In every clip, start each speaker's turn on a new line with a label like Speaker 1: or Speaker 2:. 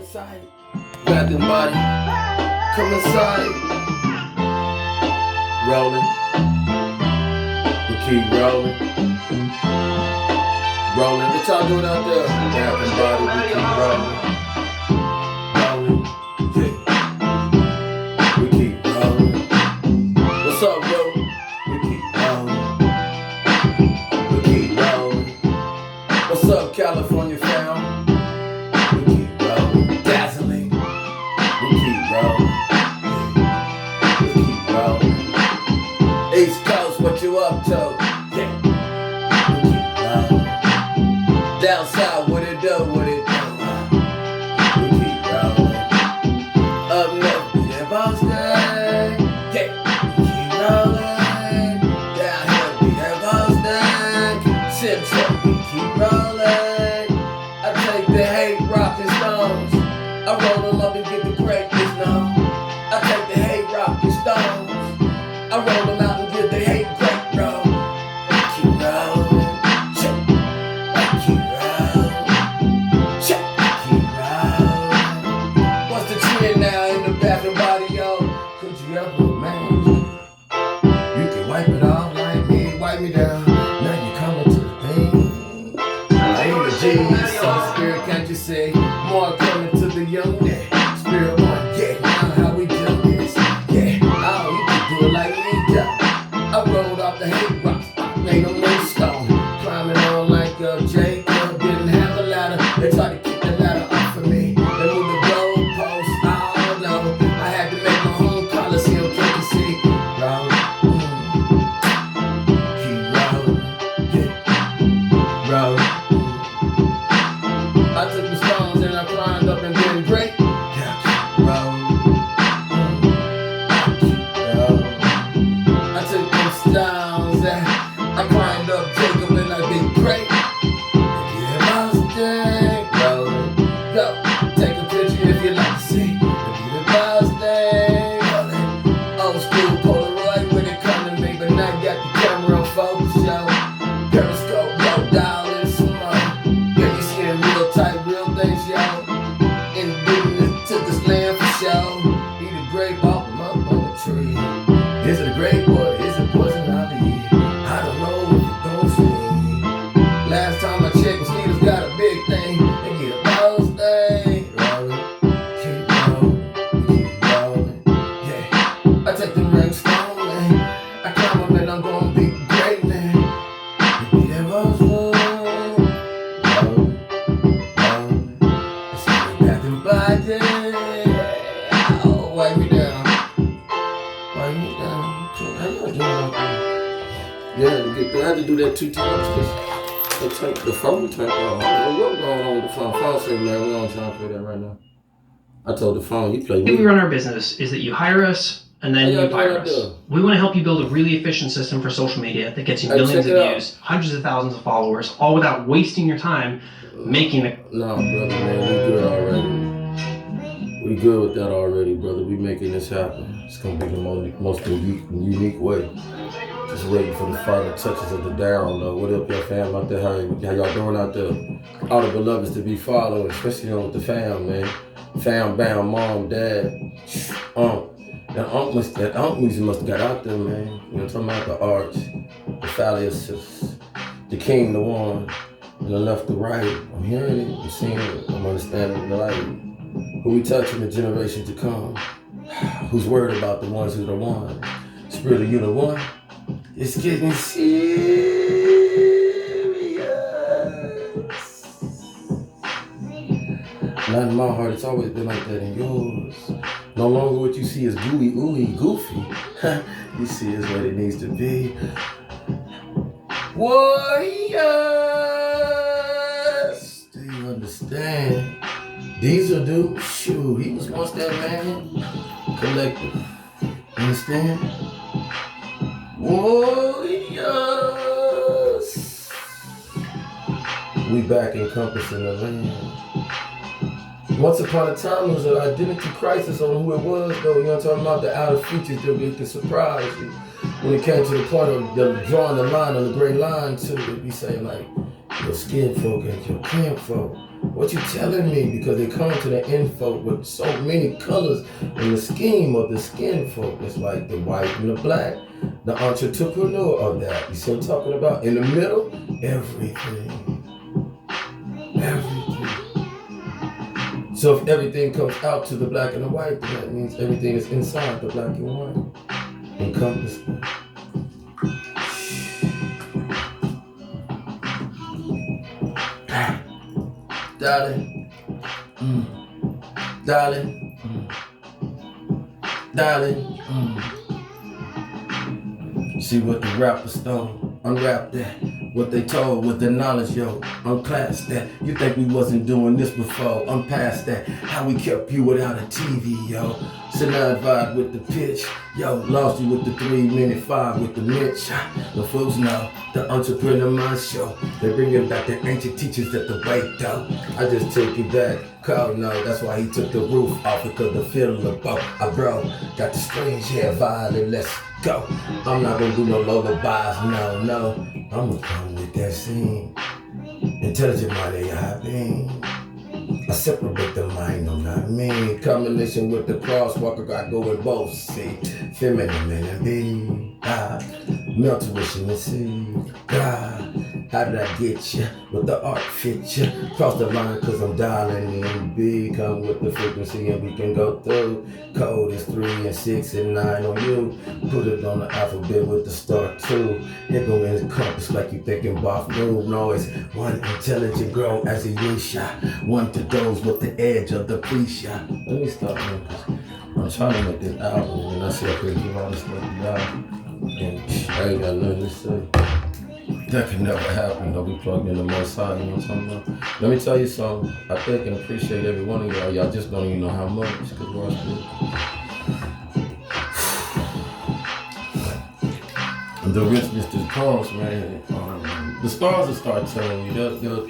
Speaker 1: inside. Bath and body. Come inside. Rolling. We keep rolling. Rolling. What y'all doing out there? Bath and body. We keep rolling. Rolling. Yeah. We keep rolling. What's up, bro? We keep rolling. We keep rolling. What's up, California fam? We keep rolling. Dazzling. We keep rolling. We keep rolling. East Coast, what you up to? Yeah. We keep rolling. Down south, what it do? What it do? We keep rolling. Up north, we in Boston. Yeah. We keep rolling. Down here, we in Boston. Central, we keep rolling. I take the hate, rock, and stones. I roll them up and get the greatness now. I take the hate, rock, and stones. I roll them out and get the hate great, bro. I keep rolling. Check. I keep rolling. Check. I keep rolling. What's the trend now in the bath and body, yo? Could you ever, man? You can wipe it off like me, wipe me down. Now you coming to the thing. I ain't a G, so spirit, can't you see? More coming to the young day. Spirit one, yeah, now how we do this. Yeah, oh, you can do it like me, yeah. I rolled off the hate rocks, made them no stone. Climbing on like Jacob, didn't have a ladder. They tried to kick the ladder off of me. They moved the goalposts, oh no. I had to make my own coliseum, can't you see? Roll, keep rolling, yeah, roll. I took the stones and I climbed up and been great. Yeah, roll. I took them stones and I climbed up Jacob and I been great. Yeah, I was dead. Rolling. Go, take a picture if you like to see. Yeah, I was dead. Rolling. Old school Polaroid when it come to me, but now I got the camera on focus, yo. Periscope, yo, dial in some more. Yeah, you seeing real tight, real things, yo. Indigenous to this land for show. Eat a grape off them up on the tree. Is it a grape or is it poison ivy? I don't know if it's gon' swing. Last time I checked, mosquitoes got a big thing. They get a buzz thing. Rolling, keep rolling, keep rolling. Yeah, I take them rings falling. I climb them and I'm gonna be great, man. You be that buzz rolling, rolling. It's like bath and body. Oh, wipe me down. Wipe me down. How you doing out there? Yeah, I had to do that 2 times because the phone turned off. What's going on with the phone? Phone said, man, we don't time for that right now. I told the phone, you play
Speaker 2: The way
Speaker 1: me.
Speaker 2: we run our business is that you hire us and then you fire us. We want to help you build a really efficient system for social media that gets you
Speaker 1: Hey,
Speaker 2: millions
Speaker 1: check
Speaker 2: of
Speaker 1: it out.
Speaker 2: views, hundreds of thousands of followers, all without wasting your time making it.
Speaker 1: No, brother, man, we good already. We good with that already, brother. We making this happen. It's gonna be the most unique way. Just waiting for the final touches of the down, though. What up, your fam out there? How y'all doing out there? All the beloveds to be following, especially with the fam, man. Fam, bam, mom, dad, That unk music must have got out there, man. You know what I'm talking about? The arch, the phallus, the king, the one, and the left, the right. I'm hearing it, I'm seeing it, I'm understanding the light. Who we touching the generation to come? Who's worried about the ones who are the one? Spirit of you the one? It's getting serious. Not in my heart, it's always been like that in yours. No longer what you see is gooey, ooey, goofy. You see is what it needs to be. Warriors! Do you understand? Diesel dude, shoot, he was once that man. Collective. Understand? Warriors! We back encompassing the land. Once upon a time, there was an identity crisis on who it was, though. You know what I'm talking about? The outer features that we could surprise you. When it came to the point of drawing the line on the gray line, too, they'd be saying, like, your skin folk and your camp folk. What you telling me? Because they come to the end folk with so many colors in the scheme of the skin folk. It's like the white and the black, the entrepreneur of that. You see what I'm talking about? In the middle, everything. Everything. So if everything comes out to the black and the white, then that means everything is inside the black and white. Encompassment. Darling, darling, darling. See what the rapper stole, unwrap that. What they told with the knowledge, yo, unclass that. You think we wasn't doing this before, I'm past that. How we kept you without a TV, yo. So now I vibe with the pitch, yo. Lost you with the 3-minute 5 with the Mitch. The fools know, the entrepreneur mind show. They bringing back the ancient teachers at the wake, though. I just take you back, Carl, no. That's why he took the roof off, because the fiddle of boat. I bro, got the strange hair violin, let's go. I'm not gonna do no lullabies, no. I'ma come with that scene. Intelligent mind, AI being. I separate the mind, no, not me. Combination with the crosswalker, I go with both, see. Feminine and be. Melt tuition and see. How did I get you? With the art fit you. Cross the line cause I'm dialing in B. Come with the frequency and we can go through. Code is 3 and 6 and 9 on you. Put it on the alphabet with the star 2. It go in the compass like you thinking Bob move. No, it's one intelligent grow as a yin shot. One to those with the edge of the pre-shot. Let me stop, man, cause I'm trying to make this album and I see I could give all this stuff to y'all. And I ain't got nothing to say. That can never happen, though. We plugged in the most high, you know what I'm talking about? Let me tell you something. I thank and appreciate every one of y'all. Y'all just don't even know how much, because we're all the richness that comes, man. The stars will start telling you, they'll, you know,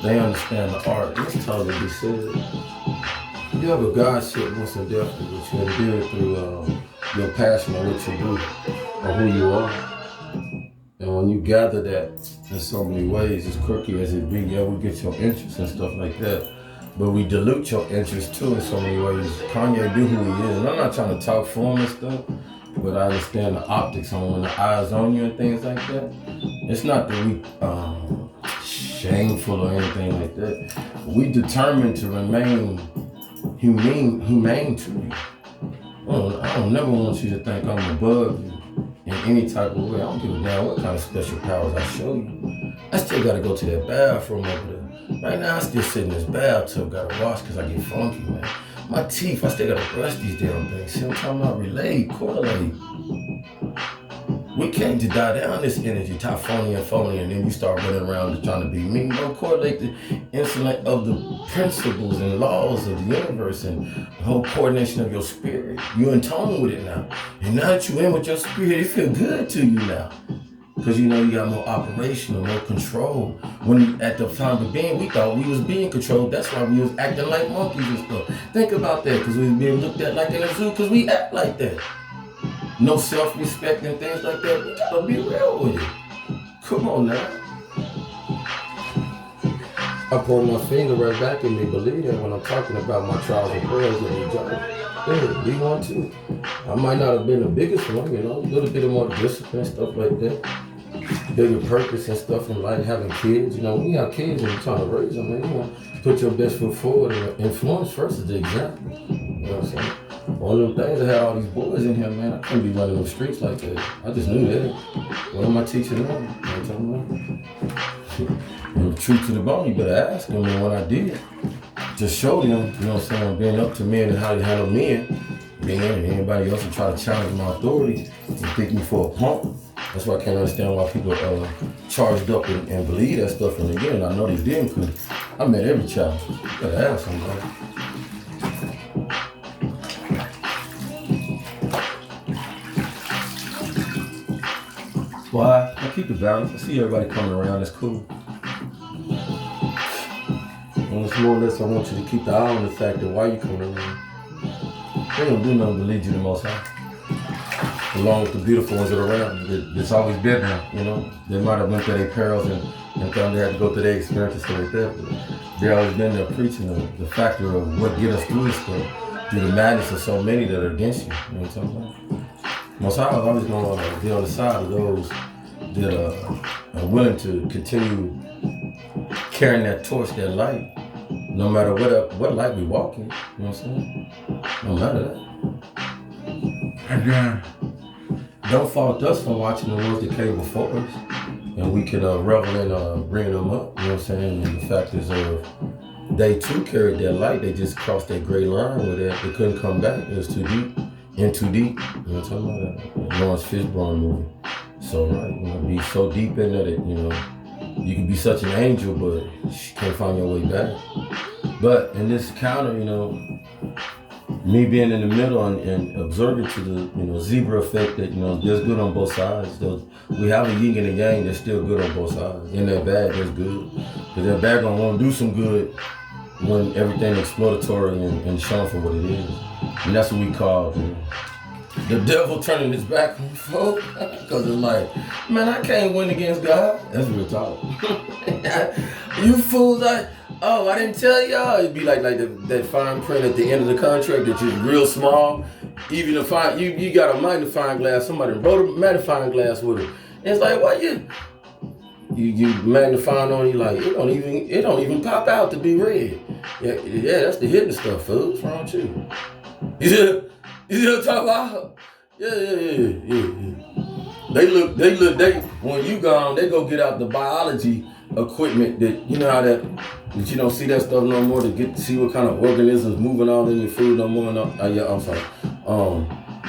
Speaker 1: they understand the art. It's totally be said. You have a God shit once and definitely with you and do it through your passion and what you do or who you are. And when you gather that in so many ways, as quirky as it be, yeah, we get your interest and stuff like that. But we dilute your interest too in so many ways. Kanye do who he is. And I'm not trying to talk for him and stuff, but I understand the optics on when the eyes on you and things like that. It's not that we shameful or anything like that. We determined to remain humane to you. I don't never want you to think I'm above you in any type of way. I don't give a damn what kind of special powers I show you. I still gotta go to that bathroom over there. Right now I still sit in this bathtub, gotta wash cause I get funky, man. My teeth, I still gotta brush these damn things. See what I'm talking about? Relate, correlate. We can't just die down this energy, Typhonian, phony, and then you start running around trying to be mean. Don't correlate the insulate of the principles and laws of the universe and the whole coordination of your spirit. You're in tone with it now. And now that you're in with your spirit, it feels good to you now. Because you know you got more operational, more control. When at the time of being, we thought we was being controlled. That's why we was acting like monkeys and stuff. Think about that, because we was being looked at like in a zoo because we act like that. No self-respect and things like that. We gotta be real with it. Come on now. I pull my finger right back in me. Believe that when I'm talking about my trials and prayers with each other. Yeah, be one too. I might not have been the biggest one, you know, a little bit of more discipline, stuff like that. Bigger purpose and stuff in life, having kids. You know, when you have kids and you're trying to raise them, man, you want to put your best foot forward and influence first is the example. You know what I'm saying? One of them things, I had all these boys in here, man. I couldn't be running the streets like that. I just knew that. What am I teaching them? You know what I'm talking about? And true to the bone, you better ask them. And when I did, just show them, you know what I'm saying, being up to men and how to handle men, and anybody else who try to challenge my authority and take me for a punk. That's why I can't understand why people are charged up and believe that stuff. And again, I know they didn't, because I met every challenge. You better ask somebody. Why? I keep it balanced. I see everybody coming around. It's cool. And it's more or less I want you to keep the eye on the fact that why you coming around. They don't do nothing but lead you the most high. Along with the beautiful ones that are around. It's always been there, you know. They might have went through their perils and And they had to go through their experience and stuff like that. But they always been there preaching the factor of what get us through this stuff, through the madness of so many that are against you. You know what I'm talking about? Most High is always going to be on the side of those that are willing to continue carrying that torch, that light, no matter what light we walk in. You know what I'm saying? No matter that. And don't fault us for watching the ones that came before us. And we can revel in bringing them up, you know what I'm saying? And the fact is, they too carried that light. They just crossed that gray line where they couldn't come back. It was too deep, in too deep. You know what I'm talking about? That Lawrence Fishburne movie. So, right, you know, be so deep in that, you know, you can be such an angel, but you can't find your way back. But in this encounter, you know, me being in the middle and observing to the, you know, zebra effect that, you know, there's good on both sides. We have a yin and a yang that's still good on both sides. In that bad, there's good. Because that bad gonna want to do some good when everything exploratory and shown for what it is. And that's what we call, you know, the devil turning his back on folk. Because it's like, man, I can't win against God. That's real talk. You fools, I didn't tell y'all. It'd be like that fine print at the end of the contract that's just real small. Even the fine, you got a magnifying glass. Somebody wrote a magnifying glass with it. And it's like, why you magnifying on you like it don't even pop out to be red. Yeah, that's the hidden stuff, fools. What's wrong with you? You see what I'm talking about? Yeah. They when you gone, they go get out the biology equipment that you know how that you don't see that stuff no more to see what kind of organisms moving on in your food no more. No, yeah, I'm sorry.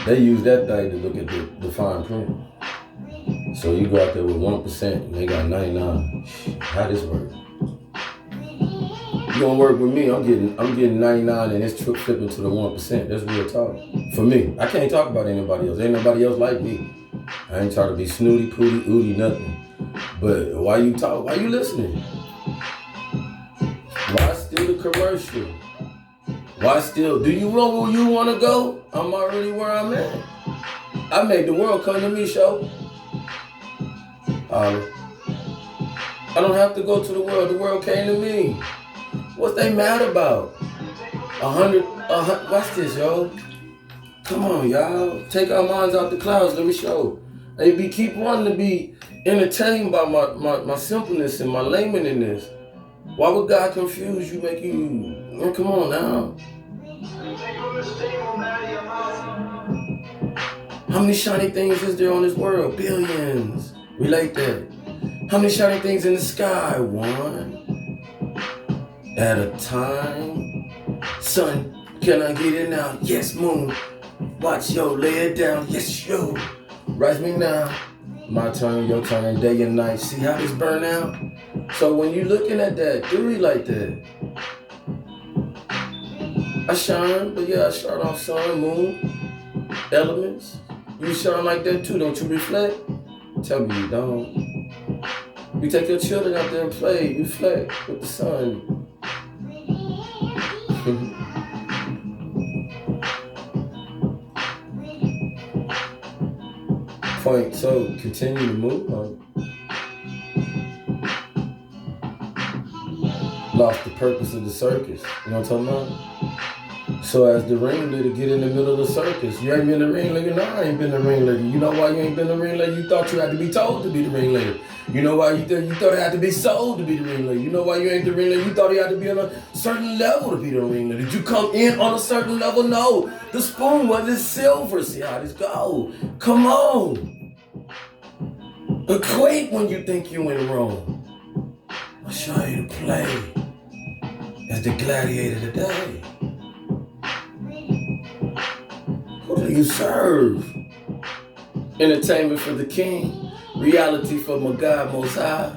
Speaker 1: They use that thing to look at the fine print. So you go out there with 1% and they got 99. How this work? You gonna work with me? I'm getting 99 and it's flipping to the 1%. That's real talk. For me, I can't talk about anybody else. Ain't nobody else like me. I ain't trying to be snooty, pooty, ooty, nothing. But why you talk? Why you listening? Why still the commercial? Why still? Do you know where you want to go? I'm already where I'm at. I made the world come to me, show. I don't have to go to the world came to me. What's they mad about? 100, watch this, yo. Come on, y'all. Take our minds out the clouds, let me show. They keep wanting to be entertained by my simpleness and my layman in this. Why would God confuse you, make you, man, come on now. How many shiny things is there on this world? Billions. Relate that. How many shiny things in the sky? One. At a time. Sun, can I get it now? Yes, moon. Watch, yo, lay it down. Yes, yo. Rise me now. My turn, your turn, day and night. See how this burn out? So when you looking at that, do it like that. I shine, but yeah, I start off sun, moon, elements. You shine like that too, don't you reflect? Tell me you don't. You take your children out there and play, reflect with the sun. Point, so continue to move on. Lost the purpose of the circus. You know what I'm talking about? So as the ringleader, get in the middle of the circus. You ain't been the ringleader? No, I ain't been the ringleader. You know why you ain't been the ringleader? You thought you had to be told to be the ringleader. You know why you thought it had to be sold to be the ringleader. You know why you ain't the ringleader? You thought you had to be on a certain level to be the ringleader. Did you come in on a certain level? No. The spoon wasn't silver. See how this go. Come on. Equate when you think you in Rome. I'll show you to play as the gladiator today. Who do you serve? Entertainment for the king, reality for my God Most High.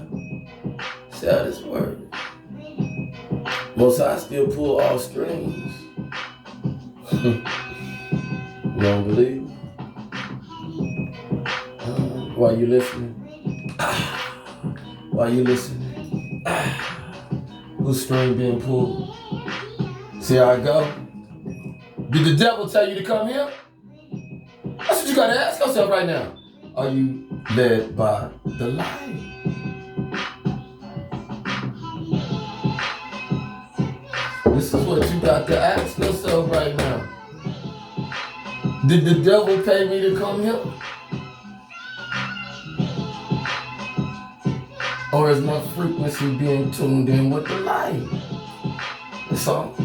Speaker 1: See how this works? Most High still pull all strings. You don't believe? Why you listening? Why you listening? Whose string being pulled? See how I go? Did the devil tell you to come here? That's what you gotta ask yourself right now. Are you led by the light? This is what you got to ask yourself right now. Did the devil pay me to come here? Or is my frequency being tuned in with the light? That's all.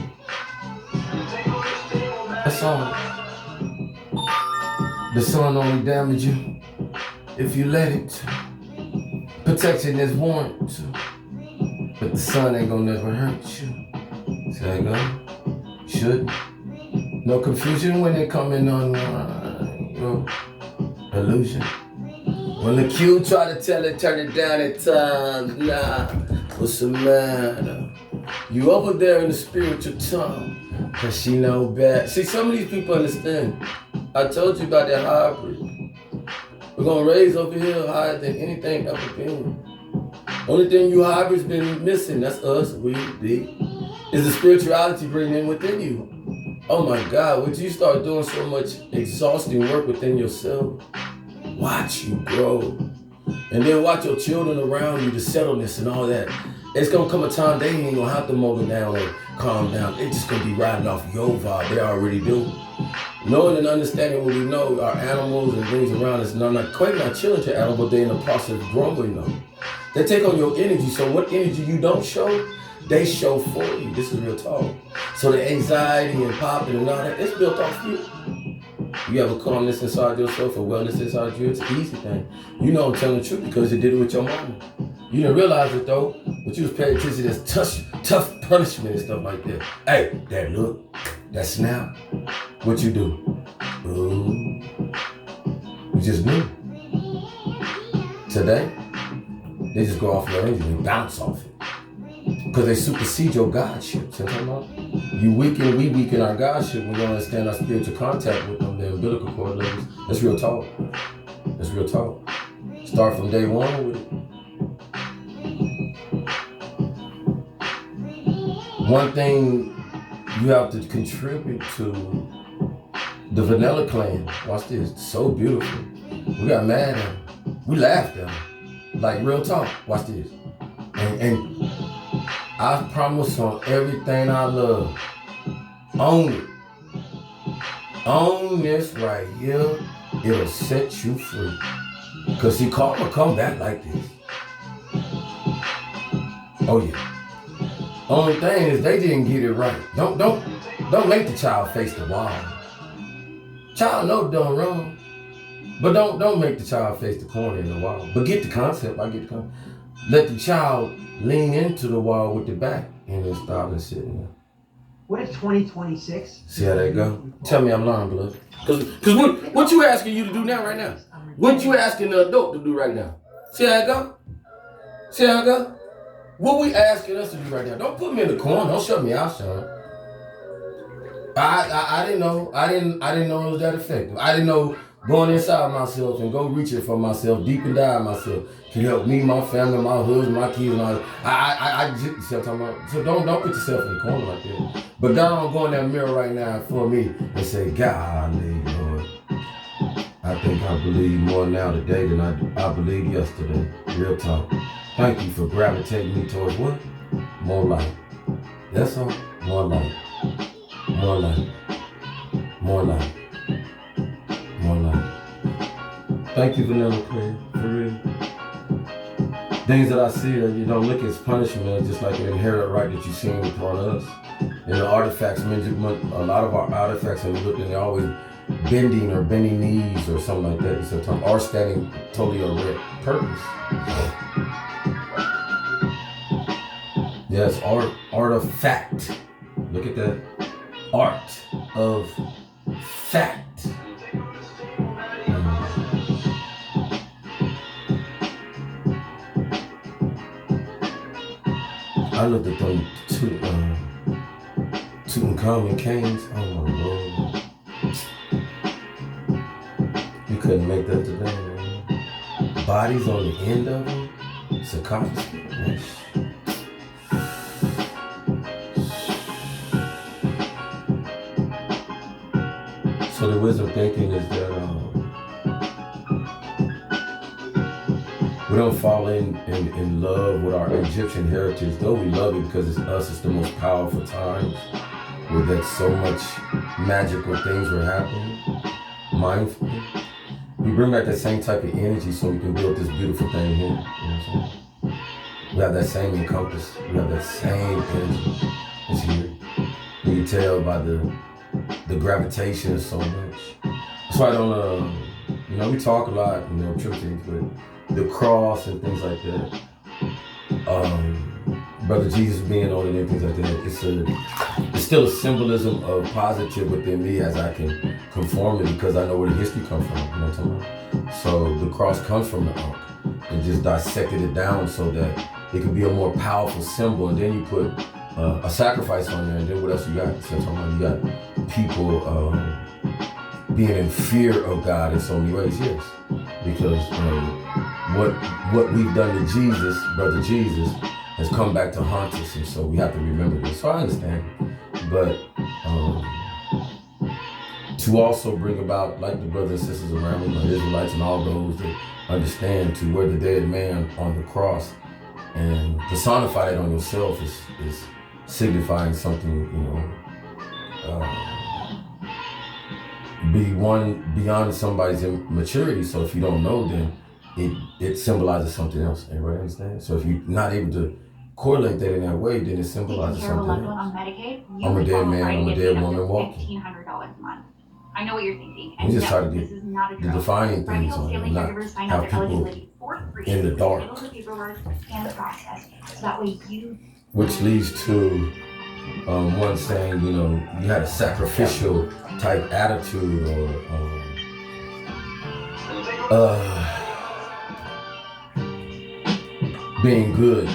Speaker 1: That's all. The sun only damage you if you let it. Protection is warranted, but the sun ain't gonna never hurt you. See how it go? Shouldn't. No confusion when it coming on your illusion. When the Q try to tell it, turn it down at times. Nah, what's the matter? You over there in the spiritual tongue, cause she know bad. See, some of these people understand. I told you about that hybrid. We're gonna raise over here higher than anything ever been. Only thing you hybrids been missing, that's us, we, is the spirituality bringing in within you. Oh my God, would you start doing so much exhausting work within yourself? Watch you grow. And then watch your children around you, the settleness and all that. It's gonna come a time they ain't gonna have to mold it down or calm down. They're just gonna be riding off your vibe. They already do. Knowing and understanding what we know, our animals and things around us, and I'm not quite not chilling to animals, but they're in the process of growing them. They take on your energy, so what energy you don't show, they show for you. This is real talk. So the anxiety and popping and all that, it's built off you. You have a calmness inside yourself, a wellness inside you, it's an easy thing. You know I'm telling the truth because you did it with your mama. You didn't realize it though, but you was paying attention to this tough punishment and stuff like that. Hey, that look, that snap, what you do? Ooh, you just knew. Today, they just go off your energy and bounce off it. Because they supersede your Godship. See what I'm talking about? You weaken, we weaken our Godship when we don't understand our spiritual contact with them, the umbilical cord levels. That's real talk. That's real talk. Start from day one with it. One thing you have to contribute to the Vanilla Clan. Watch this. So beautiful. We got mad at them. We laughed at them. Like real talk. Watch this. And I promise on everything I love. Own it. Own this right here. It'll set you free. Cause see, karma come back like this. Oh yeah. Only thing is they didn't get it right. Don't make the child face the wall. Child know done wrong. But don't make the child face the corner in the wall. But get the concept, I get the concept. Let the child lean into the wall with the back and then stop and sit in there.
Speaker 3: What if 2026?
Speaker 1: See how that go? Tell me I'm lying, blood. Cause what you asking you to do now right now? What you asking the adult to do right now? See how it go? See how it go? What we asking us to do right now? Don't put me in the corner. Don't shut me out, Sean. I didn't know. I didn't know it was that effective. I didn't know going inside myself and go reaching for myself, deep and down myself, can help me, my family, my husband, my kids, and all that. I just talking about. So don't put yourself in the corner like that. But God, I'm going in that mirror right now for me and say, golly, Lord, I think I believe more now today than I believed yesterday. Real talk. Thank you for gravitating me towards what? More light. That's all. More light. More light. More light. More light. Thank you, Vanilla Clan, for real. Things that I see that you don't look as punishment, just like an inherent right that you've seen upon us. And the artifacts, a lot of our artifacts when you look, they're always bending or bending knees or something like that. Sometimes are standing totally on red purpose. Yes, artifact. Look at that. Art of fact. I looked at them Tutankhamun canes. Oh my Lord. You couldn't make that today, man. Bodies on the end of them. Sarcophagus. So the wisdom thinking is that we don't fall in love with our Egyptian heritage, though we love it because it's us. It's the most powerful times where that so much magical things were happening. Mindfully, we bring back that same type of energy so we can build this beautiful thing here. You know what I'm saying? We have that same encompass. We have that same energy. It's here. You can tell by the gravitation so much. That's why I don't, we talk a lot, true things, but the cross and things like that, Brother Jesus being on it and things like that, it's still a symbolism of positive within me as I can conform it because I know where the history comes from, you know what I'm talking about? So the cross comes from the Ankh and just dissected it down so that it can be a more powerful symbol, and then you put a sacrifice on there, and then what else you got? So you got people being in fear of God in so many ways, yes. Because what we've done to Jesus, Brother Jesus, has come back to haunt us, and so we have to remember this. So I understand, but to also bring about, like the brothers and sisters around me, the Israelites and all those that understand, to wear the dead man on the cross and personify it on yourself is signifying something, beyond somebody's maturity. So if you don't know, then it symbolizes something else. Everybody understand? So if you're not able to correlate that in that way, then it symbolizes something else. I'm a dead man, I'm a dead woman walking.
Speaker 4: $1,500 a month. I know what you're thinking.
Speaker 1: We just try to get the defining things on it, not have people in the dark. Which leads to one saying, you had a sacrificial type attitude or being good,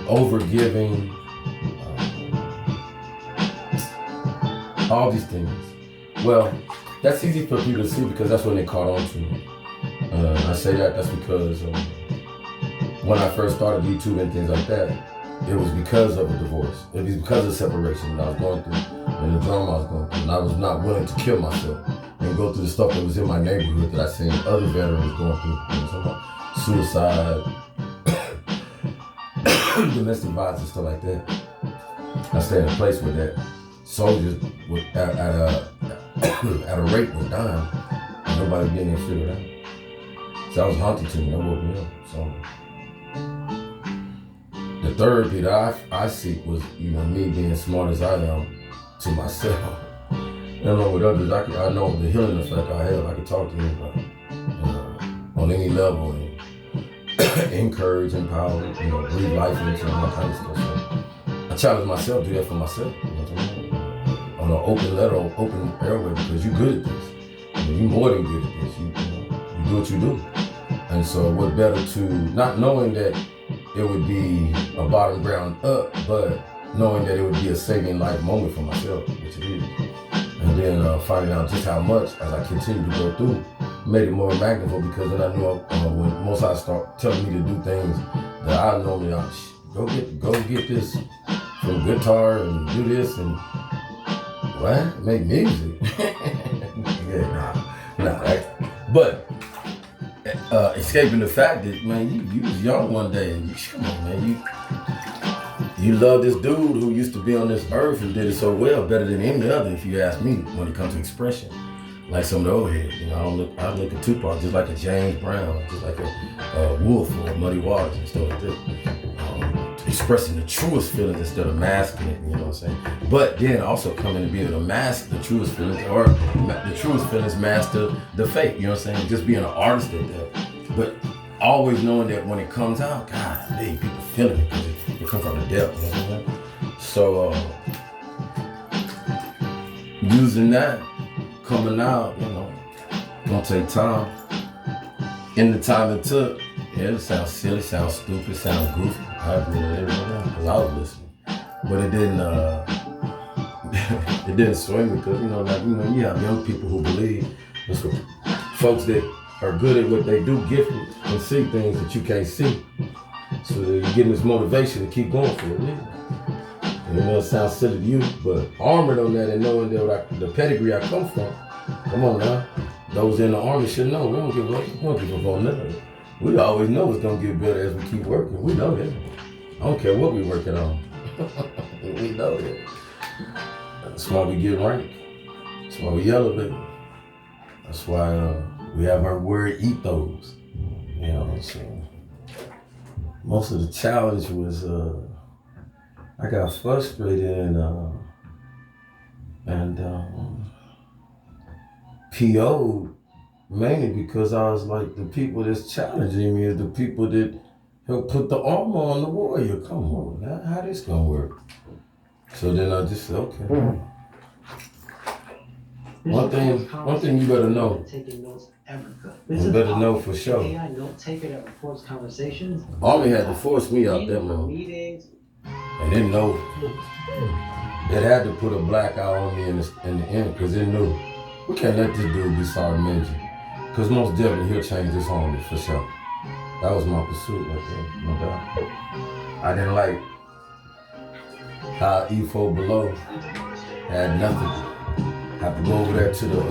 Speaker 1: overgiving, all these things. Well, that's easy for people to see because that's when they caught on to me. I say that's because when I first started YouTube and things like that, it was because of a divorce. It was because of separation that I was going through and the drama I was going through. And I was not willing to kill myself and go through the stuff that was in my neighborhood that I seen other veterans going through. Suicide, domestic violence and stuff like that. I stayed in a place where that soldiers at a rate was dying and nobody getting their figured out. So that was haunting to me. That woke me up. So the therapy that I seek was, me being smart as I am to myself. I don't know with others. I know the healing effect I have. I can talk to anybody on any level and encourage, empower, breathe life into all kind of stuff. So I challenge myself to do that for myself. On an open letter, open airway, because you're good at this. You're more than good at this. You do what you do. And so what better to, not knowing that it would be a bottom ground up, but knowing that it would be a saving life moment for myself, which it is. And then finding out just how much, as I continue to go through, made it more magniful, because then I knew when most I start telling me to do things that I normally, go get this from guitar and do this and what? Make music? But escaping the fact that, man, you was young one day and come on, man, you love this dude who used to be on this earth and did it so well, better than any other, if you ask me, when it comes to expression. Like some of the old heads, I look at Tupac just like a James Brown, just like a Wolf or Muddy Waters and stuff like that. Expressing the truest feelings instead of masking it, you know what I'm saying? But then also coming to be able to mask the truest feelings, or the truest feelings master the fake, you know what I'm saying? Just being an artist at that. But always knowing that when it comes out, God, hey, people feeling it because it comes from the depth, you know what I'm saying? So using that, coming out, gonna take time. In the time it took, it sounds silly, sounds stupid, sounds goofy. I agree with everyone because I was listening, but it didn't. It didn't sway me because you have young people who believe. There's folks that are good at what they do, gifted, and see things that you can't see. So they're getting this motivation to keep going for it. It sounds silly to you, but armored on that and knowing that the pedigree I come from. Come on now, those in the Army should know. We don't give up. We don't give up on nothing. We always know it's gonna get better as we keep working. We know that. I don't care what we're working on. We know that. That's why we get ranked. That's why we elevate. That's why we have our word ethos. You know what I'm saying? Most of the challenge was I got frustrated and PO'd mainly because I was like, the people that's challenging me is the people that help put the armor on the warrior. Come on, how this gonna work? So then I just said, okay. One thing you better know.
Speaker 3: Taking notes ever could.
Speaker 1: You better know for sure.
Speaker 3: AI note taker that records conversations.
Speaker 1: Army had to force me out there, man.
Speaker 3: Meetings.
Speaker 1: And they know it had to put a black eye on me in the end because they knew we can't let this dude be Sergeant Major. Because most definitely he'll change this army for sure. That was my pursuit right there, no doubt. I didn't like how E4 below had nothing. Have to go over there to the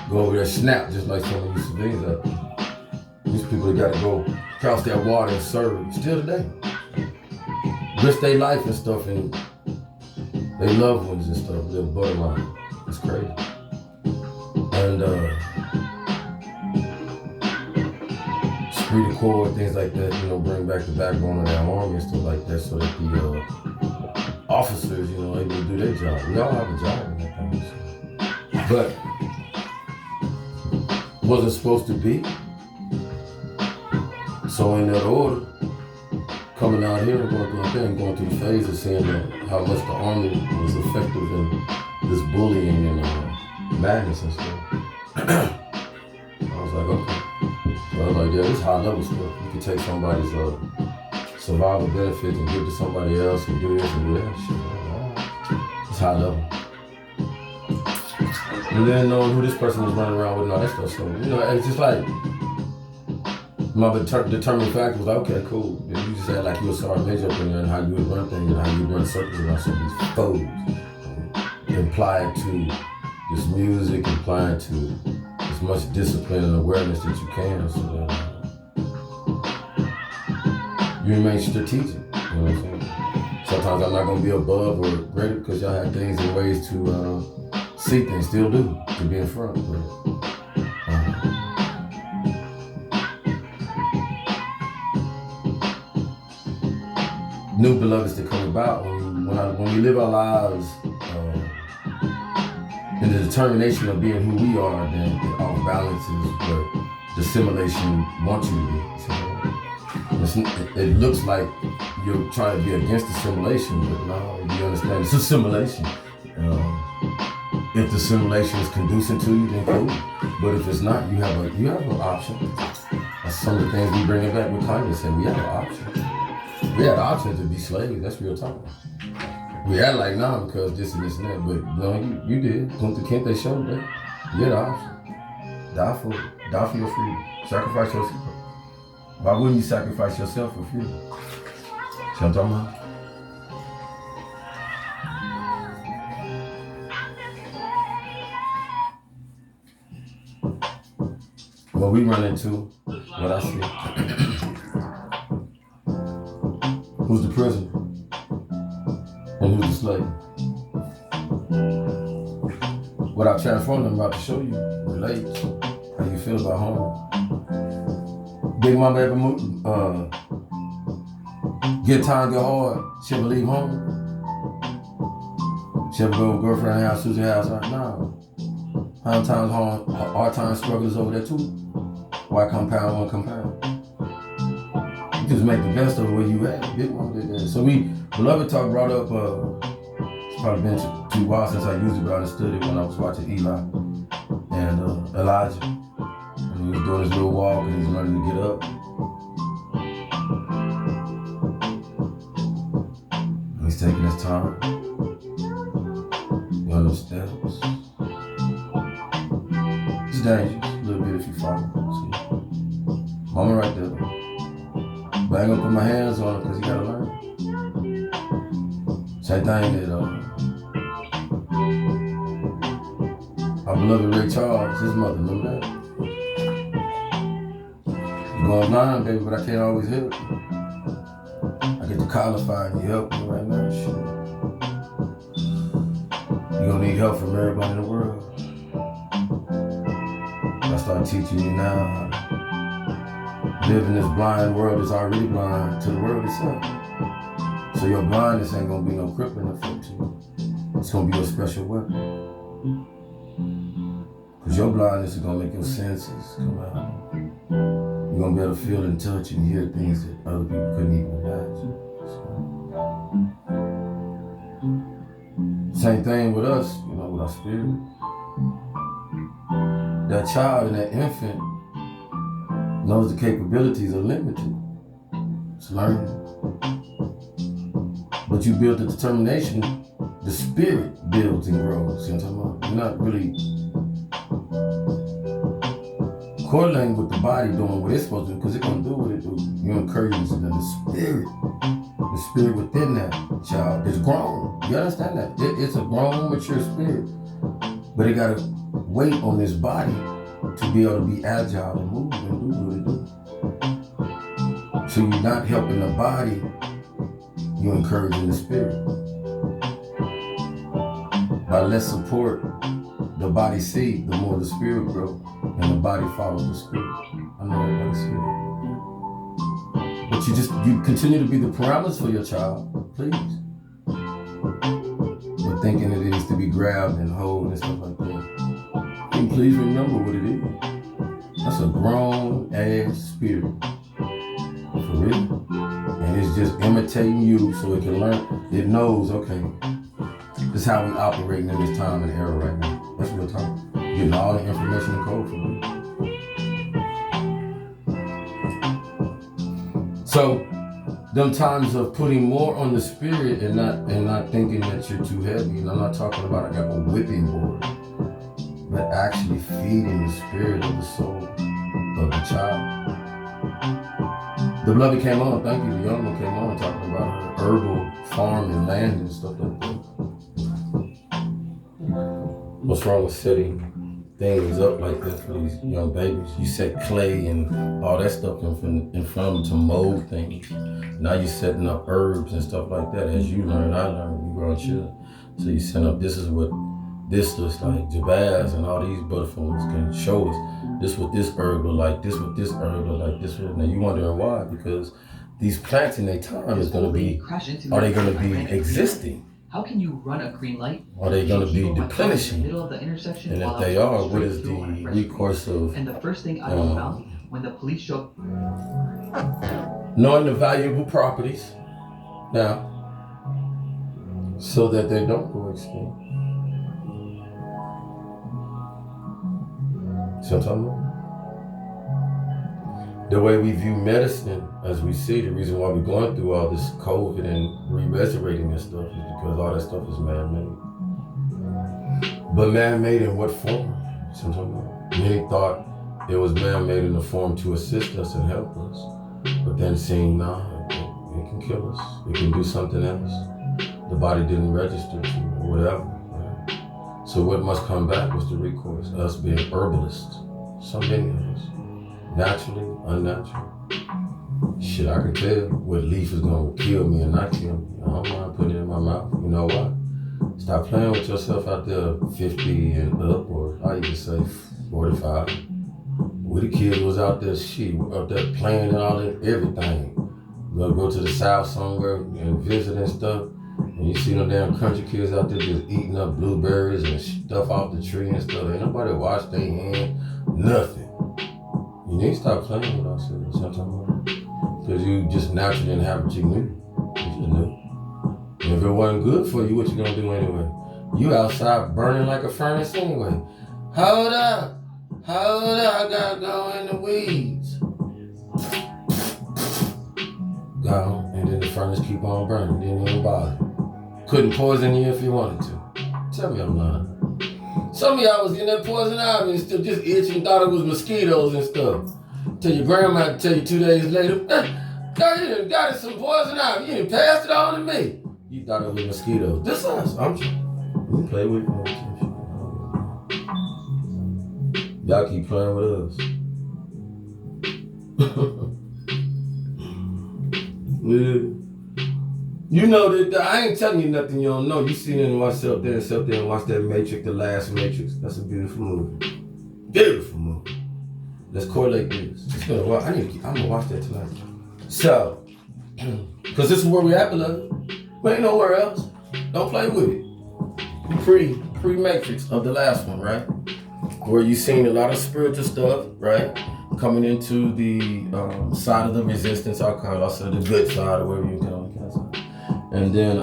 Speaker 1: go over there snap just like some of these civilians up. These people that gotta go cross that water and serve still today. Risk their life and stuff and their loved ones and stuff live borderline. It's crazy. And Security Corps, things like that, you know, bring back the backbone of that army and stuff like that so that the officers, you know, able to do their job. We all have a job in that thing. So. But wasn't supposed to be. So in that order, coming out here and going through a thing, going through the phase of seeing how much the army was effective in this bullying and madness and stuff. I was like, okay. So I was like, yeah, this high level stuff. You can take somebody's survival benefits and give it to somebody else and do this and do that shit. It's high level. And then knowing who this person was running around with and all that stuff. So, you know, it's just like, my determining factor was like, okay, cool. If you just had like you a sergeant major up in there and how you would run things and how you run circles around some of these foes. Apply it to this music, apply it to as much discipline and awareness that you can so that you remain strategic. You know what I'm saying? Sometimes I'm not gonna be above or greater because y'all have things and ways to see things, still do, to be in front. But, new beloveds that come about when we live our lives in the determination of being who we are, then it off balances what the simulation wants you to be. So it looks like you're trying to be against the simulation, but no, you understand it's a simulation. If the simulation is conducive to you, then cool. But if it's not, you have an option. That's some of the things we bring it back with kindness, and we have an option. We had the option to be slaves, that's real talk. We had like, nah, because this and this and that, but no, you did. Kunta Kinte showed that. You had the option. Die for your freedom. Sacrifice yourself. Why wouldn't you sacrifice yourself for freedom? See what I'm talking about? What we run into, what I see. Who's the prisoner? And who's the slave? What I transformed, I'm about to show you, relates. How you feel about home. Big mama ever get time, get hard, she ever leave home? She ever go to girlfriend house, Susie house? Nah. Hard times, hard times, struggles over there too. Why compound, one compound? You just make the best of where you at. Big mama did that. So Beloved Talk brought up, it's probably been too while since I used it, but I understood it when I was watching Eli and Elijah. And he was doing his little walk and he's learning to get up. And he's taking his time. Going those steps. It's dangerous, a little bit if you follow. See? Mama right there. But I ain't gonna put my hands on him because he gotta learn. Same thing that I Our beloved Ray Charles, his mother, remember that? You're going blind, baby, but I can't always help you. I get to qualify and you help me right now, shit. You're gonna need help from everybody in the world. I start teaching you now how to live in this blind world that's already blind to the world itself. So your blindness ain't gonna be no crippling effect to you. It's gonna be your special weapon. Because your blindness is gonna make your senses come out. You're gonna be able to feel and touch and hear things that other people couldn't even imagine. So, same thing with us, with our spirit. That child and that infant knows the capabilities are limited. It's learning. But you build the determination, the spirit builds and grows. You know what I'm talking about? You're not really correlating with the body doing what it's supposed to do, because it's going to do what it do. You're encouraging the spirit within that child is grown. You understand that? It's a grown, mature spirit. But it got to wait on this body to be able to be agile and move and do what it do. So you're not helping the body, you're encouraging the spirit. By less support, the body see, the more the spirit grows, and the body follows the spirit. I know everybody see that. But you continue to be the parameters for your child, please. But thinking that it needs to be grabbed and held and stuff like that. And please remember what it is. That's a grown ass spirit. For real. And it's just imitating you so it can learn. It knows, okay, this is how we operating in this time and era right now. That's what we're talking. Getting all the information and code from you. So, them times of putting more on the spirit and not thinking that you're too heavy. And I'm not talking about like a whipping board, but actually feeding the spirit of the soul of the child. The beloved came on, thank you, the young one came on talking about her herbal farm and land and stuff like that. What's wrong with setting things up like that for these young babies? You set clay and all that stuff in front of them to mold things. Now you're setting up herbs and stuff like that. As you learn, I learned, you growing children. So you set up, this is what this looks like. Jabaz and all these butterflies can show us. This what this herb look like, this what this herb look like, this what. Now you wondering why? Because these plants in their time is gonna be, are they gonna be existing?
Speaker 3: How can you run a green light?
Speaker 1: Are they going to be deplenishing?
Speaker 3: In the middle of the intersection,
Speaker 1: and if they are, what is the recourse of?
Speaker 3: And the first thing I found when the police showed
Speaker 1: knowing the valuable properties now, so that they don't go extinct. See what I'm talking about? The way we view medicine, as we see, the reason why we're going through all this COVID and re-resurrecting this stuff is because all that stuff is man-made. But man-made in what form? See what I'm talking about? Many thought it was man-made in the form to assist us and help us. But then seeing, nah, it can kill us. It can do something else. The body didn't register to or whatever. Right? So what must come back was the recourse, us being herbalists. So many of us. Naturally, unnatural. Shit, I can tell what leaf is gonna kill me and not kill me. I don't mind putting it in my mouth. You know what? Stop playing with yourself out there 50 and up, or I even say 45. We the kids was out there, out there playing and all that, everything. Go to the south somewhere and visit and stuff, and you see them damn country kids out there just eating up blueberries and stuff off the tree and stuff. Ain't nobody wash their hands, nothing. You need to stop playing with ourselves sometimes. Because you just naturally didn't have what you knew. You just knew. And if it wasn't good for you, what you gonna do anyway? You outside burning like a furnace anyway. Hold up, I gotta go in the weeds. Gone, and then the furnace keep on burning, didn't even bother. Couldn't poison you if you wanted to. Tell me I'm lying. Some of y'all was in that poison ivy and still just itching, thought it was mosquitoes and stuff. Till your grandma had to tell you 2 days later, God, you done got it some poison ivy. You done passed it on to me. You thought it was mosquitoes. This us. I'm trying. We play with it. Y'all keep playing with us. Yeah. You know that I ain't telling you nothing you don't know. You seen it and watch up there and watch that Matrix, the last Matrix. That's a beautiful movie. Beautiful movie. Let's correlate this. It's gonna watch. I'm gonna watch that tonight. So, because this is where we at, beloved. We ain't nowhere else. Don't play with it. Pre-Matrix of the last one, right? Where you seen a lot of spiritual stuff, right? Coming into the side of the resistance, I'll say the good side, or whatever you call it. And then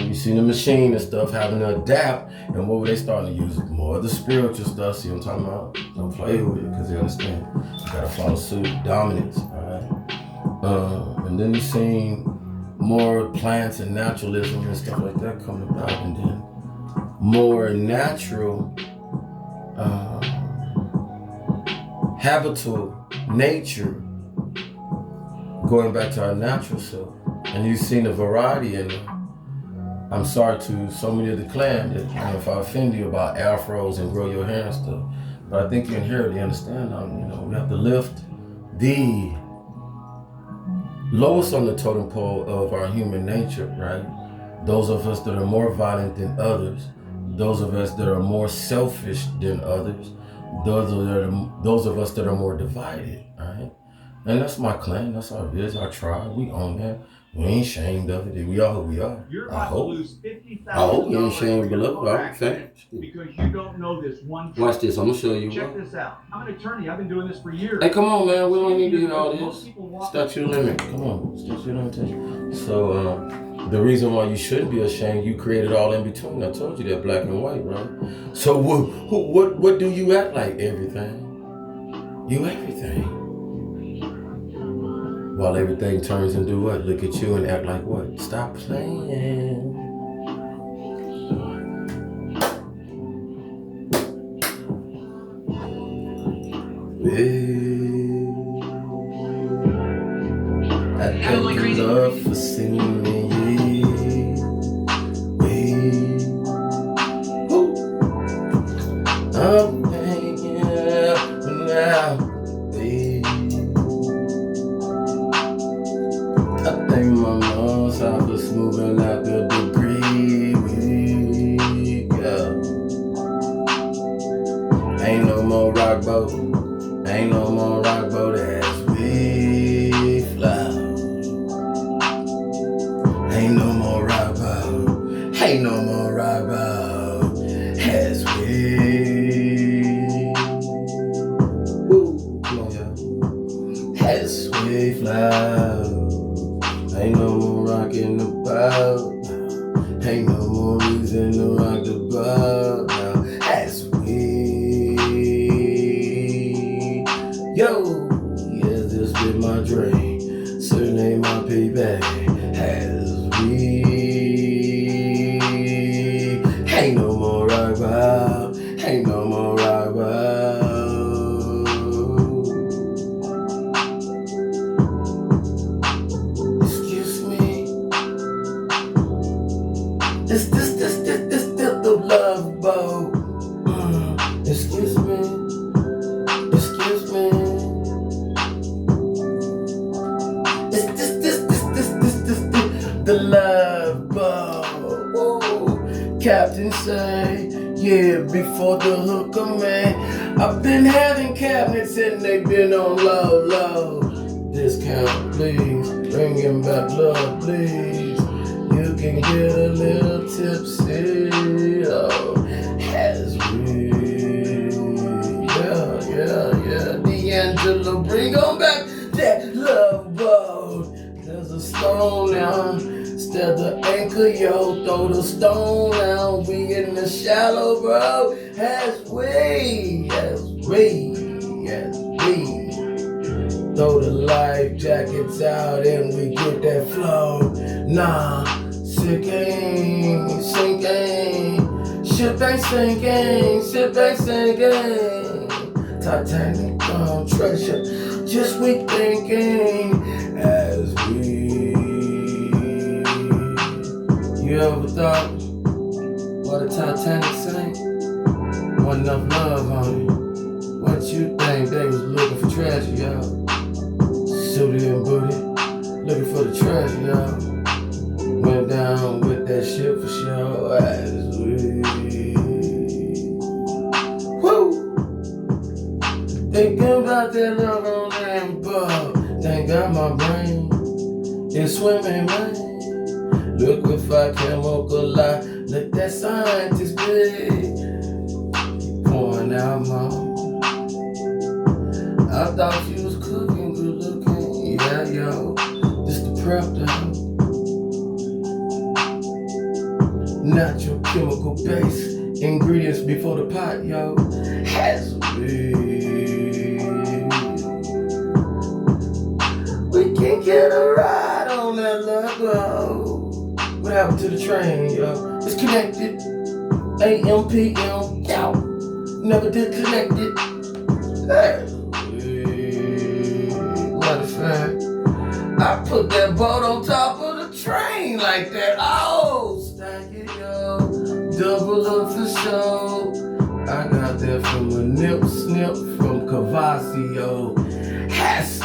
Speaker 1: you seen the machine and stuff having to adapt, and what were they starting to use? More of the spiritual stuff. See what I'm talking about? Don't play with it, because they understand. You gotta follow suit, dominance, all right? And then you seen more plants and naturalism and stuff like that coming about, and then more natural, habitable nature, going back to our natural self. And you've seen a variety in it. I'm sorry to so many of the clan that, if I offend you about afros and grow your hair and stuff, but I think you inherently understand. We have to lift the lowest on the totem pole of our human nature, right? Those of us that are more violent than others, those of us that are more selfish than others, those of us that are more divided, right? And that's my clan, that's our biz, our tribe, we own that. We ain't ashamed of it. We are who we are.
Speaker 5: You're
Speaker 1: I
Speaker 5: about to
Speaker 1: hope.
Speaker 5: lose $50,000
Speaker 1: I hope you ain't ashamed,
Speaker 5: for your
Speaker 1: beloved.
Speaker 5: car
Speaker 1: I'm
Speaker 5: accident
Speaker 1: saying.
Speaker 5: because you don't know this one truth.
Speaker 1: Watch this. I'm gonna show you.
Speaker 5: Check this out. I'm an attorney. I've been doing this for years.
Speaker 1: Hey, come on, man. We don't need to hear all
Speaker 5: Most
Speaker 1: this.
Speaker 5: people walk-
Speaker 1: Statute of limit. Come on. Statute of limitation. So, the reason why you shouldn't be ashamed, you created all in between. I told you that, black and white, right? So, what do you act like? Everything. You everything. While everything turns and do what? Look at you and act like what? Stop playing. I thank you, love, for sending me. I'm hanging out now, babe. I think my mom's office moving like a degree. Yeah. Ain't no more rock boat. Ain't no more rock boat as we fly. Ain't no more rock boat. Ain't no more rock boat as we. Woo, come on, y'all. As we fly. Ain't no more rocking the boat. Ain't no more reason to rock the boat now. As we, yo, yes, this been my dream. Surname my payback. As we, ain't no more rock boat. Ain't no more rock boat. This the love boat. Excuse me. This the love boat. Woo. Captain say, yeah, before the hooker man. I've been having cabinets and they been on low. Discount, please. Bringing back love, please. You can get a little tipsy, oh, as we, yeah. D'Angelo, bring on back that love boat. There's a stone now, instead of anchor, yo, throw the stone now. We in the shallow, bro, as we. Throw the life jackets out and we get that flow. Nah, sinking. Ship ain't sinking. Titanic treasure. Just we thinking as we. You ever thought what a Titanic sank? Wasn't enough love on it. What you trash, y'all. Suited and booted, looking for the trash, y'all. Went down with that shit for sure. As we woo! Thinking about that love on that bug. Thank God my brain is swimming, man. Liquefied chemical life. Let that scientist be pouring out my. I thought you was cooking, good looking. Yeah, yo. Just the prep though. Natural chemical base. Ingredients before the pot, yo. Has we can get a ride on that logo. What happened to the train, yo? It's connected. AM, PM, yo. Never did connect it. Hey. Matter of fact, I put that boat on top of the train like that. Oh, stack it, yo. Double up for show. I got that from a nip snip from Cavassio. Has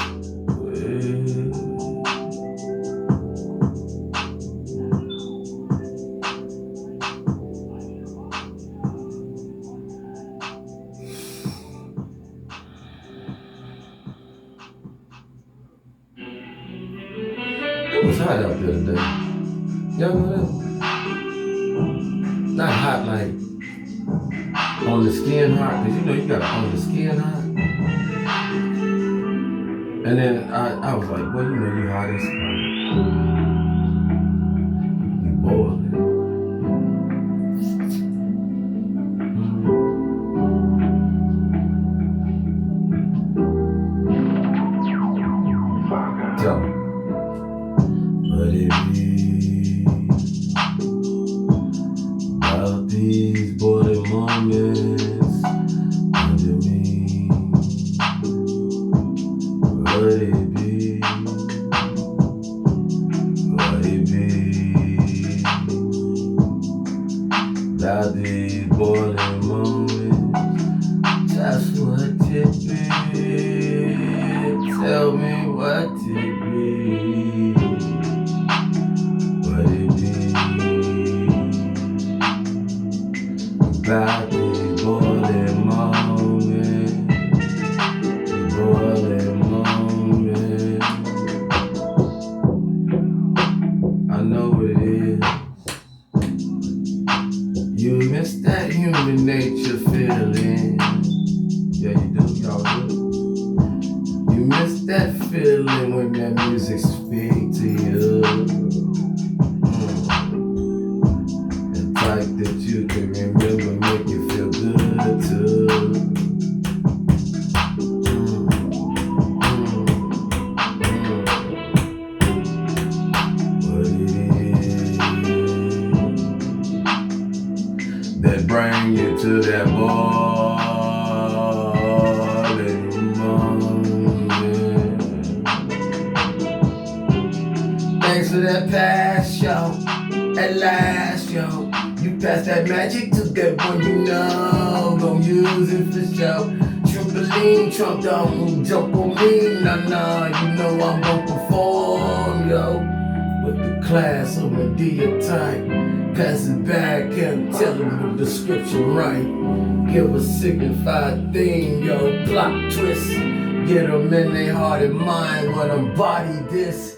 Speaker 1: it was hot out there today. Y'all know that? Not hot like on the skin hot, cause you know you gotta on the skin hot. And then I was like, well, you know you hot as fuck. You boiling. Tell me. But it be about these boiling moments under me. But it be about these boiling moments. Just what it be. Tell me what it be. What it be about these boiling moments, boiling moments. I know what it is. You miss that human nature feeling. Yeah, you do, y'all do. You miss that feeling when that music speaks to you. The type that you can remember, make you feel good too. What it is that bring you to that boiling moment. Thanks for that past show. At last, yo, you passed that magic to that one you know. Gon' use it for show. Trampoline, Trump don't jump on me. Nah, you know I'm gon' perform, yo. With the class of Medea type. Pass it back and tell them the description right. Give a signified theme, yo. Plot twist. Get them in their heart and mind when embody this.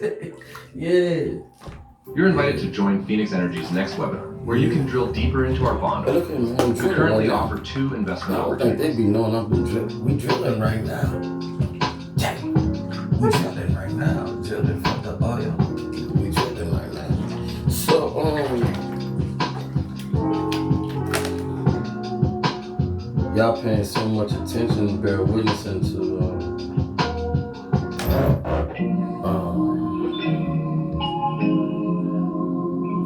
Speaker 1: Yeah.
Speaker 6: You're invited to join Phoenix Energy's next webinar, where you can drill deeper into our bond.
Speaker 1: Look at me, I'm
Speaker 6: We
Speaker 1: drilling
Speaker 6: currently
Speaker 1: right now.
Speaker 6: offer 2 investment
Speaker 1: I don't think they
Speaker 6: opportunities.
Speaker 1: be knowing I've been drilling. We drilling right now. Dang. We drilling right now. Drilling for the oil. We drilling right now. So, y'all paying so much attention, bear witnessing to,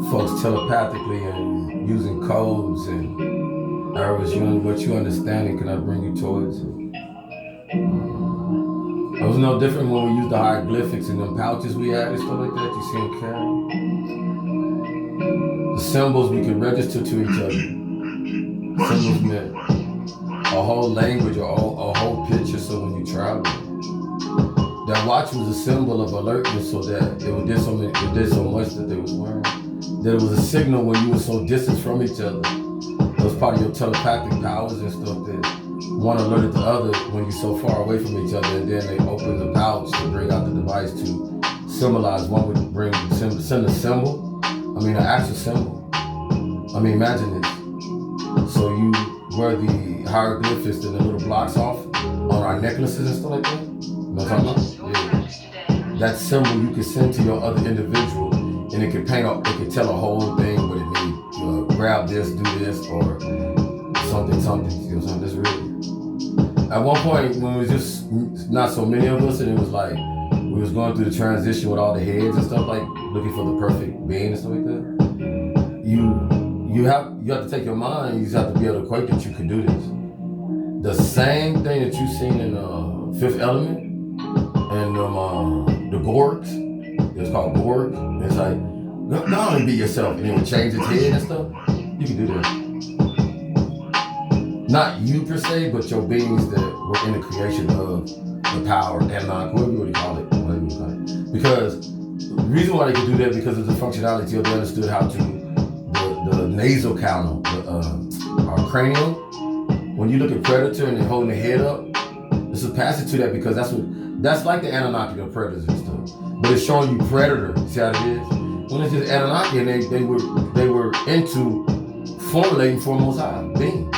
Speaker 1: folks telepathically and using codes and Iris, what you understand and can I bring you towards it? It was no different when we used the hieroglyphics and them pouches we had and stuff like that. You see them carry? The symbols we could register to each other. Symbols meant a whole language or a whole picture, so when you travel. That watch was a symbol of alertness, so that it did so much that they was wearing. That it was a signal when you were so distant from each other. It was part of your telepathic powers and stuff that one alerted the other when you're so far away from each other, and then they opened the pouch to bring out the device to symbolize. One would send a symbol, an actual symbol. Imagine this. So you wear the hieroglyphics and the little blocks off on our necklaces and stuff like that. You know what I'm talking about? Yeah. That symbol you can send to your other individual, and it can it can tell a whole thing what it means. Grab this, do this, or something. You know what I'm saying? That's really. At one point, when it was just not so many of us, and it was like we was going through the transition with all the heads and stuff, like looking for the perfect being and stuff like that. You have to take your mind. You just have to be able to equate that you can do this. The same thing that you seen in Fifth Element and the Gorgs. It's called Gorg. And it's like, go on and be yourself, and it would change its head and stuff. You can do that. Not you per se, but your beings that were in the creation of the power, Anak, whatever you want to call it. Because the reason why they could do that, because of the functionality of they understood how to, the nasal canal, our cranium. When you look at Predator and they're holding their head up, it's a passage to that, because that's like the Anunnaki of predators and stuff. But it's showing you Predator. See how it is? When it's just Anunnaki, and they were into formulating for Most High beings.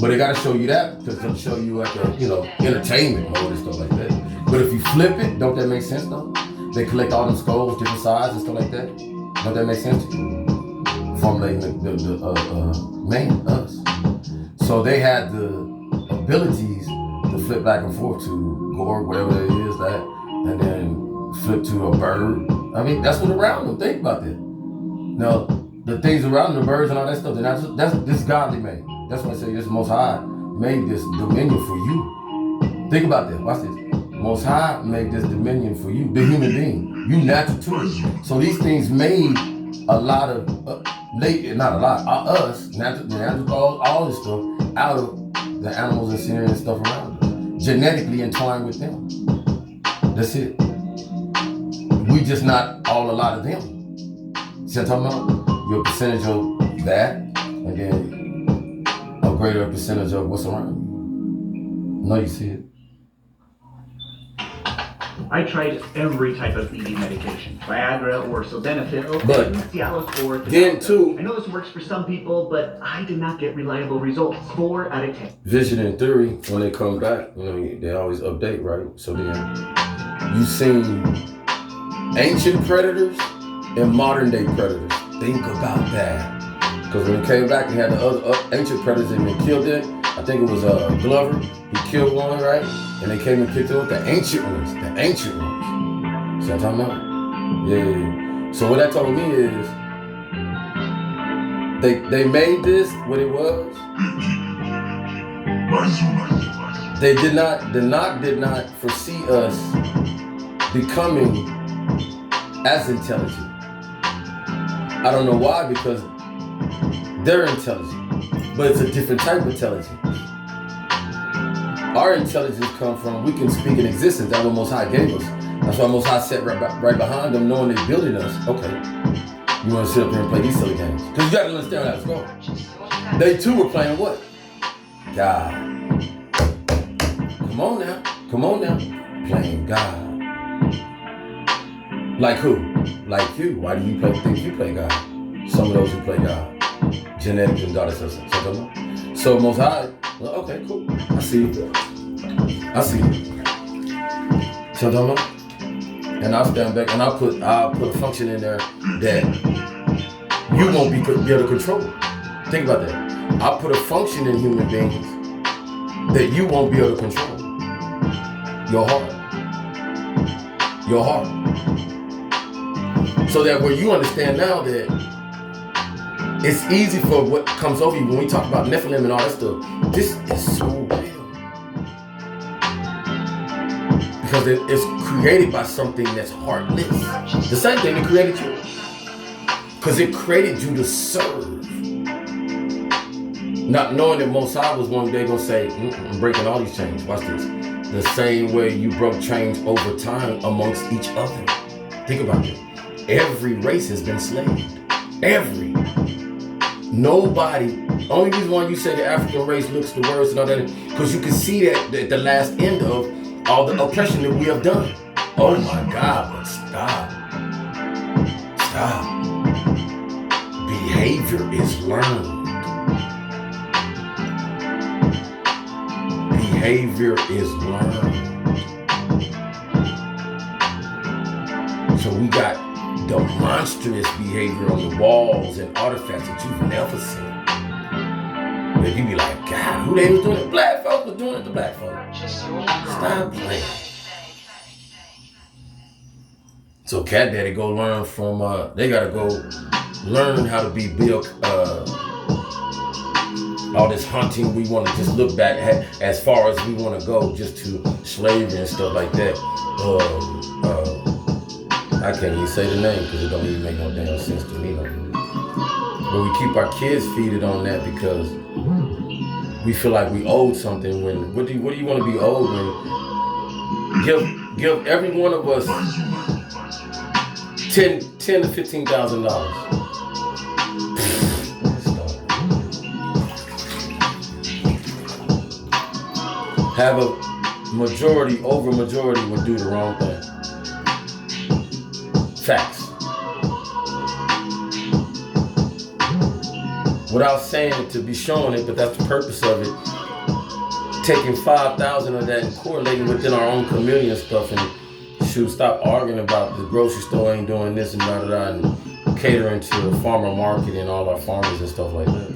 Speaker 1: But they gotta show you that, because they'll show you like entertainment mode and stuff like that. But if you flip it, don't that make sense though? They collect all them skulls, different sizes and stuff like that. Don't that make sense to you? Formulating the man, us. So they had the abilities to flip back and forth to Gorg, whatever it is, and then flip to a bird. That's what around them. Think about that. Now, the things around the birds and all that stuff, that's this godly made. That's why I say this Most High made this dominion for you. Think about that. Watch this. Most High made this dominion for you, the human being. You natural too. So these things made a lot of, us, natural, all this stuff, out of the animals and scenery and stuff around us. Genetically entwined with them. That's it. We just not all a lot of them. See what I'm talking about? You're a percentage of that, and then a greater percentage of what's around you. No, you see it.
Speaker 7: I tried every type of ED medication, Viagra or Sildenafil,
Speaker 1: But
Speaker 7: Cialis or
Speaker 1: then too,
Speaker 7: I know this works for some people, but I did not get reliable results. 4 out of 10.
Speaker 1: Vision and Theory, when they come back, they always update, right? So then you seen ancient predators and modern day predators. Think about that. Because when it came back, they had the other ancient predators and they killed it. I think it was Glover. He killed one, right? And they came and picked up the ancient ones. See what I'm talking about? Yeah. So what that told me is, they made this what it was. They did not, the Nok did not foresee us becoming as intelligent. I don't know why, because they're intelligent, but it's a different type of intelligence. Our intelligence comes from, we can speak in existence. That's what Most High gave us. That's why Most High sat right behind them, knowing they're building us. Okay, you want to sit up here and play these silly games? Because you got to understand how it's going. They too were playing what? God. Come on now. Playing God. Like who? Like you. Why do you think you play God? Some of those who play God. Genetics and God assistance. So Most High, well, okay, cool. I see you. So and I'll stand back and I'll put a function in there that you won't be able to control. Think about that. I'll put a function in human beings that you won't be able to control. Your heart. So that where you understand now that it's easy for what comes over you when we talk about Nephilim and all that stuff. This is so real. Because it's created by something that's heartless. The same thing that created you. Because it created you to serve. Not knowing that Most High was one day going to say, I'm breaking all these chains. Watch this. the same way you broke chains over time amongst each other. Think about it. Every race has been slaved. Every. Nobody. Only reason why you say the African race looks the worst and all that, because you can see that at the last end of all the oppression that we have done. Oh my God, but stop. Stop. Behavior is learned. Behavior is learned. So we got the monstrous behavior on the walls and artifacts that you've never seen. But you be like, God, who they was doing it? Black folks was doing it to black folks. Stop playing. So Cat Daddy go learn from, they gotta go learn how to be built, all this hunting, we wanna just look back at as far as we wanna go just to slavery and stuff like that. I can't even say the name because it don't even make no damn sense to me no more. But we keep our kids feeded on that because we feel like we owed something. When what do you want to be owed when? Give every one of us $10,000 to $15,000. Have a majority would do the wrong thing. Facts. Without saying it to be showing it, but that's the purpose of it. Taking 5,000 of that and correlating within our own community and stuff, and shoot, stop arguing about the grocery store ain't doing this and da and catering to the farmer market and all our farmers and stuff like that.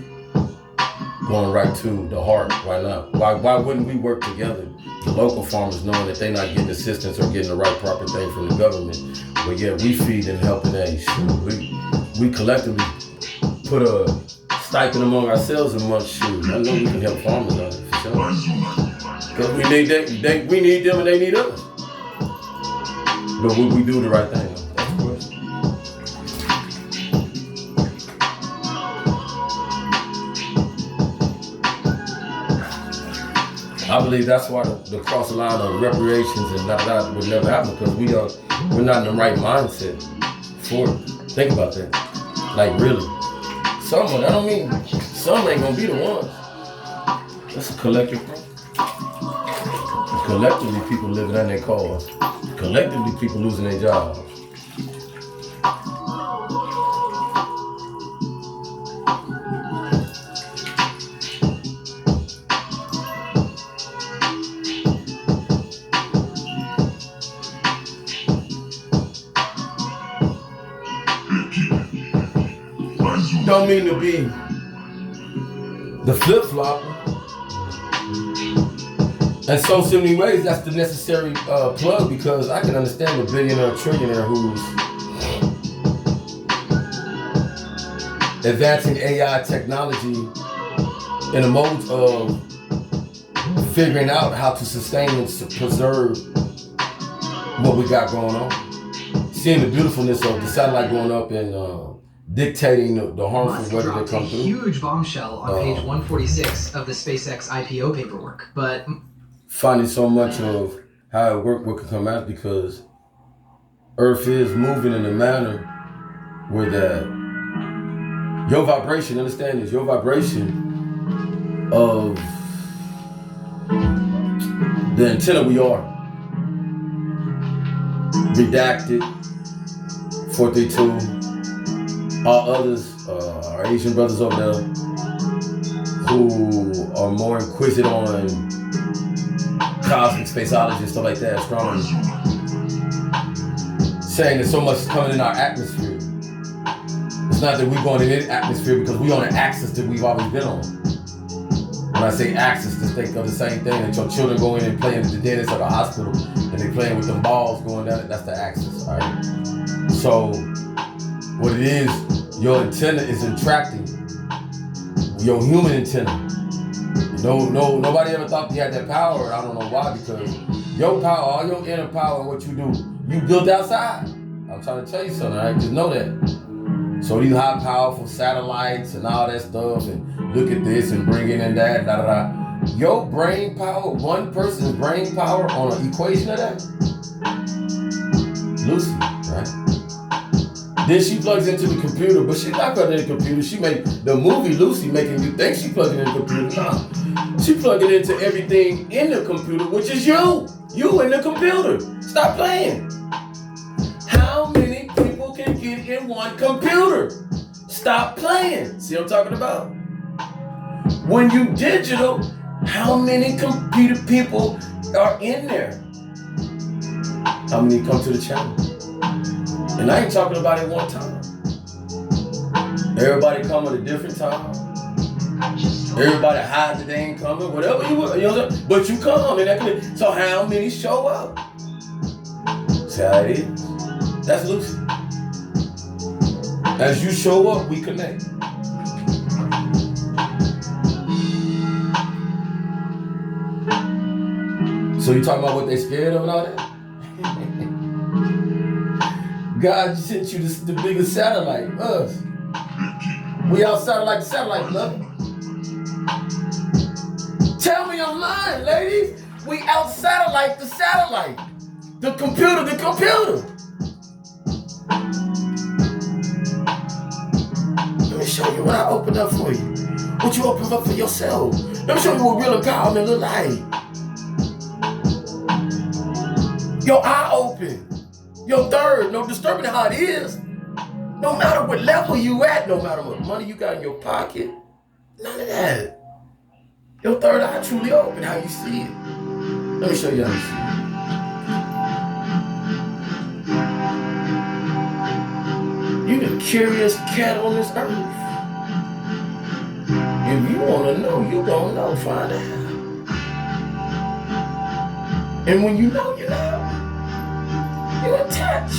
Speaker 1: Going right to the heart. Why not? Why wouldn't we work together? The local farmers knowing that they're not getting assistance or getting the right proper thing from the government, but yet we feed and helping that. We collectively put a stipend among ourselves a month. Shoot, I know we can help farmers out there for sure. Because we need we need them and they need us. But would we do the right thing? That's the question. I believe that's why the cross line of reparations and that would never happen, because we're not in the right mindset for it. Think about that. Like really. Some ain't gonna be the ones. That's a collective problem. Collectively people living in their cars. Collectively people losing their jobs. Don't mean to be the flip-flopper. In so many ways, that's the necessary plug, because I can understand a billionaire, trillionaire who's advancing AI technology in a mode of figuring out how to sustain and preserve what we got going on. Seeing the beautifulness of the satellite going up and dictating the harmful weather that comes through.
Speaker 8: Huge bombshell on page 146 of the SpaceX IPO paperwork, but
Speaker 1: finding so much of how what can come out, because Earth is moving in a manner where that your vibration, understand this, your vibration of the antenna we are. Redacted, 432. All others, our Asian brothers over there, who are more inquisitive on cosmic spaceology and stuff like that, astronomy, saying that so much is coming in our atmosphere. It's not that we're going in the atmosphere, because we're on an axis that we've always been on. When I say axis, just think of the same thing, that your children go in and play in the dentist or the hospital, and they playing with them balls going down it, that's the axis, all right? So, what it is, your antenna is attracting your human antenna. Nobody ever thought you had that power. I don't know why, because your power, all your inner power and what you do, you built outside. I'm trying to tell you something, right? Just know that. So these high powerful satellites and all that stuff, and look at this and bring in and that, Your brain power, one person's brain power on an equation of that? Lucy, right? Then she plugs into the computer, but she's not plugging in the computer. She make the movie Lucy making you think she plugging in the computer. No. She plugging into everything in the computer, which is you. You in the computer. Stop playing. How many people can get in one computer? Stop playing. See what I'm talking about? When you digital, how many computer people are in there? How many come to the channel? And I ain't talking about it one time. Everybody come at a different time. Everybody hide that they ain't coming, whatever you know, but you come and that can, so how many show up? See how it is? That's Lucy. As you show up, we connect. So you talking about what they scared of and all that? God sent you the biggest satellite, us. We outside like the satellite, beloved. Tell me I'm lying, ladies. We outside like the satellite. The computer. Let me show you what I opened up for you. What you opened up for yourself. Let me show you what real empowerment look like. Your eye open. Your third, no disturbing how it is. No matter what level you at, no matter what money you got in your pocket, none of that. Your third eye truly open, how you see it. Let me show you how you see it. You the curious cat on this earth. If you want to know, you don't know, find out. And when you know, you know. You in touch.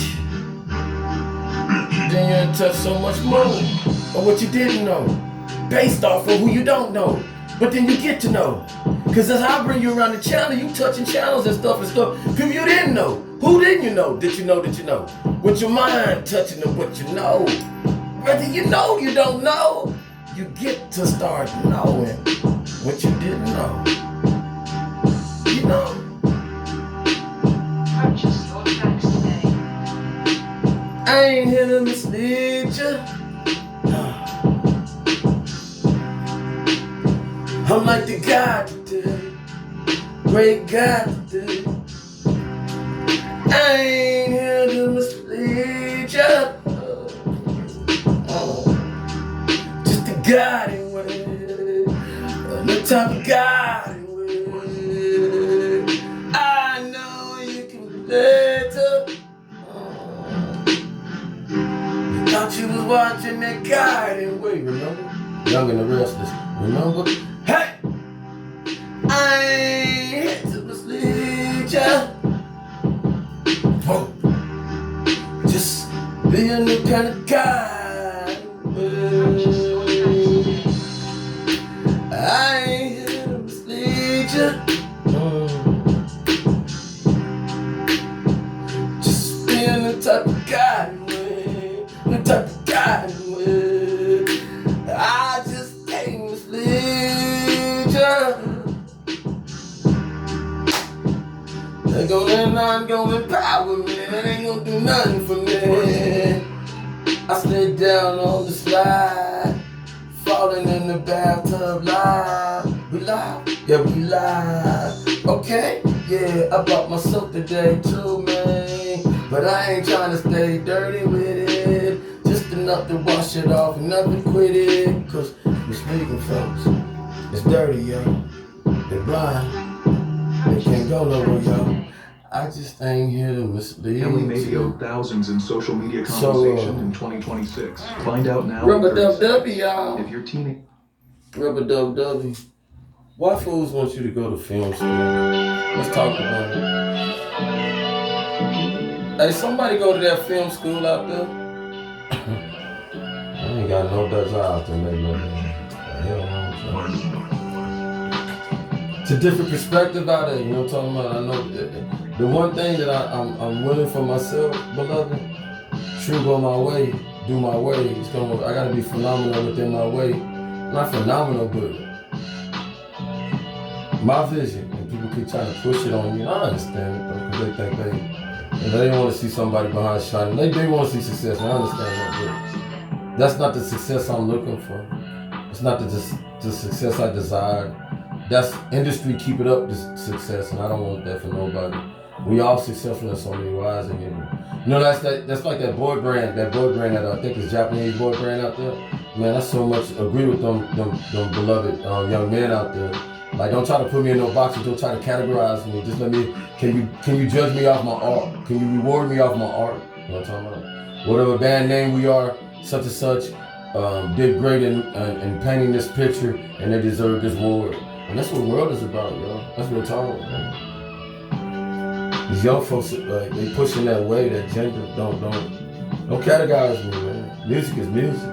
Speaker 1: Then you're in touch so much more of what you didn't know, based off of who you don't know. But then you get to know. Because as I bring you around the channel, you touching channels and stuff. People you didn't know. Who didn't you know? Did you know that you know? With your mind touching of what you know. Whether you know you don't know, you get to start knowing what you didn't know. You know.
Speaker 4: Purchase your tracks today.
Speaker 1: I ain't here to mislead you. I'm like the God today, great God today. I ain't here to mislead you. Just the guiding way, the type of guiding way. I know you can relate to. Thought you was watching that guiding way, remember? Young and the Restless, remember? Hey! I ain't here to mislead ya. Oh. Just being the kind of guy. I ain't here to mislead ya. Just being the type of guy. The type of guy I just can't mislead ya. They're not gonna empower me. They ain't gonna do nothing for me. I stay down on the slide, falling in the bathtub live. We live, yeah we live. Okay, yeah I bought my soap today too, man. But I ain't trying to stay dirty with it. Just enough to wash it off, enough to quit it. Cause we're speaking, folks. It's dirty, yo. They're blind. They can't go nowhere, yo. I just ain't here to mislead.
Speaker 6: And we may be owed thousands in social media compensation in 2026. Find out now.
Speaker 1: Rubber dub dubby, y'all.
Speaker 6: If you're teeny.
Speaker 1: Rubber dub dubby. Why fools want you to go to film school? Let's talk about it. Hey, somebody go to that film school out there. I ain't got no desire to make no money. It's a different perspective out there, you know what I'm talking about? I know the one thing that I'm willing for myself, beloved, true go my way, do my way. I gotta be phenomenal within my way. Not phenomenal, but my vision, and people keep trying to push it on you. And I understand it though, because they think they want to see somebody behind shining. They want to see success, and I understand that, but that's not the success I'm looking for. It's not the success I desire. That's industry keep it up, this success, and I don't want that for nobody. We all successful in so many ways, and you know that's like that boy brand that I think is Japanese boy brand out there. Man, I so much agree with them beloved young men out there. Like, don't try to put me in no boxes. Don't try to categorize me. Just let me. Can you judge me off my art? Can you reward me off my art? You know what I'm talking about? Whatever band name we are, such and such, did great in painting this picture, and they deserve this award. And that's what the world is about, yo. That's what we're talking about. These young folks, like, they pushing that way, that gender. Don't categorize me, man. Music is music.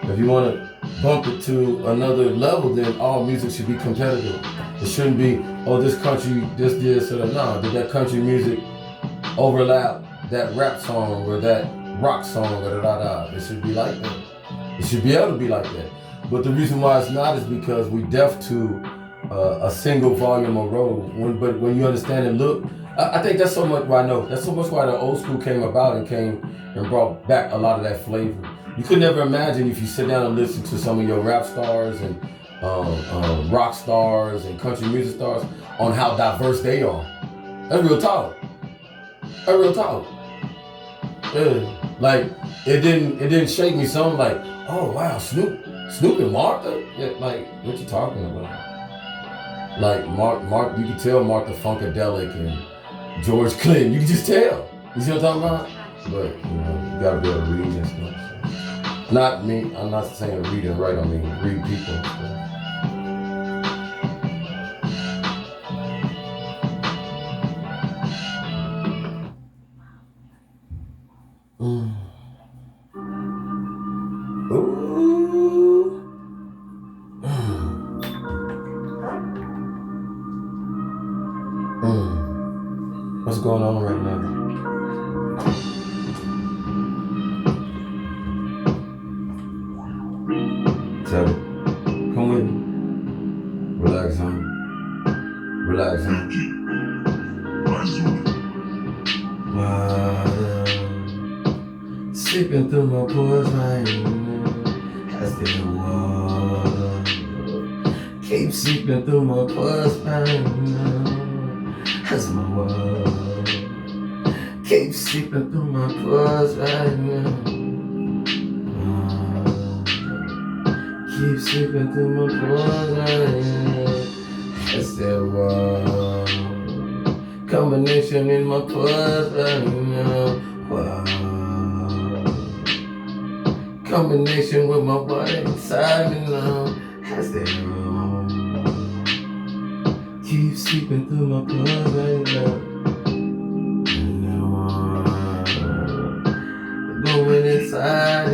Speaker 1: If you want to bump it to another level, then all music should be competitive. It shouldn't be, oh, this country, this, or that. No, did that country music overlap that rap song or that rock song or da. It should be like that. It should be able to be like that. But the reason why it's not is because we deaf to a single volume of road. But when you understand and look, I think that's so much why I know. That's so much why the old school came about and brought back a lot of that flavor. You could never imagine if you sit down and listen to some of your rap stars and rock stars and country music stars on how diverse they are. That's real talk. That's real talk. Yeah. Like, it didn't shake me some like, oh wow, Snoop and Martha? Yeah, like, what you talking about? Like Mark, you can tell Mark the Funkadelic and George Clinton. You can just tell. You see what I'm talking about? But you gotta be able to read and stuff. So. Not me. I'm not saying read and write. I mean read people. So. What's going on right now? Tell me. Come with me. Relax, homie. Relax, homie. Sipping through my pores right now. That's the water. Keep sipping through my pores right now. That's my water. Keep sipping through my pores right now. Keep sipping through my pores right now. That's that water. Combination in my pores right now. Wow. Combination with my body inside me now. That's that water. Keep sipping through my pores right now. Going inside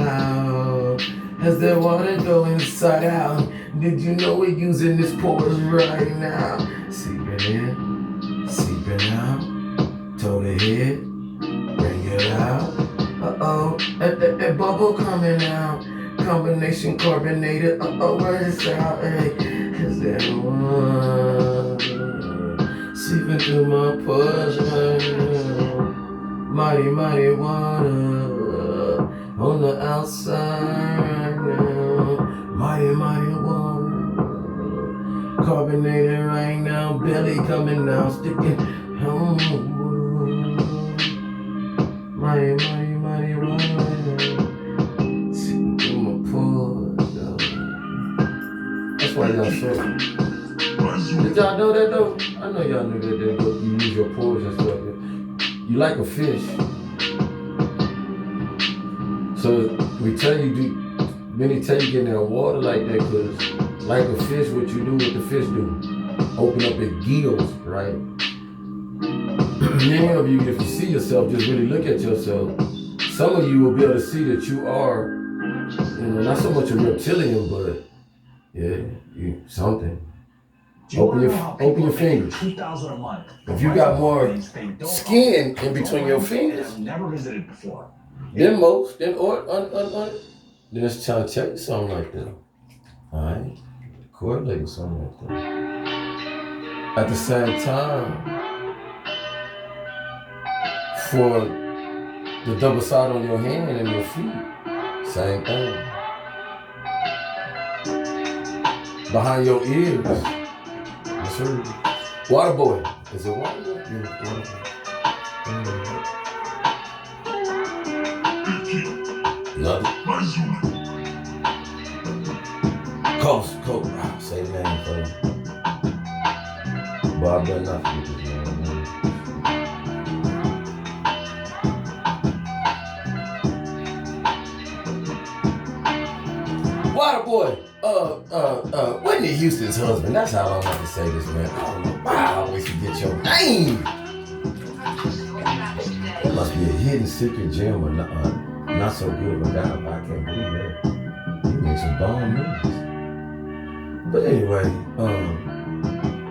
Speaker 1: out. As that water go inside out. Did you know we're using this pores right now? Seeping in, seeping out. Toe to head, bring it out. Uh-oh, that bubble coming out. Combination carbonated, where is out? Hey, is that water seeping through my pores right now? Mighty, mighty water on the outside right now. Mighty, mighty water, carbonated right now. Belly coming out, sticking. Mighty, mighty, mighty water, sitting through my pores. That's why y'all so. Did y'all know that though? I know y'all knew that you use your pores and stuff. You like a fish. So we tell you many tell you get in that water like that because like a fish, what you do, what the fish do. Open up its gills, right? Many of you, if you see yourself, just really look at yourself. Some of you will be able to see that you are, not so much a reptilian, but you something. Open your fingers. If you got more skin in between your fingers,
Speaker 5: never visited before.
Speaker 1: then it's trying to tell you something like that. All right, correlate something like that. At the same time, for the double side on your hand and your feet, same thing. Behind your ears, yes sir. Water boy, is it water boy? Yeah, water boy. Nothing. Coast, say the name for me. But I better not forget this name. Water boy, Whitney Houston's husband. That's how I want to say this, man. I don't know why I always forget your name. That must be a hidden secret gem or not so good of a guy, but I can't believe that. He makes some bomb movies. But anyway,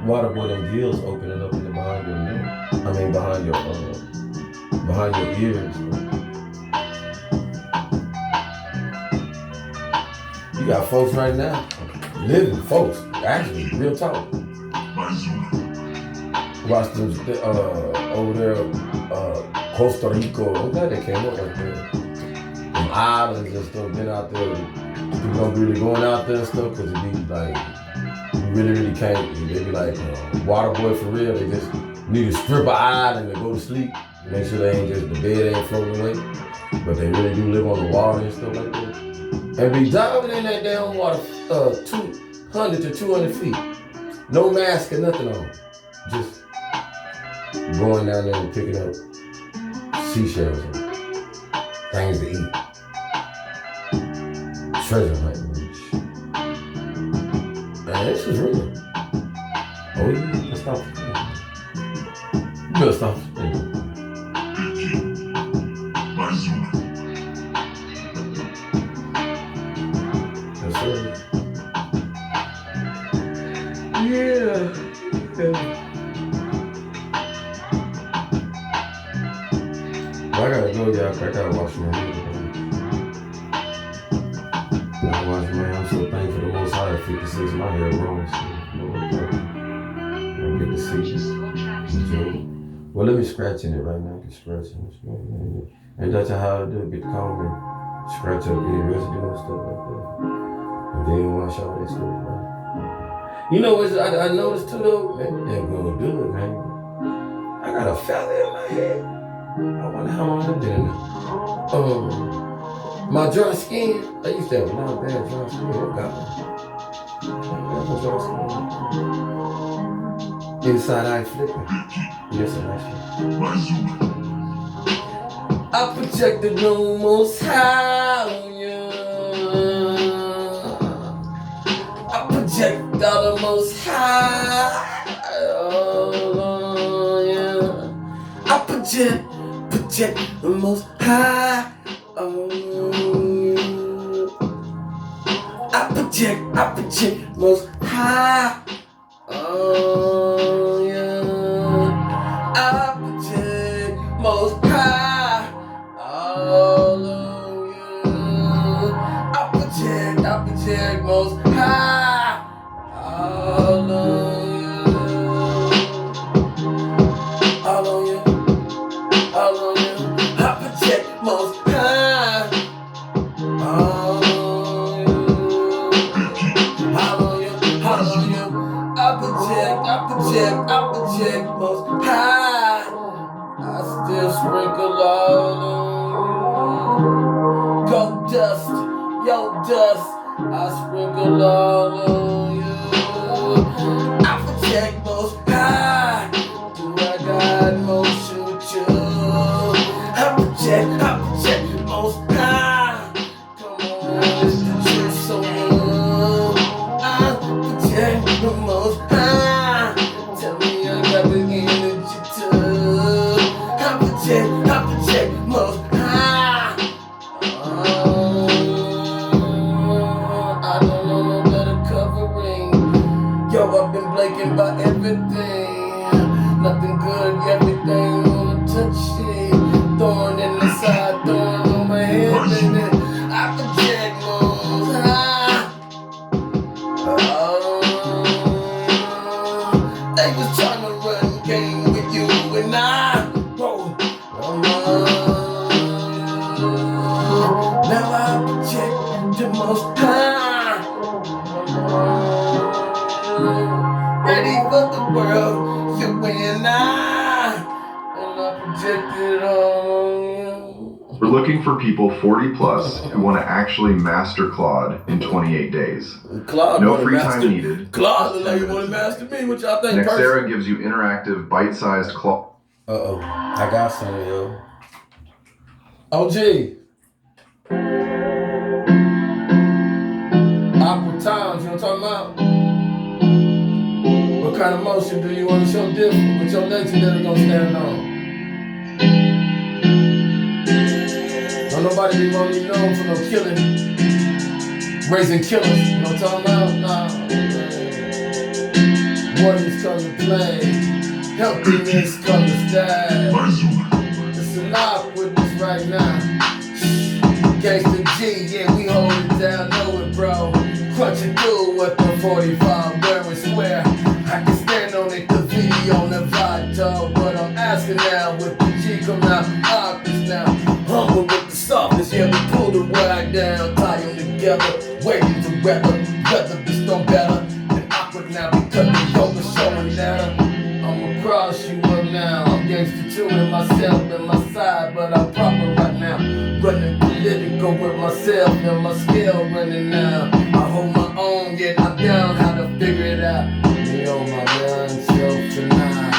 Speaker 1: Waterboy, them gills opening up in the behind your neck. I mean behind your ears. You got folks right now, living folks, actually, real talk. Watch them over there, Costa Rica. I'm glad they came up right there. Them islands and stuff, been out there. People don't really going out there and stuff because it be like, you really can't. They be like, water boy for real. They just need to strip an island and go to sleep. Make sure they ain't just, the bed ain't floating away. But they really do live on the water and stuff like that. And be diving in that damn water 200 to 200 feet. No mask or nothing on. Just going down there and picking up seashells and things to eat. Treasure hunting. Man, this is real. Oh yeah, let's stop. You better stop. Yes, sir. Yeah. I gotta go, y'all. I gotta wash my hands. I'm so thankful the Most High at 56, my hair wrong. So, I get to see. Well, let me scratch in it right now. I can scratch in it. And that's how I do it. Get the comb and scratch up any residue and stuff like that. And then wash all that stuff, right? You know what I noticed too, though? Man, they're gonna do it, man. I got a feather in my head. I wonder how long I've been in there. My dry skin, I used to have a lot of bad dry skin. What got me? Inside eye flipping. Yes, I I project the most high on you. I project all the most high on you. I project the most high on you. I project most high on you. I project most high all on you. I project most high all on you. All on you. All on you. I project most high all on you. All on you. All on you. I project most high. I still sprinkle all on you. Go dust, yo dust. I sprinkle all on you. I project most high. Do I got motion with you? I project most high. Come on, it's the truth so good. I project the most high. Tell me I got the energy too. I project most high. I don't know no better covering. Yo, I've been blanking by everything. Nothing good, everything wanna touch it. Thorn in the side.
Speaker 9: looking for people 40 plus who want to actually master Claude in 28 days.
Speaker 1: Claude
Speaker 9: No
Speaker 1: wanna
Speaker 9: free
Speaker 1: master-
Speaker 9: time needed.
Speaker 1: Claude look like you want to master me. What y'all think?
Speaker 9: Nextera gives you interactive, bite-sized Claude.
Speaker 1: Uh-oh. I got some, yo. OG. Awkward times, you know what I'm talking about? What kind of motion do you want to show different? What your legendary gonna stand on? Don't nobody be wanting to be known for no killing. Raising killers, you know what I'm talking about? Nah, man. Warriors come to play. Healthiness come to stay. It's an awkwardness right now. Gangsta G, yeah, we hold it down, know it, bro. Crunching through with the 45, wearing square. I can stand on it, the video on the vibe, dog. But I'm asking now, with the G come out, awkward now. Humble with the softness, yeah, we pull the ride down. Tie them together, waiting to weather be stone better. And awkward now, because the yoga showing down. I'ma cross you up now. I'm gangsta too in myself and my side, but I'm proper right now. Running political with myself and my scale running now. I hold my own, yet I'm down how to figure it out. Me on my young self tonight.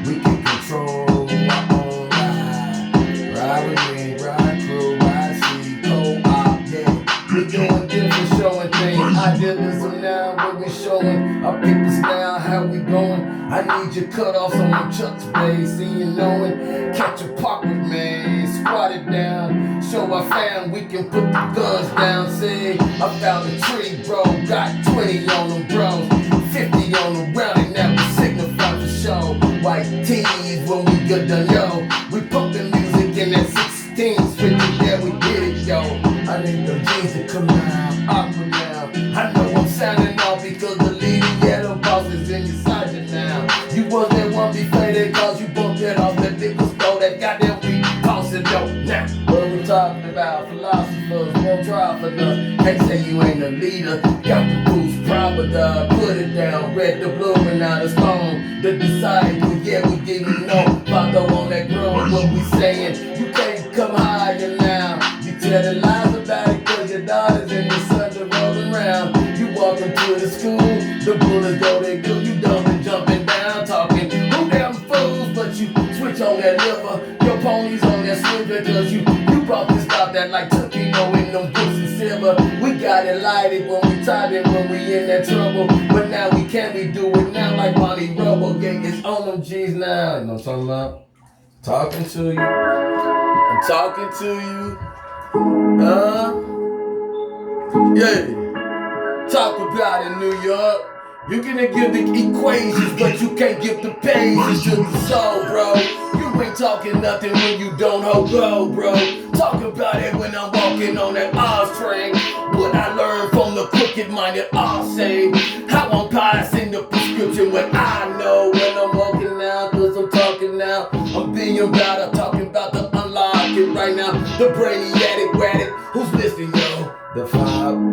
Speaker 1: We can control our own ride. Ride with me, ride crew, ride see, co-op, yeah. We doing different, showing things. Idealism now, what we showing. Our people's now, how we going. I need your cutoffs on them chucks, babe. See you knowing. Catch a pop with me, squat it down. Show our fam we can put the guns down. See, I found a tree, bro. Got 20 on them, bros. 50 on the round, and that we signify for show. White tees when we get done, yo. We pumping music in that 16, switching, yeah, we did it, yo. I need them jeans to come out, awkward now. I know I'm sounding off because the leader, yeah, the boss is in your side now. You was that one before they cause you bumped it off that liquor store, that goddamn weed, toss it dope now. What we talking about? Philosophers won't try for nothing. Can't say you ain't a leader. Got the boost, proper dog. Put it down, red the blue and now the stone. The disciple, yeah, we didn't know. Father on that ground, what we saying? You can't come higher now. You tell the lies about it cause your daughters and your sons are rolling around. You walking to the school, the bullets go they do. You dumping, jumping down, talking. Who them fools, but you switch on that liver. Your ponies on that sliver cause you brought this stop that like Tokino in them books and silver. We got it lighted when we tied it when we in that trouble. But now we do it now like Bonnie Rubble. Gang is on them G's now. You know what I'm talking about? Talking to you. I'm talking to you. Yeah. Talk about it, New York. You gonna give the equations, but you can't give the pages to the soul, bro. You ain't talking nothing when you don't hold go, bro. Talk about it when I'm walking on that Oz train. What I learned from the crooked-minded Oz say. How I'm passing the prescription when I know when I'm walking now, cause I'm talking now. I'm being about, I'm talking about the unlocking right now. The brainy addict, who's listening, yo? The 5,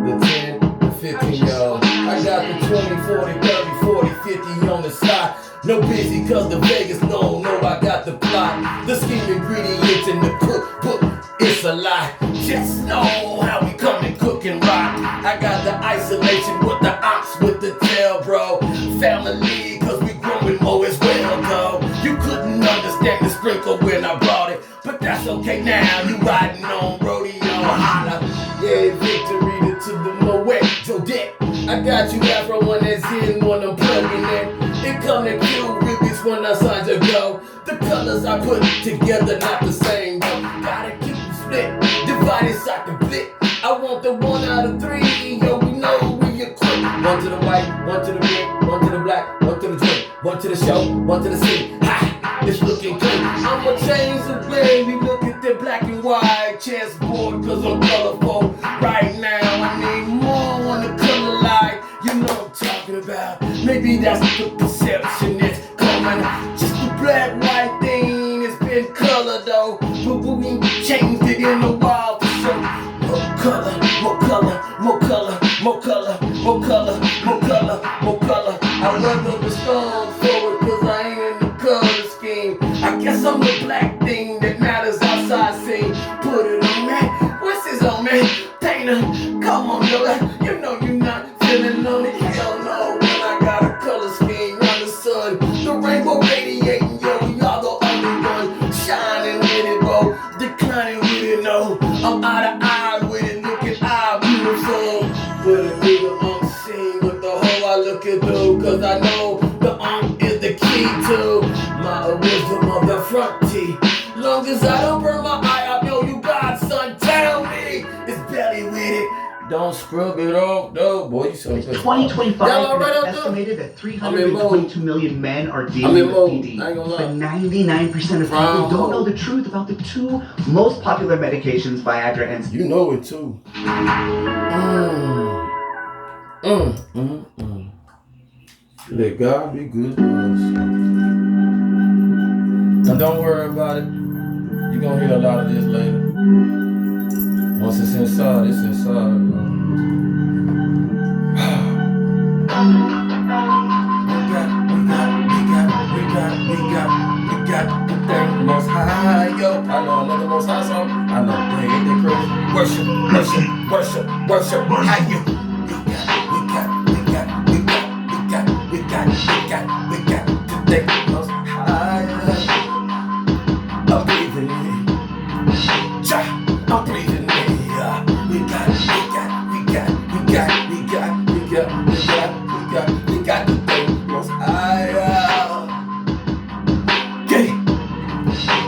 Speaker 1: the 10, the 15, yo. I got the 20, 40, 30, 40, 50 on the side. No busy cause the Vegas don't know I got the plot. The scheme ingredients in the cookbook, it's a lie. Just know how we come and cook and rock. I got the isolation with the ox with the tail, bro. Family cause we growing more as well, though. You couldn't understand the sprinkle when I brought it, but that's okay now. You riding on rodeo, holla. Yeah, victory to the Moet, Jodette. I got you afro when it's in when I'm plugging in. It come to kill rivets when I sign to go. The colors I put together not the same, though. Gotta keep them split, divided so I can split. I want the 1 out of 3, yo, we know we equipped. 1 to the white, 1 to the red, 1 to the black, 1 to the drink, 1 to the show, 1 to the city. Ha! It's looking clean. I'ma change the way we look at the black and white chessboard cause I'm colorful. Right now I need more on the color light. You know what I'm talking about. Maybe that's the perception that's coming. Just the black white thing, it's been colored though. But we changed it in a while for sure. More color, more color, more color, more color, more color, more color, more color. I weather the storm forward cause I ain't in the color scheme. I guess I'm the black thing that matters outside scene. Put maintainer. Come on, yo, you know you're not feeling on it. Hell no, when I got a color scheme on the sun. The rainbow radiating, yo, y'all the only one shining with it, bro. Declining with it, no. I'm out of eye with it, looking eye beautiful. Put a nigga on the scene with the hoe I look at do, cause I know the is the key to my wisdom of the front teeth. Long as I don't burn my eye out, yo, you God, son, tell me it's belly with it. Don't scrub it off, though, boy. You so good.
Speaker 7: 2025,
Speaker 1: Y'all right
Speaker 7: it's
Speaker 1: out there?
Speaker 7: estimated that 322 million men are dealing with
Speaker 1: mode.
Speaker 7: PD.
Speaker 1: I ain't gonna lie.
Speaker 7: But 99% of people don't know the truth about the two most popular medications, Viagra and
Speaker 1: You know it too. Let God be good to us. Now don't worry about it. You're gonna hear a lot of this later. Once it's inside, it's inside. We got the thing most high, yo. I know another most high song. I know, they ain't that crazy. Worship, how you? We got the thing most high. I'm breathing in. I'm breathing in. We got the thing most high.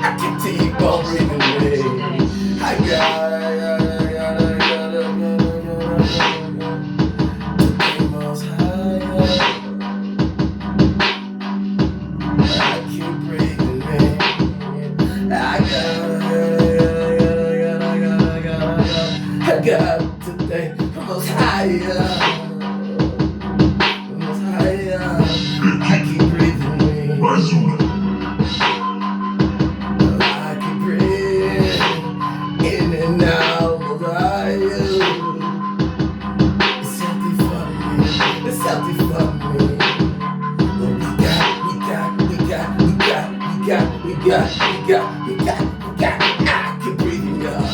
Speaker 1: I can keep on breathing in. I got the most high. I keep breathing in. I got to think most higher. Most higher. I keep breathing in. I keep breathing in and out. Most higher. It's healthy for me. It's healthy for me. We got. I can breathe, y'all.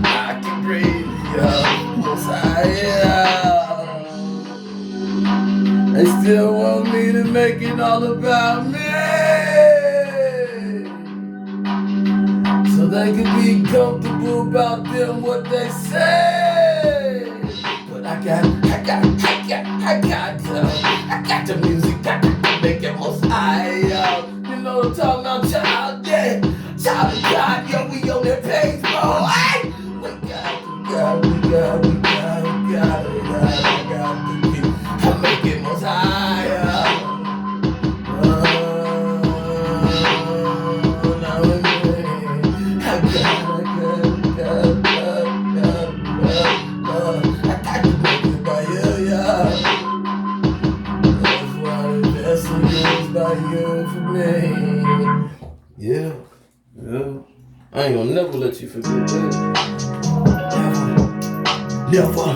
Speaker 1: I can breathe, y'all. Most high. They still want me to make it all about me, so they can be comfortable about them what they say. But I got the music, got to make it most high, y'all. You know what I'm talking about, child, yeah. Child of God, yo, we on that page, bro. Hey! We got to keep. I make it most high, Yeah. I ain't gonna never let you forget that. Never.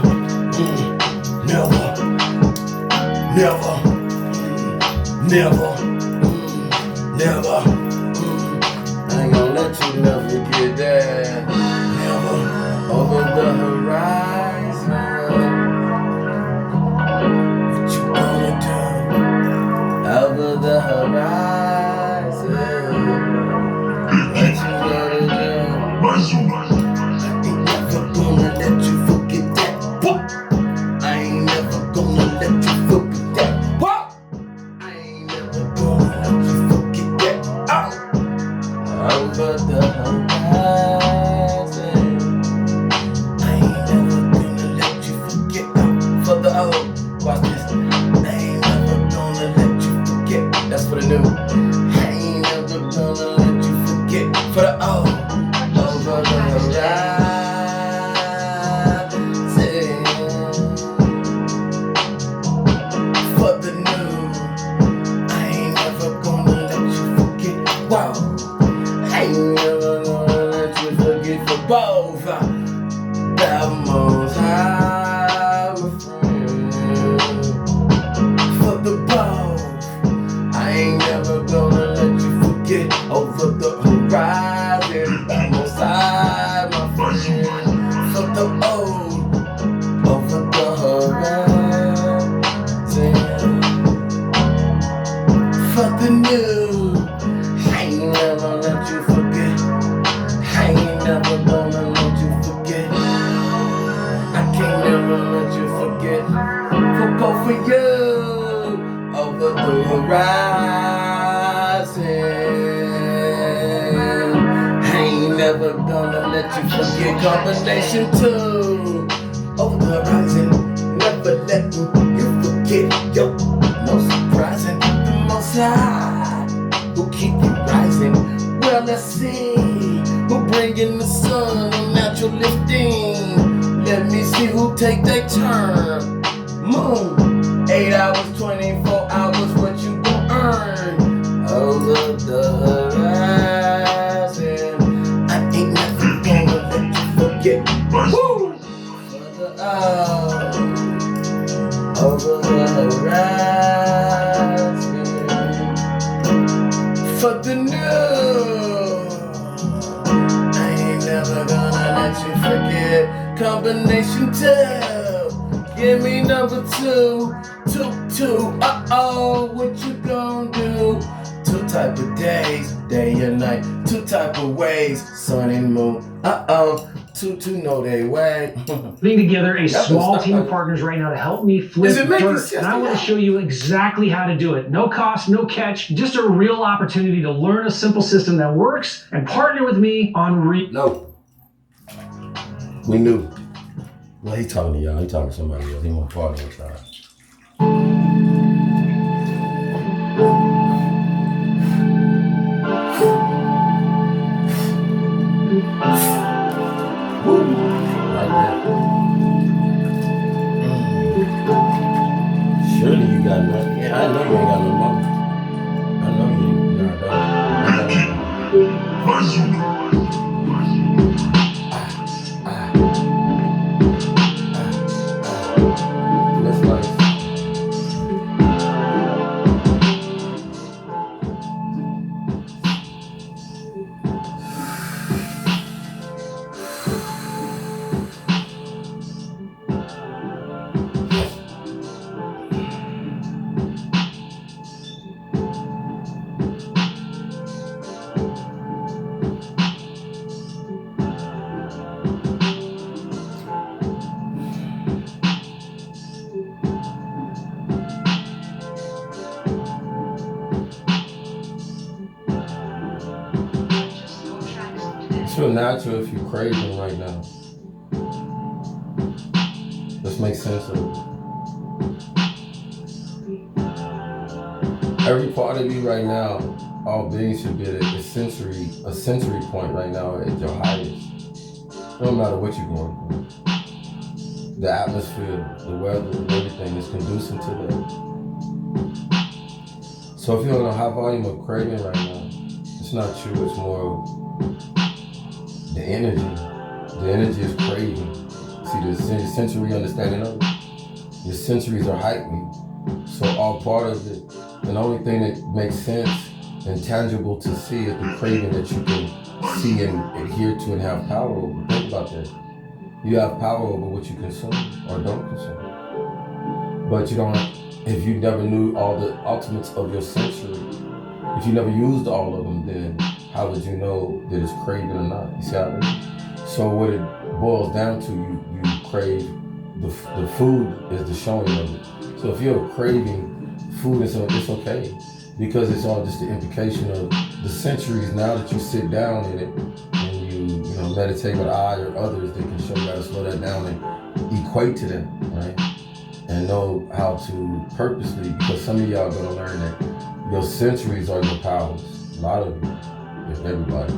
Speaker 1: I ain't gonna let you never forget that. Never. Over the horizon. What you gonna do? Over the horizon. What you gonna do? I ain't never gonna let you forget that. What? I ain't never gonna let you forget that. What? I ain't never gonna let you forget that. Over the horizon. I ain't never gonna let you forget. For the old, watch this. I ain't never gonna let you forget. That's for the new. I ain't never gonna let you forget. For the old, over the horizon. For the new, I ain't never gonna let you forget. Wow, I ain't never gonna let you forget. For both, the most high, my friend. For the both, I ain't never gonna let you forget. Over the horizon, the most high, my friend. combination two. Over the horizon, never let you forget. Yo, no surprising, the most high who keep you rising. Well, let's see who bringing the sun on natural lifting. Let me see who take that turn. Moon, 8 hours, 24 hours, what you gon' earn? Over the horizon, I ain't never gonna let you forget. Woo! Further out, over the horizon, for the new. I ain't never gonna let you forget. Combination two, give me number two. Two, uh-oh, what you gon' do? Two type of days, day and night. Two type of ways, sun and moon. Uh-oh, two know they way.
Speaker 10: Putting together a small team of partners right now to help me flip dirt, and I want to show you exactly how to do it. No cost, no catch, just a real opportunity to learn a simple system that works and partner with me on
Speaker 1: No. We knew. Well, he talking to y'all. He talking to somebody else. He want to partner with y'all. Woo. Like that. Surely you got nothing. Yeah, I know you ain't got no money. I know you ain't. That's nice. It's real natural if you're craving right now. Let's make sense of it. Every part of you right now, all beings should be at a sensory point right now at your highest. No matter what you're going through. The atmosphere, the weather, everything is conducive to that. So if you're on a high volume of craving right now, it's not you, it's more the energy. The energy is craving. See the sensory understanding of it? Your sensories are heightened. So all part of it, and the only thing that makes sense and tangible to see is the craving that you can see and adhere to and have power over. Think about that. You have power over what you consume or don't consume. But you don't, if you never knew all the ultimates of your sensory, if you never used all of them, then how would you know that it's craving or not? You see how it is? So what it boils down to, you crave, the food is the showing of it. So if you're craving food, it's okay. Because it's all just the implication of the centuries. Now that you sit down in it and you meditate with I or others, they can show you how to slow that down and equate to that, right? And know how to purposely, because some of y'all gonna learn that your centuries are your powers. A lot of you, if everybody.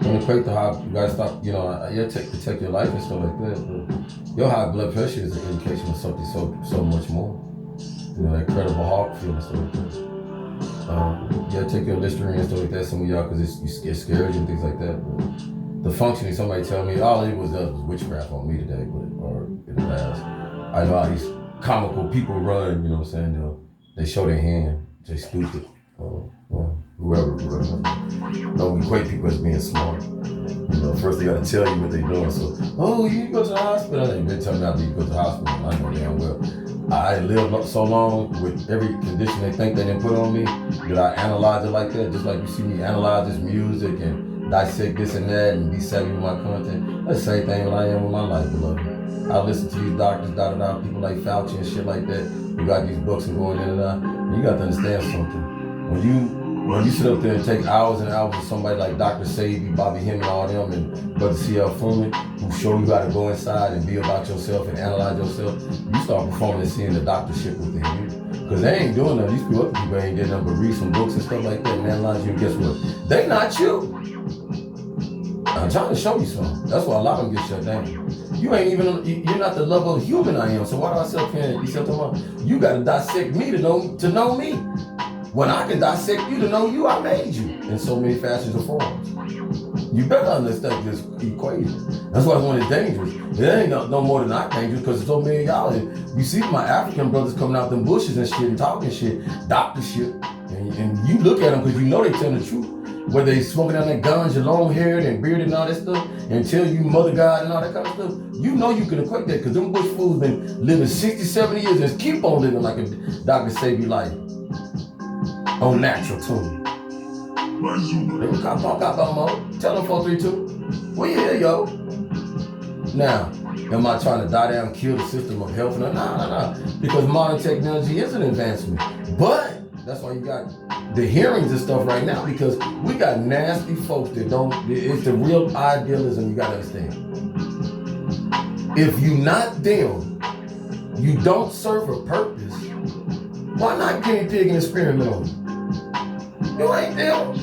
Speaker 1: Don't equate to how you gotta stop, protect your life and stuff like that. But your high blood pressure is an indication of something so much more. That incredible heart feeling and stuff like that. Take your Listerine and stuff like that, some of y'all, because it scares you and things like that. But the functioning, somebody tell me, all it was witchcraft on me today, or in the past. I know how these comical people run, you know what I'm saying? They show their hand, they stupid. Whoever. Don't equate people as being smart. First they gotta tell you what they're doing. So, you go to the hospital. They've been telling me after you go to the hospital. I know damn well. I lived so long with every condition they think they didn't put on me that I analyze it like that. Just like you see me analyze this music and dissect this and that and be savvy with my content. That's the same thing when I am with my life, beloved. I listen to these doctors, people like Fauci and shit like that, who got these books and going in and out. You got to understand something. When you When you sit up there and take hours and hours with somebody like Dr. Sabi, Bobby Him and all them, and Brother C.L. Furman, who show you how to go inside and be about yourself and analyze yourself, you start performing and seeing the doctorship within you. Because they ain't doing nothing. These people, other people ain't getting nothing but read some books and stuff like that and analyze you. And guess what? They not you. I'm trying to show you something. That's why a lot of them get shut down. You ain't even, you're not the level of human I am. So why do I sit up here and you talking about, you gotta dissect me to know me. When I can dissect you to know you, I made you in so many fashions and forms. You better understand this equation. That's why it's dangerous. It ain't no more than not dangerous because there's so many of y'all. And you see my African brothers coming out them bushes and shit and talking shit, doctor shit. And you look at them because you know they telling the truth. Whether they smoking on that ganja, long haired and bearded and all that stuff, and tell you mother God and all that kind of stuff, you know you can equate that because them bush fools been living 60, 70 years and keep on living like a Dr. Sabi life. On natural tune. Tell them 432. We here, yo. Now, am I trying to die down, kill the system of health? No. Because modern technology is an advancement. But that's why you got the hearings and stuff right now, because we got nasty folks that don't, it's the real idealism you gotta understand. If you not them, you don't serve a purpose, why not guinea pig and experiment on you? You ain't them.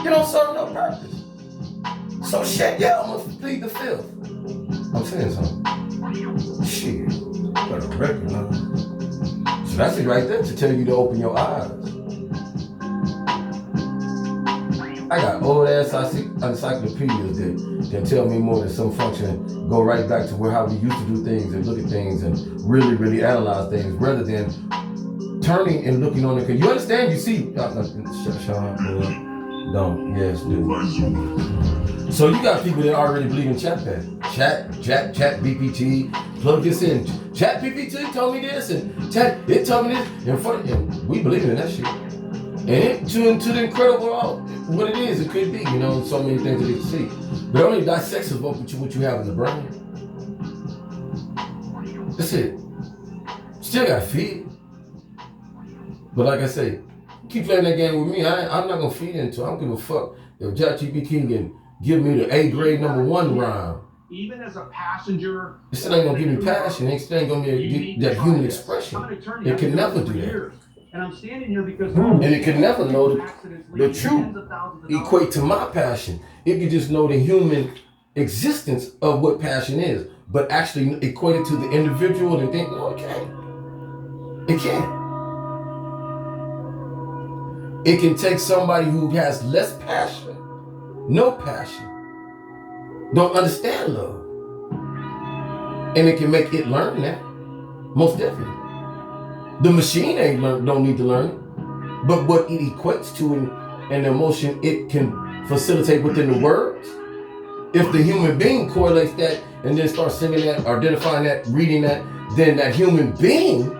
Speaker 1: You don't serve no purpose. So shit, yeah, I'm gonna plead the fifth. I'm saying something. Shit, better recognize. So that's it right there to tell you to open your eyes. I got old ass encyclopedias that can tell me more than some function. Go right back to how we used to do things and look at things and really, really analyze things rather than turning and looking on it. Cause you understand, you see, yes, do. So you got people that already believe in chat, BPT, plug this in. Chat BPT told me this and chat, it told me this. And we believe in that shit. And it, to the incredible, what it is, it could be, you know, so many things that you can see. But it only dissects what you have in the brain. That's it. Still got to feed. But like I say, keep playing that game with me. I'm not gonna feed into it. I don't give a fuck if ChatGPT can give me the A grade #1 rhyme.
Speaker 5: Even as a passenger,
Speaker 1: it still ain't gonna give me passion. It still ain't gonna be that human expression. It can never do that.
Speaker 5: And I'm standing here because
Speaker 1: and it can never know the truth equate to my passion. It can just know the human existence of what passion is, but actually equate it to the individual and think, no, it can't. It can't. It can take somebody who has less passion, no passion, don't understand love, and it can make it learn that, most definitely. The machine don't need to learn it, but what it equates to and the emotion it can facilitate within the words, if the human being correlates that and then starts singing that, identifying that, reading that, then that human being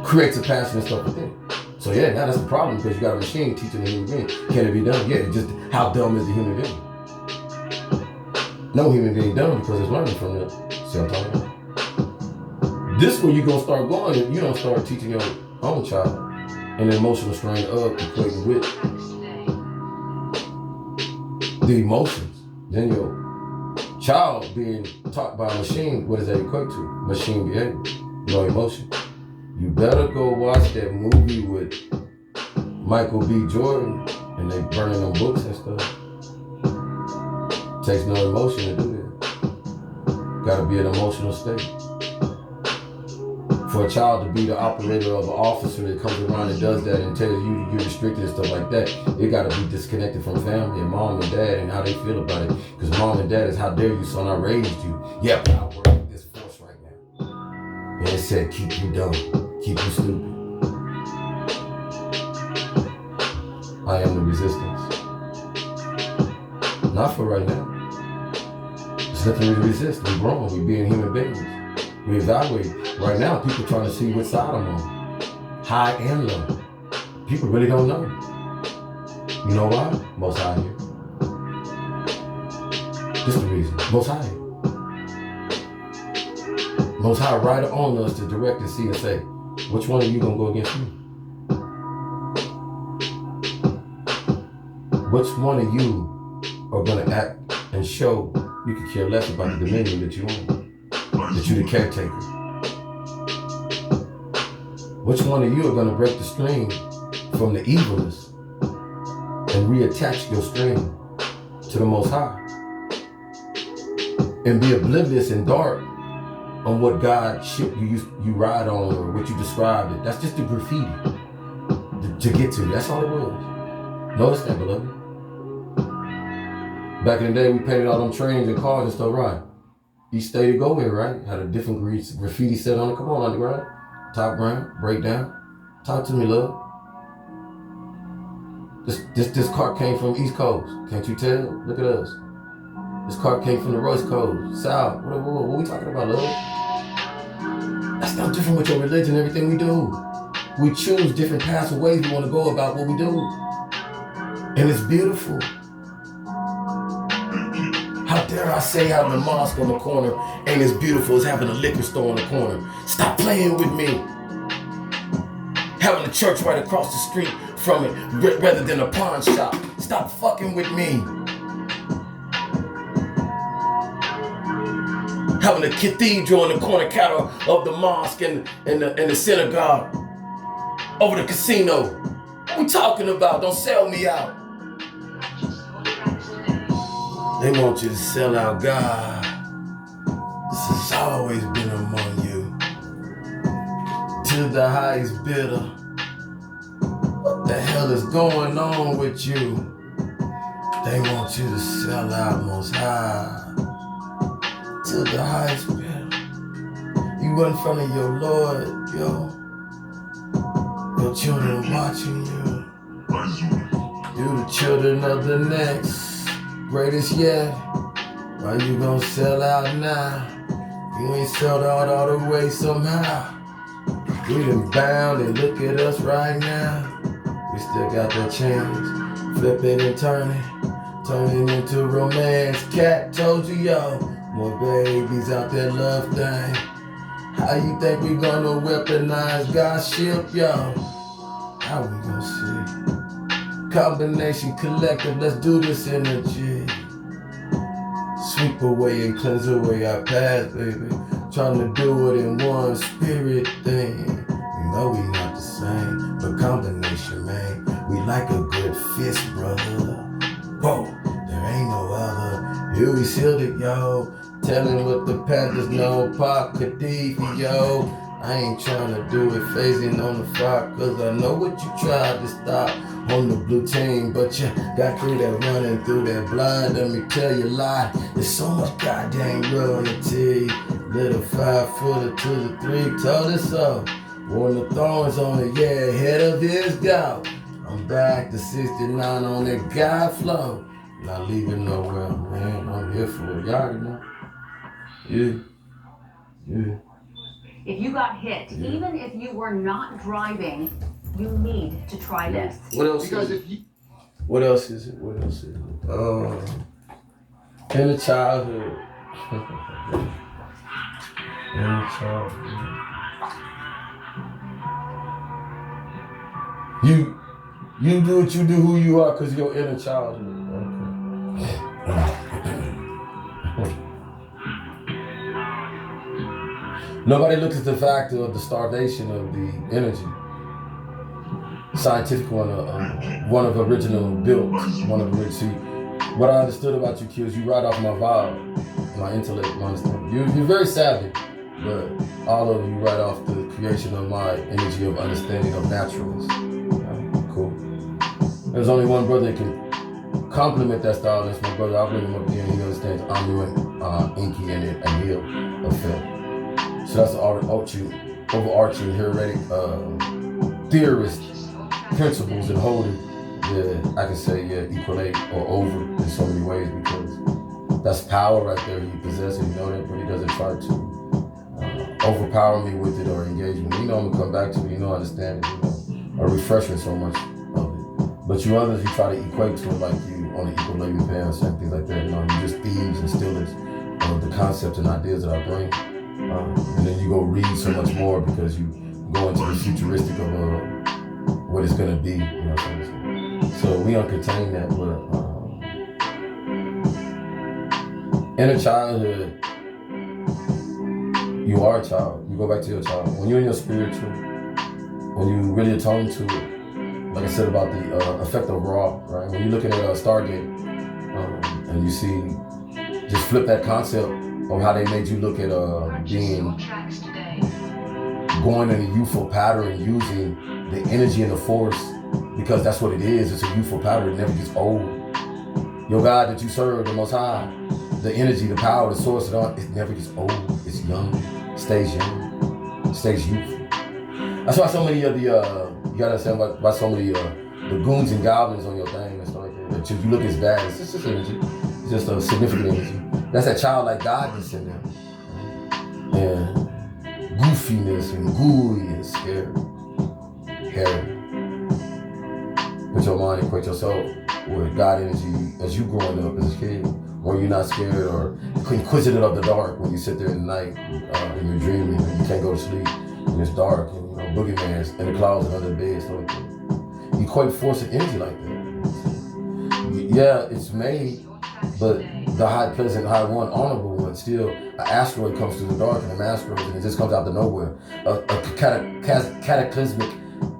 Speaker 1: creates a passion and stuff within it. So yeah, now that's the problem because you got a machine teaching the human being. Can it be done? Yeah, just how dumb is the human being? No human being dumb because it's learning from them. See what I'm talking about? This is where you're going to start going if you don't start teaching your own child an emotional strain of equating with the emotions. Then your child being taught by a machine, what does that equate to? Machine behavior, no emotion. You better go watch that movie with Michael B. Jordan and they burning them books and stuff. Takes no emotion to do that. Gotta be an emotional state. For a child to be the operator of an officer that comes around and does that and tells you you're restricted and stuff like that, it gotta be disconnected from family and mom and dad and how they feel about it. Because mom and dad is, how dare you, son, I raised you. Yeah, but I work with this force right now. And it said, keep you dumb, keep you stupid. I am the resistance. Not for right now. There's nothing to resist. We're grown, we're being human beings. We evaluate. Right now, people trying to see what side I'm on. High and low. People really don't know. You know why? Most High here. Just the reason. Most High. Most High right on us to direct and see and say, which one of you gonna go against me? Which one of you are gonna act and show you could care less about the dominion that you own, that you're the caretaker? Which one of you are gonna break the string from the evilness and reattach your string to the Most High and be oblivious and dark on what God ship you ride on or what you described it? That's just the graffiti to get to. That's all it was. Notice that, beloved. Back in the day, we painted all them trains and cars and stuff, right? Each state to go in, right? Had a different graffiti set on it. Come on, underground. Top ground, breakdown. Talk to me, love. This car came from East Coast. Can't you tell? Look at us. This car came from the West Coast, South. What we talking about, love? That's no different with your religion, everything we do. We choose different paths and ways we want to go about what we do. And it's beautiful. How dare I say having a mosque on the corner ain't as beautiful as having a liquor store on the corner. Stop playing with me. Having a church right across the street from it rather than a pawn shop. Stop fucking with me. Having a cathedral in the corner counter of the mosque and the synagogue over the casino. What we talking about? Don't sell me out. They want you to sell out God. This has always been among you. To the highest bidder. What the hell is going on with you? They want you to sell out Most High. To the highest bidder. You in front of your Lord, yo. Your children watching you. You the children of the next. Greatest yet. Why you gonna sell out now? You ain't sold out all the way somehow. We done bound and look at us right now. We still got that change. Flipping and turning into romance. Cat told you, yo. More babies out there love thing. How you think we gonna weaponize God's ship, yo? How we gonna see? Combination collective, let's do this energy. Sweep away and cleanse away our past, baby. Trying to do it in one spirit thing. We know we not the same, but combination, man. We like a good fist, brother. Whoa, there ain't no other. Here we sealed it, yo. Telling what the Panthers know, Pop Khadifi, yo. I ain't trying to do it phasing on the fire, cause I know what you tried to stop on the blue team, but you got through that running through that blind. Let me tell you a lie, there's so much goddamn royalty. Little 5-footer to the 3, told us so. When the thorns on it, yeah, head of his gout. I'm back to 69 on that guy flow. Not leaving nowhere, man. I'm here for it. Y'all already know. Yeah.
Speaker 4: If you got hit, even if you were not driving, you need to try this.
Speaker 1: What else? What else is it? Inner childhood. Inner childhood. You do what you do, who you are, because your inner childhood. Okay. Nobody looks at the factor of the starvation of the energy. Scientific one of original built, one of which, see, what I understood about you kids, you right off my vibe, my intellect, my understanding. You're very savvy, but all of you right off the creation of my energy of understanding of naturalness. Cool. There's only one brother that can complement that style, and that's my brother. I'll bring him up again. He understands Amu and Inky and Emil effect. So that's the overarching heretic theorist principles that hold it, I can say, equalate or over in so many ways, because that's power right there. He possesses it, you know that, but he doesn't try to overpower me with it or engage me. You know I'm gonna come back to it, you know, understand it, you know, or refreshing so much of it. But you others, you try to equate to it like you on an equal level pants and things like that, you know, you just thieves and stealers of the concepts and ideas that I bring. And then you go read so much more because you go into the futuristic of what it's gonna be, you know what I'm saying? So we uncontain that, but in a childhood, you are a child. You go back to your child. When you're in your spiritual, when you really atone to it, like I said about the effect of raw, right? When you're looking at Stargate, and you see, just flip that concept of how they made you look at being going in a youthful pattern, using the energy and the force, because that's what it is. It's a youthful pattern. It never gets old. Your God that you serve, the Most High, the energy, the power, the source, it never gets old. It's young, stays young, stays youthful. That's why so many of the, you gotta understand why so many the goons and goblins on your thing and stuff like that, you look as bad. It's just energy. It's just a significant energy. That's that childlike godness in them. And goofiness and gooey and scary. Hairy. Put your mind, equate yourself with God energy as you growing up as a kid, where you're not scared or inquisitive of the dark when you sit there at night and you're dreaming and you can't go to sleep and it's dark and boogeyman's in the closet under the bed, stuff like that. You equate force and energy like that. Yeah, it's made, but the high pleasant, high one, honorable one, still an asteroid comes through the dark and a asteroid and it just comes out of nowhere. A cataclysmic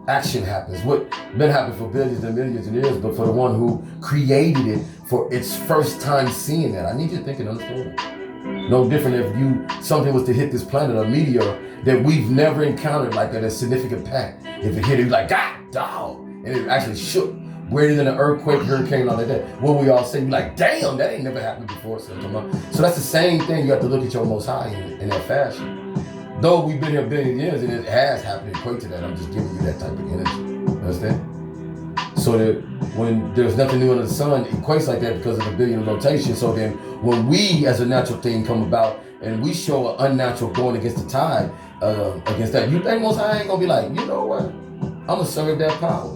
Speaker 1: action happens. What been happening for billions and millions of years, but for the one who created it for its first time seeing that. I need you to think and understand. No different if something was to hit this planet, a meteor that we've never encountered like at a significant pack. If it hit it, you'd be like, God, dog. And it actually shook. Greater than an earthquake, hurricane, all like that. What we all say, be like, damn, that ain't never happened before. So that's the same thing. You have to look at your Most High in that fashion. Though we've been here a billion years and it has happened to equate to that, I'm just giving you that type of energy. You understand? So that when there's nothing new under the sun, it equates like that because of the billion rotation. So then when we as a natural thing come about and we show an unnatural going against the tide, against that, you think Most High ain't gonna be like, you know what? I'm gonna serve that power.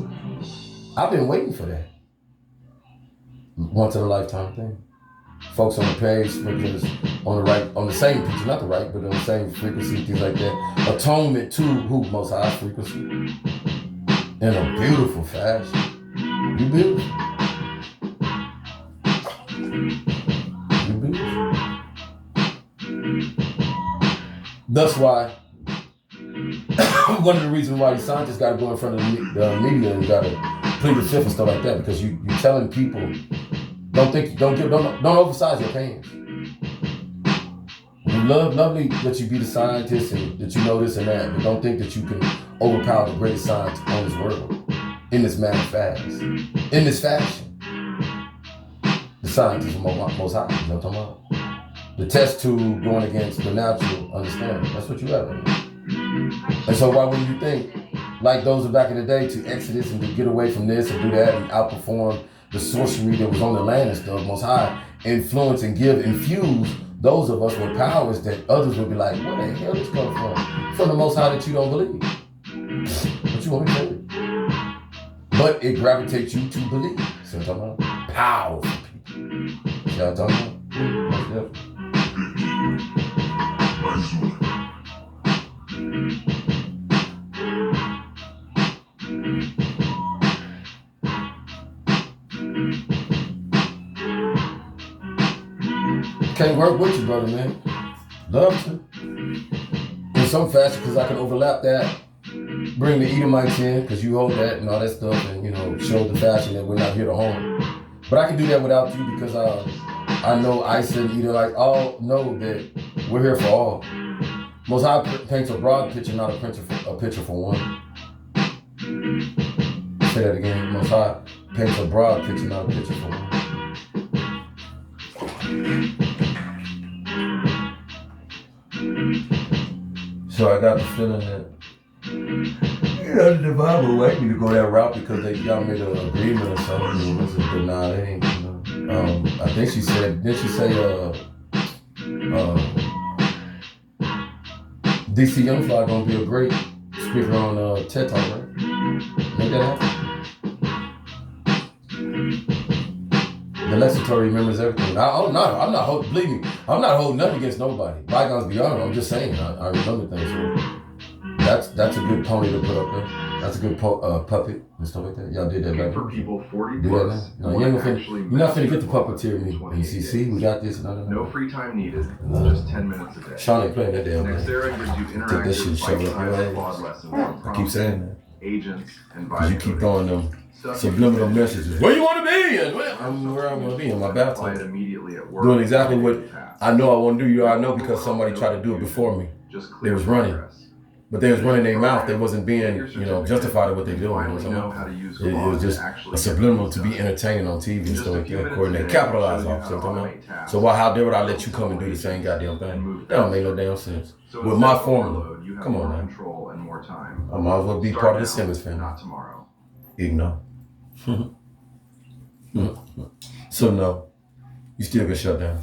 Speaker 1: I've been waiting for that. Once in a lifetime thing. Folks on the page, because on the right, on the same picture, not the right, but on the same frequency, things like that. Atonement to who? Most High frequency. In a beautiful fashion. You beautiful. You beautiful. That's why one of the reasons why these scientists got to go in front of the media and got to plead the fifth and stuff like that, because you're telling people, don't oversize your pains. You lovely that you be the scientist and that you know this and that, but don't think that you can overpower the greatest scientist on this world in this manner fast, in this fashion. The scientist is Most High, you know what I'm talking about? The test tube going against the natural understanding. That's what you have. And so why wouldn't you think, like those of back in the day, to exodus and to get away from this and do that and outperform the sorcery that was on the land and stuff, Most High influence and infuse those of us with powers that others would be like, where the hell this come from? From the Most High that you don't believe. What you want me to tell you? But it gravitates you to believe. See what I'm talking about? Powerful people. See what I'm talking about? Most definitely. Can't work with you, brother, man. Love to. In some fashion, because I can overlap that, bring the Edomites in, because you hold that and all that stuff, and, you know, show the fashion that we're not here to harm. But I can do that without you, because I know Isa and Edomite all know that we're here for all. Most High paints a broad picture, not a picture for one. Say that again. Most High paints a broad picture, not a picture for one. So I got the feeling that, you know, the divine would like me to go that route because y'all made an agreement or something. But nah, they ain't. You know. I think she said. Didn't she say? DC Youngfly gonna be a great speaker on TED Talk, right? Make that happen. The lexicatory remembers everything. I'm not holding, believe me, I'm not holding nothing against nobody. Bygones beyond. I'm just saying, I remember things. So that's a good pony to put up there. That's a good puppet and stuff like that. Y'all did that back
Speaker 9: For people 40
Speaker 1: Do
Speaker 9: plus,
Speaker 1: that now? No, you ain't gonna you're not finna get the puppeteer me. And you see, we got this and all that.
Speaker 9: No free time needed, just 10 minutes a day.
Speaker 1: Sean ain't playing that damn
Speaker 9: Next
Speaker 1: thing.
Speaker 9: era gives you
Speaker 1: Think that shit
Speaker 9: interactive
Speaker 1: show up
Speaker 9: bite-sized
Speaker 1: your
Speaker 9: quad
Speaker 1: ass.
Speaker 9: lessons on
Speaker 1: I keep saying that.
Speaker 9: agents, and
Speaker 1: Cause you keep throwing them subliminal messages. Where you want to be? And where I'm gonna be in my
Speaker 9: apply it
Speaker 1: bathtub.
Speaker 9: immediately at work.
Speaker 1: Doing exactly what I know I want to do. You already know because somebody tried to do it before me. They was running. But they was running their mouth. They wasn't being, justified in what they doing. You know what I'm saying? It was just a subliminal to be entertaining on TV and stuff like that. Coordinate, capitalize off. So, how dare would I let you come and do the same goddamn thing? That don't make no damn sense. With my formula, come on now.
Speaker 9: Control and more time.
Speaker 1: I might as well be part of the Simmons family.
Speaker 9: Not tomorrow.
Speaker 1: Ignore. So no, you still get shut down.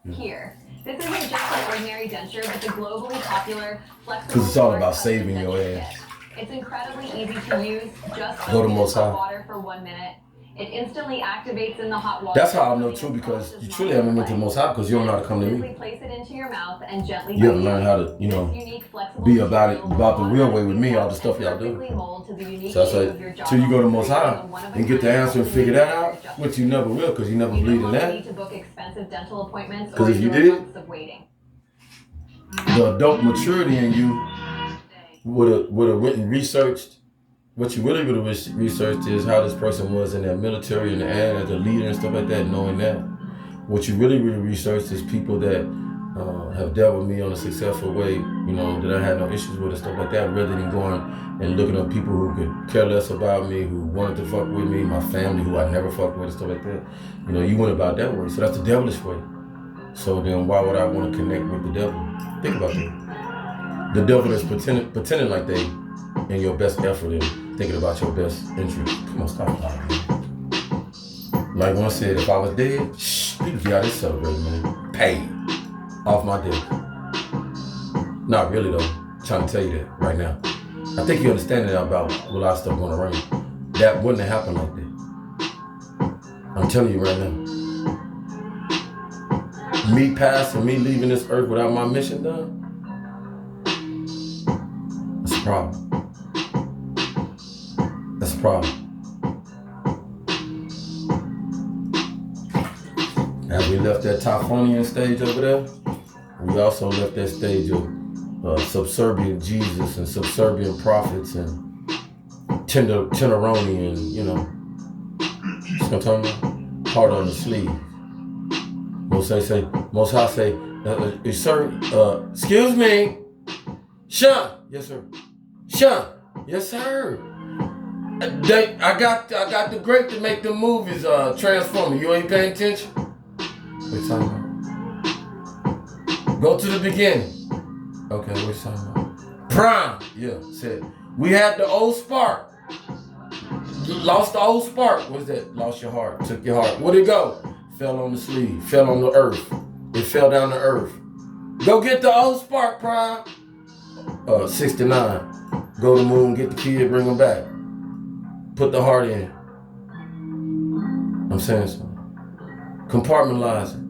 Speaker 4: Here. This isn't just an ordinary denture, but the globally popular flexible.
Speaker 1: Because it's all about saving your ass.
Speaker 4: It's incredibly easy to use. Just
Speaker 1: Go to Most High.
Speaker 4: water for 1 minute. It instantly activates in the hot water.
Speaker 1: That's how I know too, because you truly haven't been to the Most High because you don't know how to come to me.
Speaker 4: Place it into your mouth and gently.
Speaker 1: You haven't learned how to, be about the real way with me, all the stuff y'all do. So that's like, till you go to Most High and get the answer and figure that out, which you never will because you never believe in that. Because if you did, the adult maturity in you would have went and researched. What you really would have researched is how this person was in their military and as a leader and stuff like that, knowing that. What you really researched is people that have dealt with me on a successful way, that I had no issues with and stuff like that, rather than going and looking at people who could care less about me, who wanted to fuck with me, my family who I never fucked with and stuff like that. You went about that way. So that's the devilish way. So then why would I want to connect with the devil? Think about that. The devil is pretending like they in your best effort and thinking about your best interest. Come on, stop lying. Like one said, if I was dead, people get out this celebrating, man. Paid. Off my dick. Not really though. I'm trying to tell you that right now. I think you understand that about a lot of stuff going around. That wouldn't have happened like that. I'm telling you right now. Me passing, me leaving this earth without my mission done, that's a problem. That's a problem. As we left that Typhonian stage over there, we also left that stage of subservient Jesus and subservient prophets and tenderoni and, sometimes heart on the sleeve. Most High say, sir, excuse me, Sean, yes sir, Sean, yes sir. I got the grape to make the movies Transformer. You ain't paying attention? What you talking about? Go to the beginning. Okay, what you talking about? Prime, yeah, said we had the old spark. Lost the old spark. What's that? Lost your heart, took your heart. Where'd it go? Fell on the sleeve, fell on the earth. It fell down to earth. Go get the old spark, Prime. 69. Go to the moon, get the kid, bring him back. Put the heart in. I'm saying so. Compartmentalize it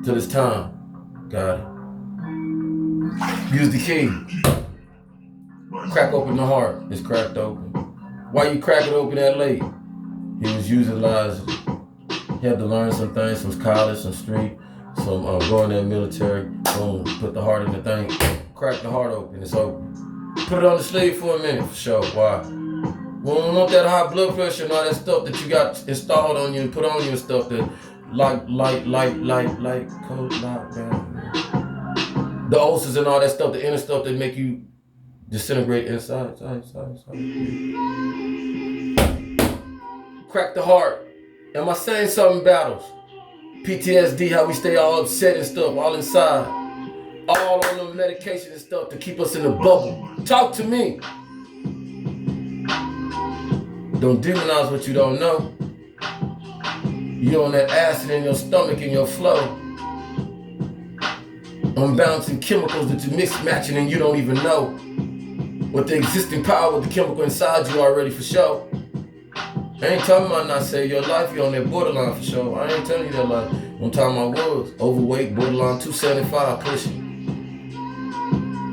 Speaker 1: till it's time. Got it. Use the key. Crack open the heart. It's cracked open. Why you crack it open that late? He was utilizing. He had to learn some things, some college, some street, some going in the military. Boom, put the heart in the thing. Crack the heart open. It's open. Put it on the sleeve for a minute for sure. Why? We don't want that high blood pressure and all that stuff that you got installed on you and put on you and stuff that light, cold, loud, down. The ulcers and all that stuff, the inner stuff that make you disintegrate inside. Crack the heart. Am I saying something battles? PTSD, how we stay all upset and stuff, all inside. All on the medication and stuff to keep us in the bubble. Talk to me. Don't demonize what you don't know. You're on that acid in your stomach and your flow. Unbalancing chemicals that you're mismatching and you don't even know. With the existing power with the chemical inside you already for sure. I ain't talking about not saving your life, you're on that borderline for sure. I ain't telling you that life. I'm talking about was overweight, borderline 275 pushing.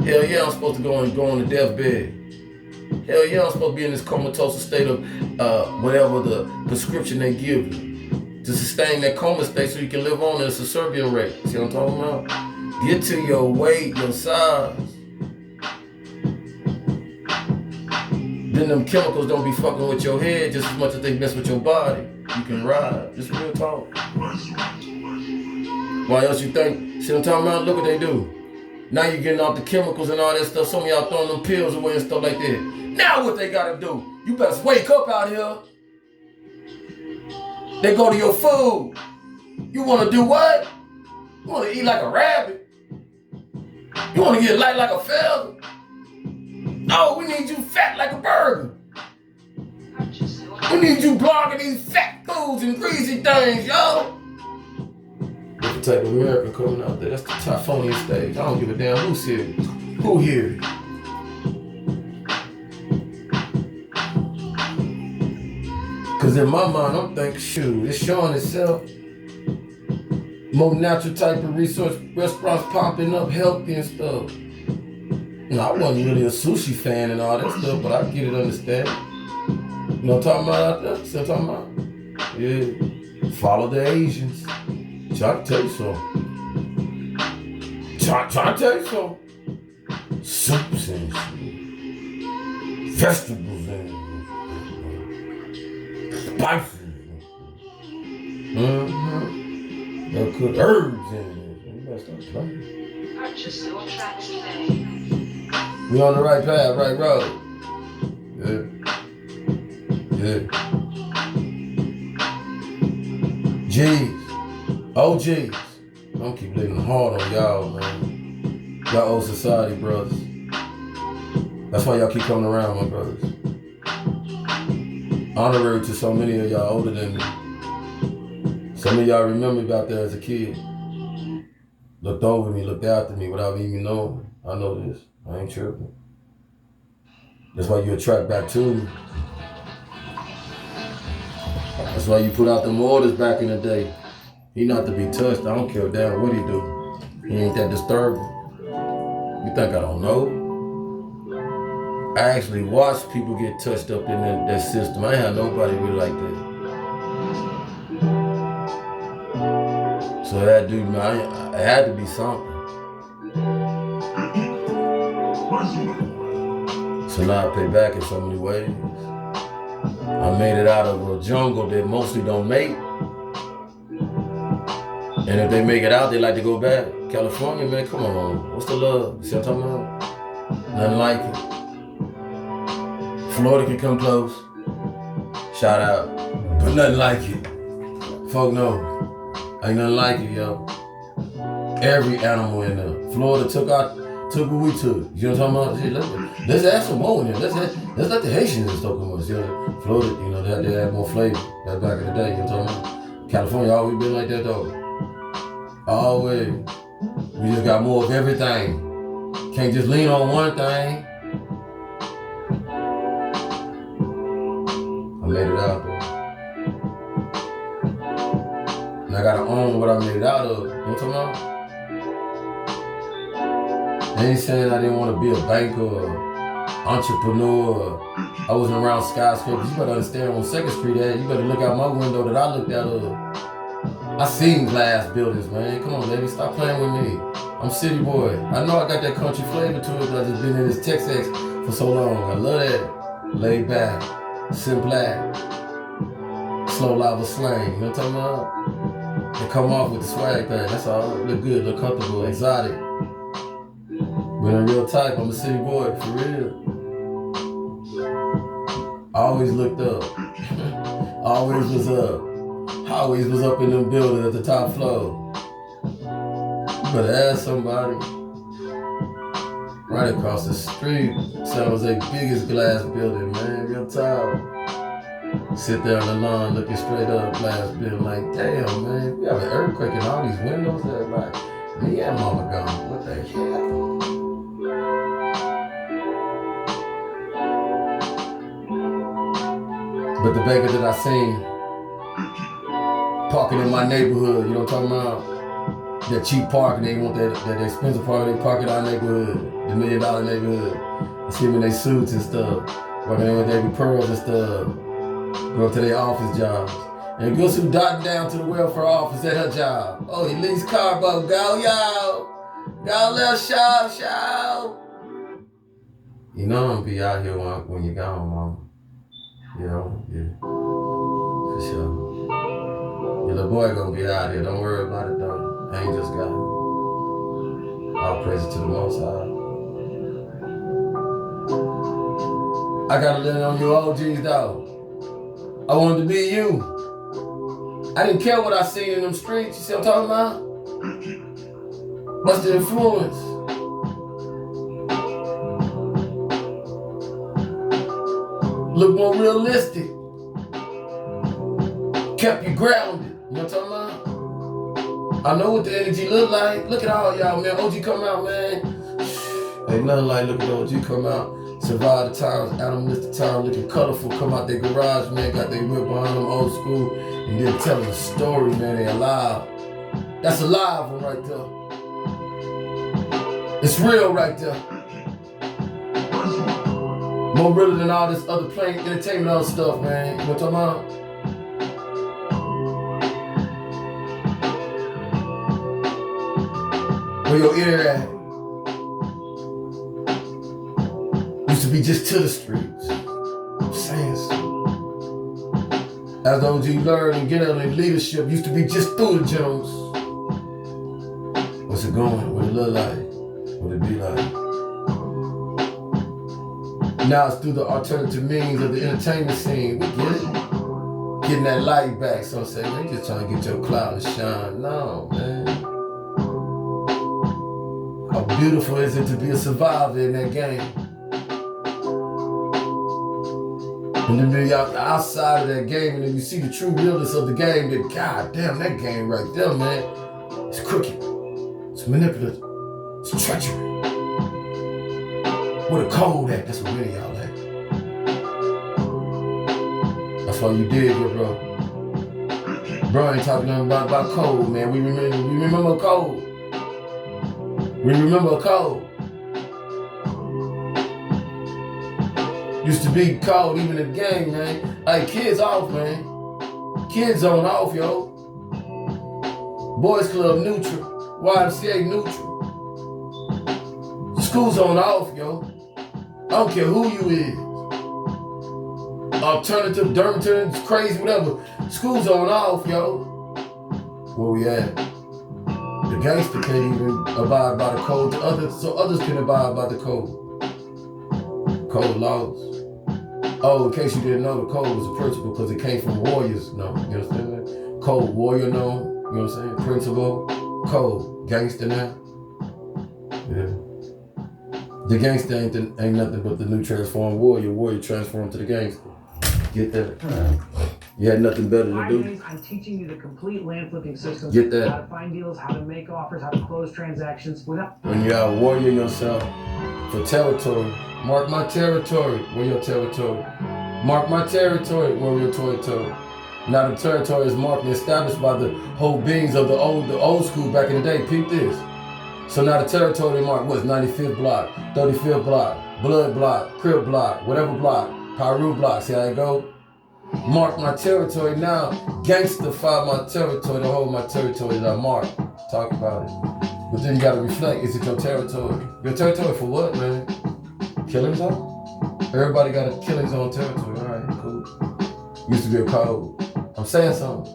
Speaker 1: Hell yeah, I'm supposed to go on the deathbed. Hell yeah, I'm supposed to be in this comatose state of whatever the prescription they give you to sustain that coma state so you can live on at a suburban rate. See what I'm talking about? Get to your weight, your size. Then them chemicals don't be fucking with your head just as much as they mess with your body. You can ride. Just real talk. Why else you think? See what I'm talking about? Look what they do. Now you're getting off the chemicals and all that stuff. Some of y'all throwing them pills away and stuff like that. Now what they gotta do? You better wake up out here. They go to your food. You wanna do what? You wanna eat like a rabbit? You wanna get light like a feather? No, we need you fat like a burger. We need you blocking these fat foods and greasy things, yo. Different type of America coming out there. That's the typhonian stage. I don't give a damn who's here. Who here? Cause in my mind, I'm thinking, shoot, it's showing itself. More natural type of resource restaurants popping up, healthy and stuff. You know, I wasn't really a sushi fan and all that stuff, but I get it, understand. You know what I'm talking about out there? See what I'm talking about? Yeah. Follow the Asians. Trying to tell you something. Trying to tell you something. Soups and shit. Festivals and spices. They'll cook herbs in it. You better start playing.
Speaker 11: Purchase your tracks today.
Speaker 1: We on the right path, right road. Yeah. G's. OGs. Don't keep living hard on y'all, man. Y'all old society brothers. That's why y'all keep coming around, my brothers. Honorary to so many of y'all older than me. Some of y'all remember me out there as a kid. Looked over me, looked after me without even knowing. I know this. I ain't tripping. That's why you attract back to me. That's why you put out them orders back in the day. He not to be touched. I don't care damn what he do. He ain't that disturbing. You think I don't know? I actually watched people get touched up in that system. I ain't had nobody really like that. So that dude, man, it had to be something. So now I pay back in so many ways. I made it out of a jungle that mostly don't make. And if they make it out, they like to go back. California, man, come on. What's the love? See what I'm talking about? Nothing like it. Florida can come close. Shout out. But nothing like it. Folk know. Ain't nothing like it, yo. Every animal in there. Florida took what we took. You know what I'm talking about? Let's add some more in there. Let's let the Haitians talk about us. You know, Florida, you know, they had more flavor. That's back in the day. You know what I'm talking about? California always been like that though. Always. We just got more of everything. Can't just lean on one thing. I made it out though. And I gotta own what I made it out of. You know what I'm talking about? I ain't saying I didn't want to be a banker or entrepreneur. I wasn't around skyscrapers. You better understand on 2nd Street you better look out my window that I looked out I seen glass buildings, man. Come on, baby, stop playing with me. I'm city boy. I know I got that country flavor to it, but I just been in this Texas for so long. I love that. Laid back, simple, slow lava slang. You know what I'm talking about? They come off with the swag thing. That's all. Look good, look comfortable, exotic. But in real type, I'm a city boy, for real. I always looked up. Always was up. Always was up in them buildings at the top floor. You better ask somebody. Right across the street, San Jose biggest glass building, man, real tall. Sit there on the lawn looking straight up, glass building, like, damn, man, we have an earthquake in all these windows. They're like, me and mama gone, what the hell? But the banker that I seen, parking in my neighborhood, you know what I'm talking about? That cheap parking, they want that expensive parking, they park in our neighborhood, the $1 million neighborhood. I see them in their suits and stuff. Working every day with pearls and stuff. Going to their office jobs. And guess who dotting down to the welfare office at her job? Oh, Elise Carbo. Go, yo. Go, little show. You know I'm gonna be out here when you're gone, Mom. Yeah. For sure. Your little boy gonna be out here. Don't worry about it, though. I ain't just got it. All praise to the Most High. I gotta lean on you OGs, though. I wanted to be you. I didn't care what I seen in them streets. You see what I'm talking about? What's the influence? Look more realistic. Kept you grounded. You know what I'm talking about? I know what the energy look like. Look at all y'all, man. OG come out, man. Ain't nothing like looking at OG come out. Survive the times, animalistic time, looking colorful. Come out their garage, man. Got their whip behind them, old school. And then telling a story, man. They alive. That's a live one right there. It's real right there. More realer than all this other plain entertainment other stuff, man. You know what I'm talking about? Where your ear at? Used to be just to the streets. I'm saying so. As the OG learned and get out in leadership, used to be just through the generals. What's it going? What it look like? What it be like? Now it's through the alternative means of the entertainment scene. We get it? Getting that light back. Some say, man, you just trying to get your cloud to shine. No, man. How beautiful is it to be a survivor in that game? And then you're outside of that game and then you see the true realness of the game, that god damn, that game right there, man. It's crooked. It's manipulative. It's treachery. Where the code at? That's where many of y'all at. That's all you did, bro. Bro ain't talking nothing about code, man. We remember code. We remember code. Used to be code even in the game, man. Hey, kids off, man. Kids on off, yo. Boys Club neutral. YMCA neutral. School's on off, yo. I don't care who you is. Alternative, dermaturge, crazy, whatever. School's on off, yo. Where we at? The gangster can't even abide by the code to others, so others can abide by the code. Code laws. Oh, in case you didn't know, the code was a principle because it came from warriors. No, you understand that? Code, warrior, no. You know what I'm saying? Principle, code, gangster now. Yeah. The gangster ain't nothing but the new transformed warrior. Warrior transformed to the gangster. Get that? You had nothing better to
Speaker 10: 5
Speaker 1: do.
Speaker 10: days, I'm teaching you the complete land flipping system.
Speaker 1: Get that.
Speaker 10: How to find deals, how to make offers, how to close transactions without.
Speaker 1: When you out warrior yourself for territory, mark my territory. Where your territory? Mark my territory. Where your territory? Now the territory is marked and established by the whole beings of the old school back in the day. Peep this. So now the territory marked was 95th block, 35th block, blood block, crib block, whatever block, Pyru block. See how it go? Mark my territory now. Gangsterify my territory to hold my territory that I mark. Talk about it. But then you gotta reflect, is it your territory? Your territory for what, man? Killing zone? Everybody got a killing zone territory. Alright, cool. Used to be a code. I'm saying something.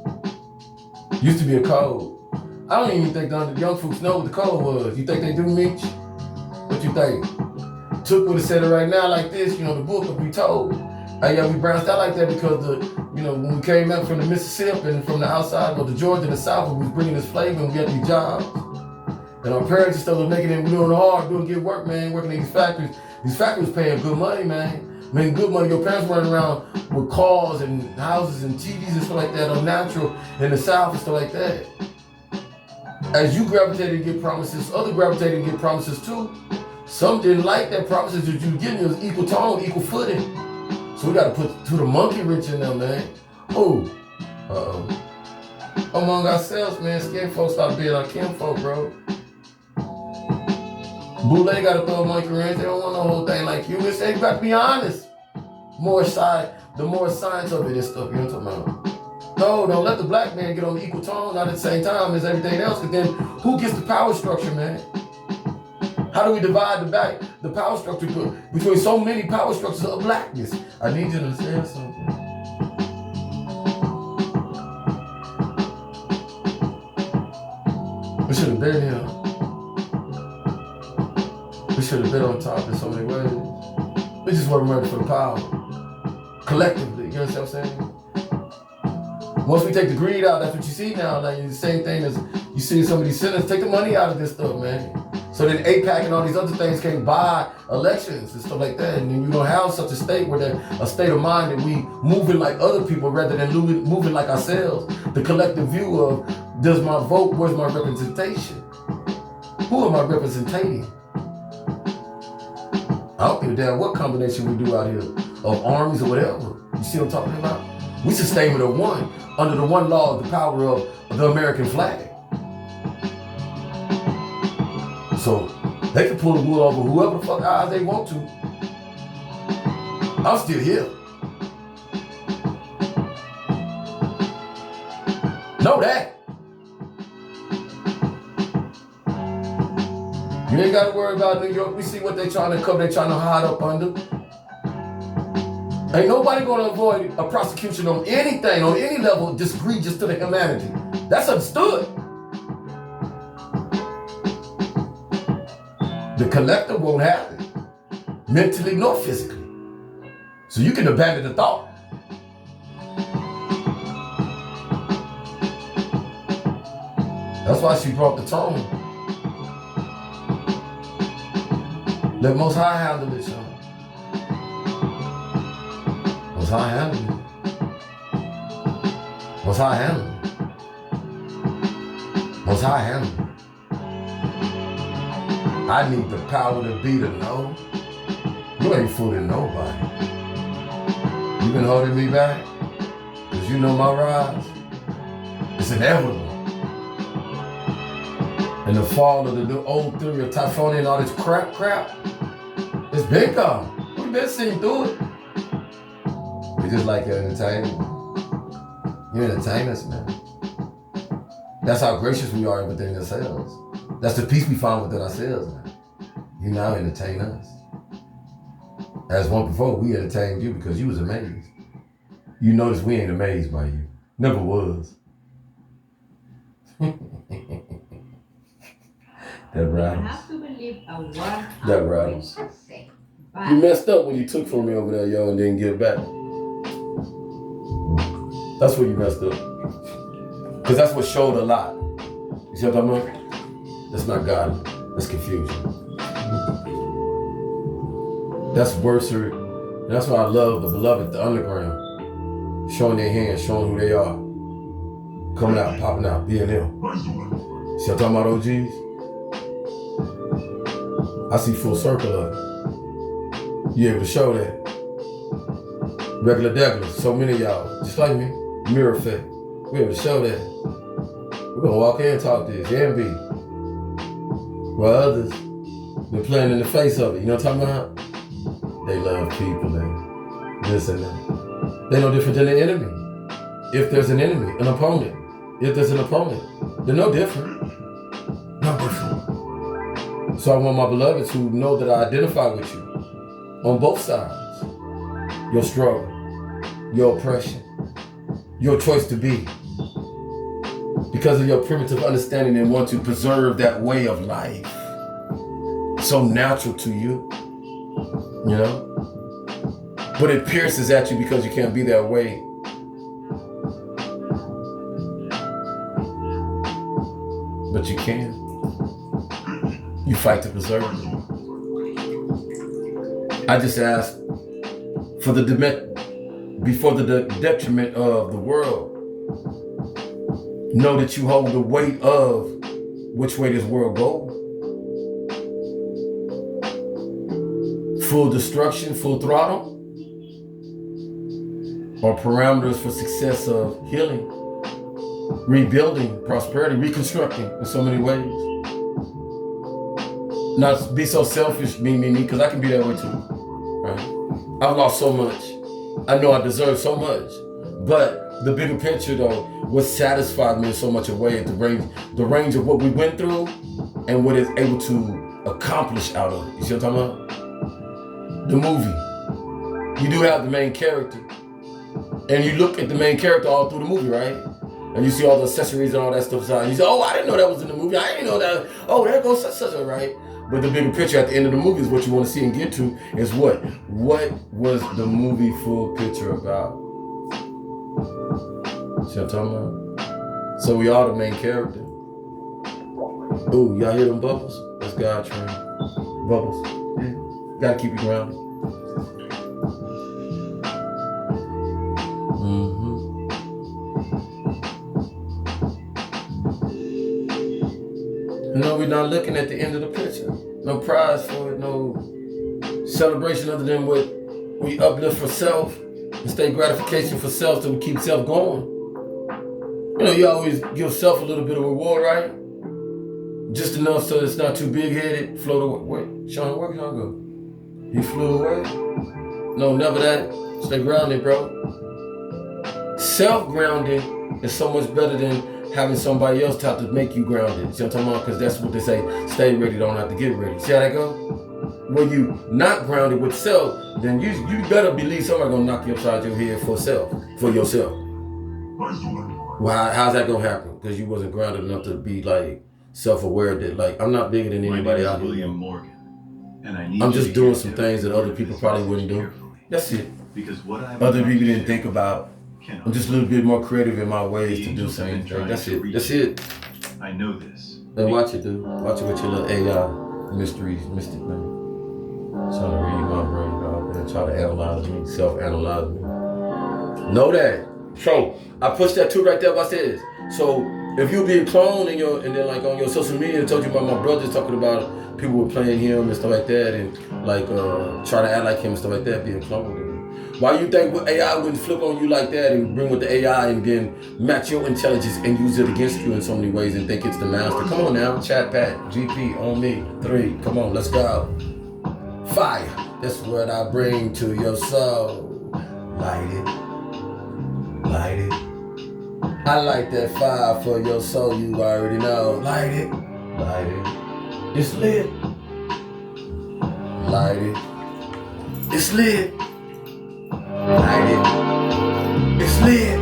Speaker 1: Used to be a code. I don't even think the young folks know what the code was. You think they do, Meech? What you think? Took would have said it right now like this, you know, the book would be told. Hey, yeah, we branched out like that because when we came up from the Mississippi and from the outside of the Georgia and the South, we was bringing this flavor and we had these jobs. And our parents and stuff was making it, doing hard, doing good work, man, working in these factories. These factories paying good money, man. Making good money. Your parents running around with cars and houses and TVs and stuff like that on natural in the South and stuff like that. As you gravitated to get promises, others gravitated to get promises too. Some didn't like that promises that you were getting. It was equal tone, equal footing. So we gotta put the monkey wrench in there, man. Oh, among ourselves, man, skin folks start being our kinfolk, bro. Boule gotta throw a monkey wrench. They don't want no whole thing like you. They got to be honest. the more science of it and stuff, you know what I'm talking about? No, don't let the black man get on the equal tone, not at the same time as everything else, because then who gets the power structure, man? How do we divide the power structure between so many power structures of blackness? I need you to understand something. We should have been here. We should have been on top in so many ways. We just weren't ready for the power. Collectively, you understand what I'm saying? Once we take the greed out, that's what you see now. Like the same thing as you see some of these sinners take the money out of this stuff, man. So then APAC and all these other things can't buy elections and stuff like that. And then you don't have such a state where there's a state of mind that we moving like other people rather than moving like ourselves. The collective view of, does my vote, where's my representation? Who am I representing? I don't give a damn what combination we do out here of armies or whatever. You see what I'm talking about? We sustain with a one, under the one law of the power of the American flag. So they can pull the wool over whoever the fuck eyes they want to. I'm still here. Know that. You ain't got to worry about New York. We see what they trying to cover, they trying to hide up under. Ain't nobody going to avoid a prosecution on anything, on any level, just egregious to the humanity. That's understood. The collective won't have it, mentally nor physically. So you can abandon the thought. That's why she brought the tone. Let Most High handle it, son. Most High handle it. Most High handle it. Most High handle it. I need the power to be to know. You ain't fooling nobody. You been holding me back? Because you know my rise. It's inevitable. And the fall of the old theory of Typhoon and all this crap, it's been gone. We've been seeing through it. We just like your entertainment. You entertain us, man. That's how gracious we are within ourselves. That's the peace we find within ourselves, man. You now entertain us. As one before, we entertained you because you was amazed. You notice we ain't amazed by you. Never was. That rattles.
Speaker 12: I have to believe a word.
Speaker 1: That rattles. You messed up when you took from me over there, yo, and didn't give it back. That's where you messed up. Because that's what showed a lot. You see what I'm talking about? That's not godly. That's confusion. That's worse. That's why I love the beloved, the underground. Showing their hands, showing who they are. Coming out, popping out, being them. See what I'm talking about, OGs? I see full circle of it. You able to show that. Regular degular, so many of y'all, just like me, mirror effect. We able to show that. We're gonna walk in and talk this, and be. While others been playing in the face of it, you know what I'm talking about? They love people and this and that. They're no different than the enemy. If there's an enemy, an opponent. If there's an opponent, they're no different. No different. So I want my beloveds who know that I identify with you on both sides. Your struggle, your oppression, your choice to be. Because of your primitive understanding and want to preserve that way of life. So natural to you, you know? But it pierces at you because you can't be that way. But you can. You fight to preserve it. I just ask for before the detriment of the world, know that you hold the weight of which way this world goes. Full destruction, full throttle, or parameters for success of healing, rebuilding, prosperity, reconstructing in so many ways. Not be so selfish, me, because I can be that way too, right? I've lost so much. I know I deserve so much. But the bigger picture though, what satisfied me in so much a way is the range of what we went through and what it's able to accomplish out of it. You see what I'm talking about? The movie. You do have the main character. And you look at the main character all through the movie, right? And you see all the accessories and all that stuff aside. You say, oh, I didn't know that was in the movie. I didn't know that. Oh, there goes such, right? But the bigger picture at the end of the movie is what you want to see and get to is what? What was the movie full picture about? See what I'm talking about? So we are the main character. Ooh, y'all hear them bubbles? That's God train. Bubbles. Yeah. Gotta keep you grounded. No, we're not looking at the end of the picture. No prize for it, no celebration other than what we uplift for self and state gratification for self to keep self going. You know, you always give self a little bit of reward, right? Just enough so it's not too big-headed, float away. Wait, Sean, where can I go? He flew away? No, never that. Stay grounded, bro. Self-grounding is so much better than having somebody else have to make you grounded. See what I'm talking about? Because that's what they say, stay ready, don't have to get ready. See how that go? When you not grounded with self, then you better believe somebody gonna knock you upside your head for yourself. Well, how's that gonna happen? Because you wasn't grounded enough to be like self-aware that like, I'm not bigger than anybody out here.
Speaker 13: William Morgan, and I need
Speaker 1: I'm just doing some things that other people probably wouldn't do. That's it.
Speaker 13: Because what
Speaker 1: other people didn't think about. I'm just a little bit more creative in my ways to do same thing. That's it. That's it.
Speaker 13: I know this.
Speaker 1: Then watch it, dude. Watch it with your little AI mystic man. Trying to read my brain out there, try to analyze me, self-analyze me. Know that. So I pushed that too right there. What I said. So if you be a clone and then like on your social media, I told you about my brothers talking about people were playing him and stuff like that, and like try to act like him and stuff like that, being cloned. Why you think AI wouldn't flip on you like that and bring with the AI and then match your intelligence and use it against you in so many ways and think it's the master? Come on now, chat pat, GP on me, 3, come on, let's go. Fire, that's what I bring to your soul. Light it, light it. I light that fire for your soul, you already know. Light it, light it. It's lit. Light it, it's lit. Light it, it's lit.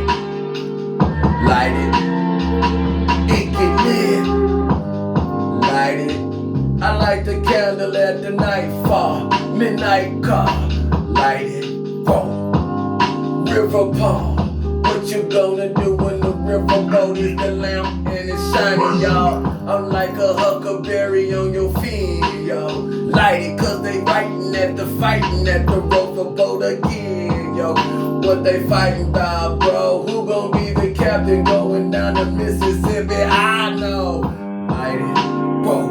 Speaker 1: Light it, it get lit. Light it, I light the candle at the nightfall, midnight call. Light it, boom. River pond, what you gonna do when the river boat is the lamp and it's shining, y'all? I'm like a huckleberry on your feet, yo. Light it, cause they fighting at the rover boat again, yo. What they fighting about, bro? Who gon' be the captain going down the Mississippi? I know. Light it, whoa.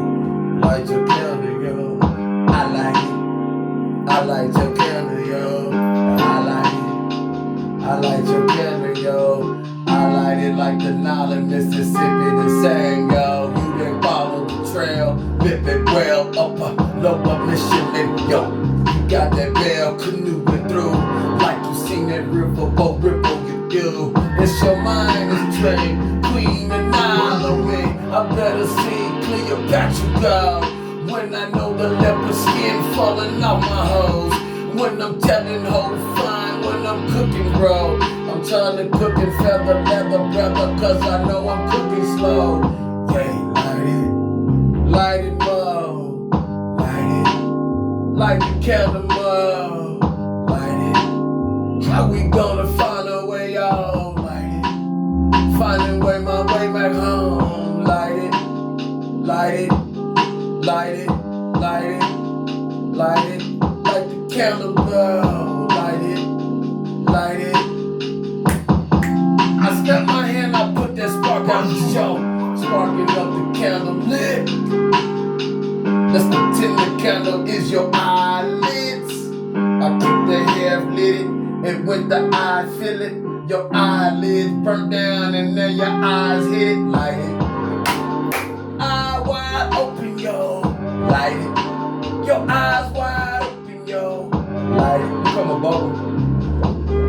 Speaker 1: Light your candle, yo. I light it. I light your candle, yo. I light it. I light your candle, yo. I light it like the Nile in Mississippi, the same, yo. You can follow the trail, live it well, lower Michigan, yo. You got that bell canoeing through, like you seen that riverboat ripple you do. It's your mind is trained, Queen and Nile away. I better see Cleopatra go. When I know the leopard skin falling off my hose. When I'm telling hoes fine, when I'm cooking, bro. I'm trying to cook in feather leather, brother, cause I know I'm cooking slow. Yeah, light it, mo. Light it, light the candle, mo. Light it, how we gonna find a way out? Light it, find a way, my way back home. Light it, light it, light it, light it, light it, light the candle, mo. Light it, light it. I step my hand, I put that spark out the show. Sparking up the candle lit. Let's pretend the candle is your eyelids. I keep the hair lit, and when the eye feel it, your eyelids burn down, and then your eyes hit it. Light it. Eye wide open, yo. Light it. Your eyes wide open, yo. Light it. Become a bubble.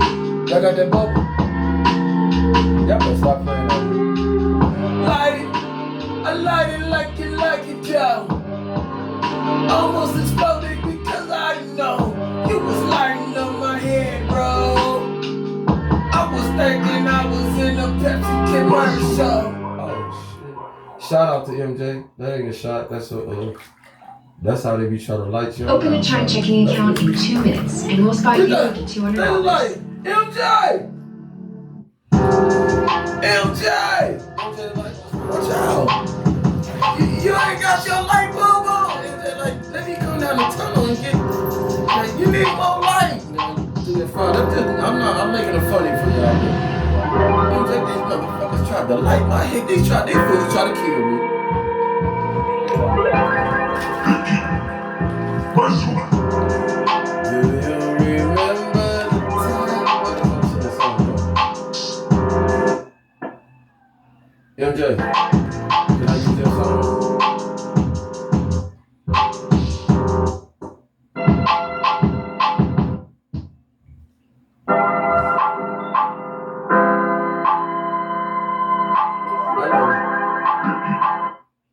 Speaker 1: got that bubble. Y'all better stop playing on me. Light it. I light it like it, Joe. Almost exploded because I know you was lighting up my head, bro. I was thinking I was in a Pepsi commercial. Oh shit! Shout out to MJ. That ain't a shot. That's how they be trying to light you.
Speaker 14: Open a Chime checking account in 2 minutes, and we'll spot you up to $200.
Speaker 1: MJ! Watch out! You ain't got your light bulb on. MJ, like, let me come down the tunnel and get. Like, you need more light. I'm making it funny for y'all. MJ, these motherfuckers tried to light my head. They fools try to kill me. Do you remember the time? MJ, can I use your song?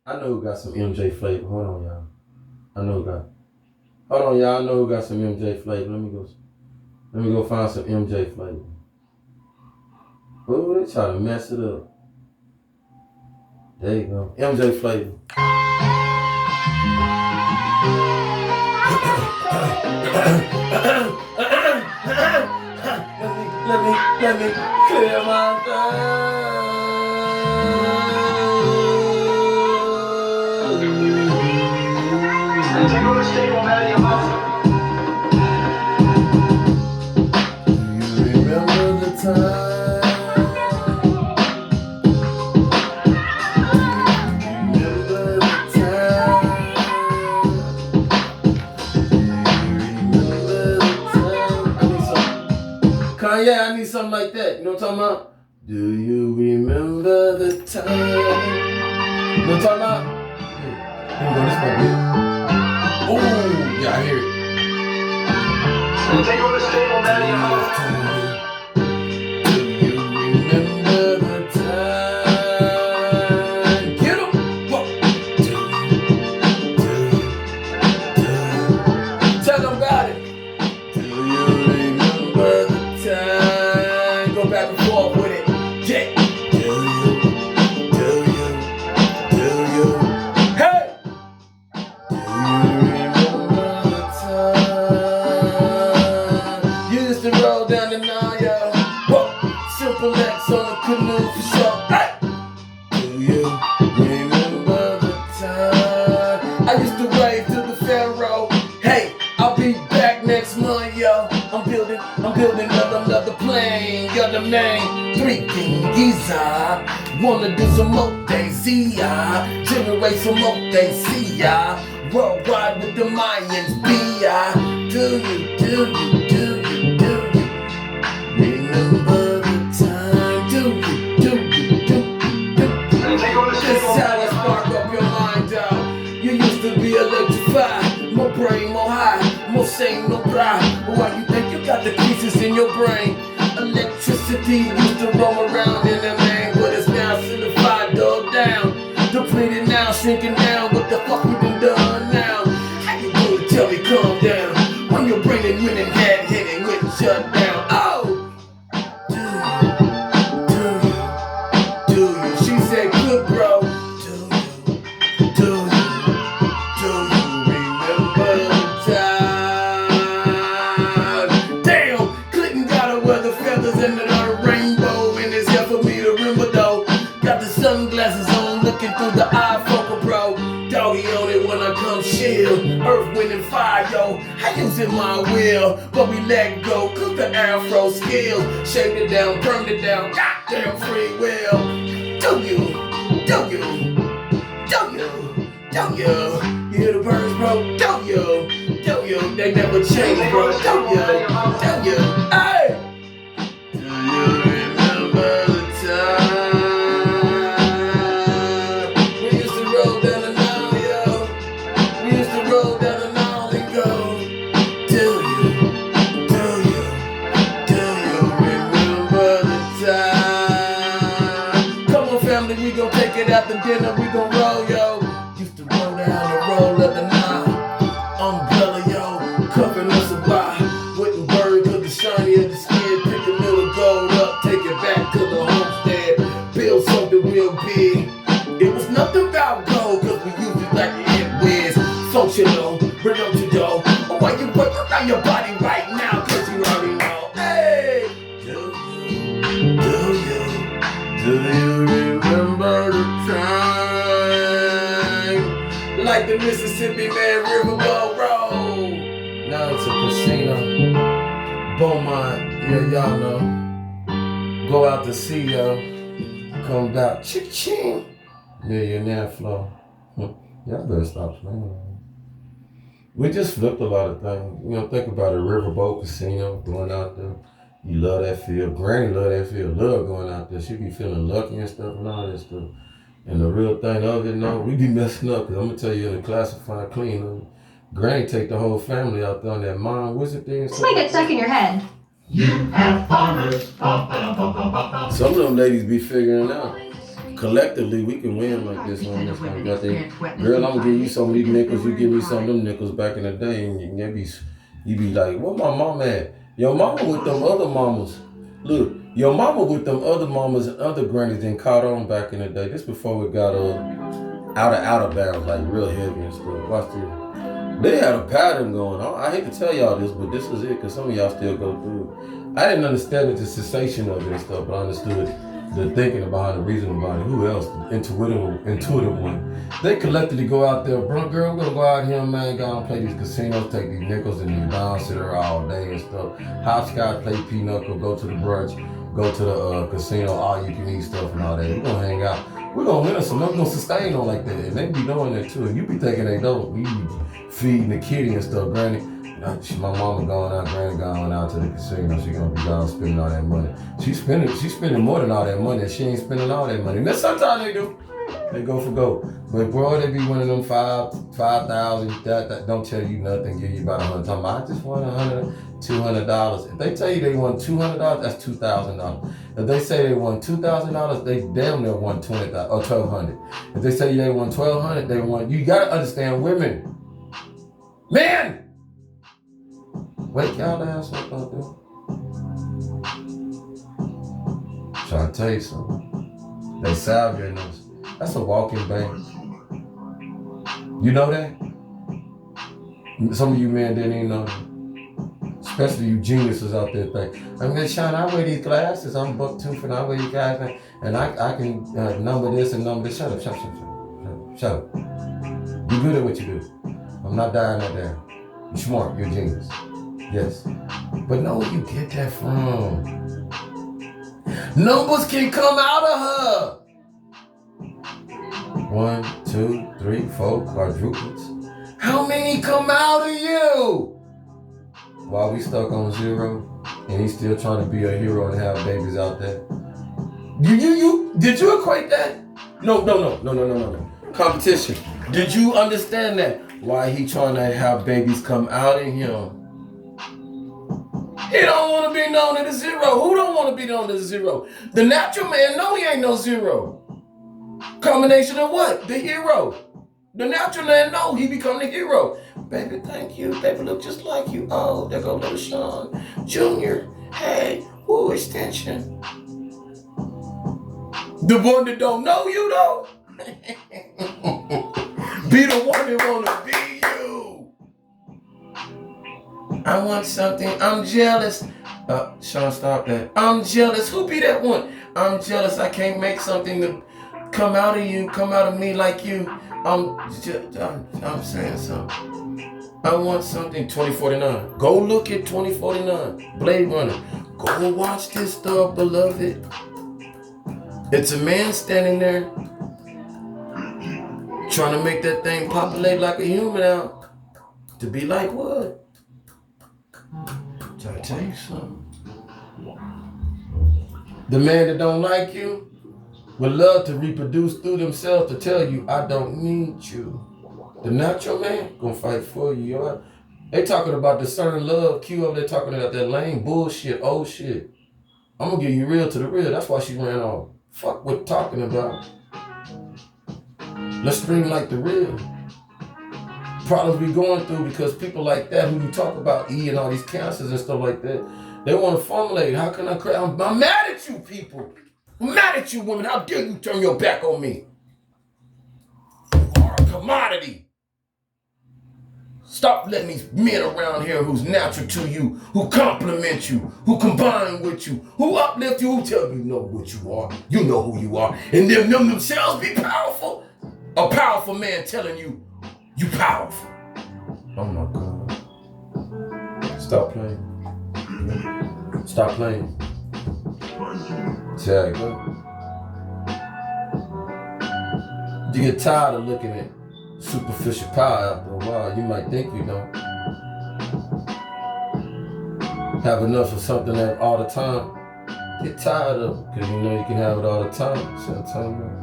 Speaker 1: I know who got some MJ flavor. Hold on, y'all. I know who got. Hold on, y'all. I know who got some MJ flavor. Let me go find some MJ flavor. Oh, they try to mess it up. There you go. MJ flavor. Let me clear my Yeah, I need something like that. You know what I'm talking about? Do you remember the time? You know what I'm talking about? Here we go, this might be it. Oh, yeah, I hear it. Take over the stable, man. Do you remember the time? Get him! Tell them about it. Do you remember the time? Go back and forth with it. Yeah. Do you? Hey! Do you remember the time? You used to roll down the Nile. Whoa. Simple X on the canoe for sure. Hey! Do you remember the time? I used to wave to the Pharaoh. Hey, I'll be back next month, yo. I'm building another plane. Got the name 3 King Giza. Wanna do some more things, see ya. Generate some more things, see ya. Worldwide with the Mayans, be ya. Do you remember the time? Do you? This is how I spark up your mind out. You used to be electrified. More brain, more high. More sane, no pride. But why you think you got the pieces in your brain? Electricity used to roam around in the man, but it's now solidified, dulled down. Depleted now, shrinking down. What the fuck we been done now? How you gonna tell me calm down when your brain and winning head hitting when shut down? Oh! Do you? She said good, bro. Do you remember the time? Damn, Clinton got her weather feathers and another rainbow in his hair for me to remember though. Got the sunglasses on, looking through the iPhone, bro. Doggy on it when I come chill. Earth, wind, and fire, yo. I use it my will, but we let go. Cause the afro skills. Shaved it down, burned it down. Goddamn free will. Do you? You hear the birds, bro? Do you? They never change, bro. Do you? Hey! Do you remember the time? We used to roll down the Nile, yo. We used to roll down the Nile and go. Do you remember whole other night. Umbrella, yo, covering us a lie. Wouldn't burn cause the shiny of the skin. Pick a little gold up, take it back to the homestead. Build something real big. It was nothing about gold cause we used it like it whiz. Functional, bring them to dough. Oh, why you work around your body right now cause you already know. Hey! Do you remember the time? Like the Mississippi Man Riverboat Road. Now it's a casino. Beaumont, yeah, y'all know. Go out to sea, yo. Come back, ching. Millionaire flow. Y'all better stop playing. We just flipped a lot of things. You know, think about a riverboat casino, going out there. You love that field. Granny love that field. Love going out there. She be feeling lucky and stuff and all that stuff. And the real thing of it, no, we be messing up. Cause I'm gonna tell you in the classified clean, Granny take the whole family out there on that mind wizard thing.
Speaker 4: This might get stuck in your head.
Speaker 1: You have farmers. Some of them ladies be figuring out. Collectively, we can win like this on this one. Girl, I'm gonna give you some of these nickels. You give me some of them nickels back in the day, and you be like, "Where my mama at?" Your mama with them other mamas. Look, your mama with them other mamas and other grannies then caught on back in the day. This before it got out of bounds, like real heavy and stuff. Watch this. They had a pattern going on. I hate to tell y'all this, but this is it, because some of y'all still go through it. I didn't understand the sensation of it and stuff, but I understood the thinking behind the reason about it. Who else? Intuitive one. They collectively go out there, bro, girl, we're gonna go out here, man, go and play these casinos, take these nickels and these bounce sit there all day and stuff. Hopscotch, play pinochle, go to the brunch, go to the casino, all you can eat stuff and all that. We're gonna hang out. We're gonna win us some, we're gonna sustain on like that. And they be doing that too. And you be thinking they don't. We be feeding the kitty and stuff, granny. My mama going out, granny going out to the casino. She gonna be down spending all that money. She's spending more than all that money. She ain't spending all that money. And then sometimes they do. They go for gold. But bro, they be winning them $5,000. That don't tell you nothing. Give you about $100. I just won $100, $200. If they tell you they won $200, that's $2,000. If they say they won $2,000, they damn near won $20,000 or $1,200. If they say they won $1,200, they won. You gotta understand women. Man! Wake y'all ass up out there. Trying to tell you something. They salvia us. That's a walking bank. You know that? Some of you men didn't even know that. Especially you geniuses out there think, I'm gonna Sean, I wear these glasses, I'm buck-toothed and I wear these guys, and I can number this and number this. Shut up. You're good at what you do. I'm not dying that down. You're smart, you're a genius. Yes. But know where you get that from. Numbers can come out of her. 1, 2, 3, 4 quadruplets. How many come out of you? While we stuck on 0, and he's still trying to be a hero and have babies out there. Did you equate that? No. Competition. Did you understand that? Why he trying to have babies come out of him? He don't want to be known as a 0. Who don't want to be known as a 0? The natural man, no, he ain't no 0. Combination of what? The hero. The natural man, no, he become the hero. Baby, thank you. Baby, look just like you. Oh, there go little Sean Jr. Hey, woo, extension. The one that don't know you, though. Be the one that want to be you. I want something. I'm jealous. Sean, stop that. I'm jealous. Who be that one? I'm jealous. I can't make something to come out of you, come out of me like you. I'm saying something. I want something. 2049. Go look at 2049. Blade Runner. Go watch this stuff, beloved. It's a man standing there trying to make that thing populate like a human out. To be like what? Try to tell you something. The man that don't like you would love to reproduce through themselves to tell you, I don't need you. The natural man gonna fight for you. Yo. They talking about discerning love. Q over there talking about that lame bullshit, old shit. I'm gonna give you real to the real. That's why she ran off. Fuck what talking about. Let's stream like the real. problems we going through because people like that who you talk about E and all these cancers and stuff like that, they want to formulate, how can I cry? I'm mad at you people. I'm mad at you women. How dare you turn your back on me? You are a commodity. Stop letting these men around here who's natural to you, who compliment you, who combine with you, who uplift you, who tell you know what you are. You know who you are. And them themselves be powerful. A powerful man telling you, you powerful. Oh my God. Stop playing. Stop playing. See how it go. You get tired of looking at superficial power after a while. You might think you don't. Have enough of something all the time. Get tired of it, because you know you can have it all the time. See what I'm talking about?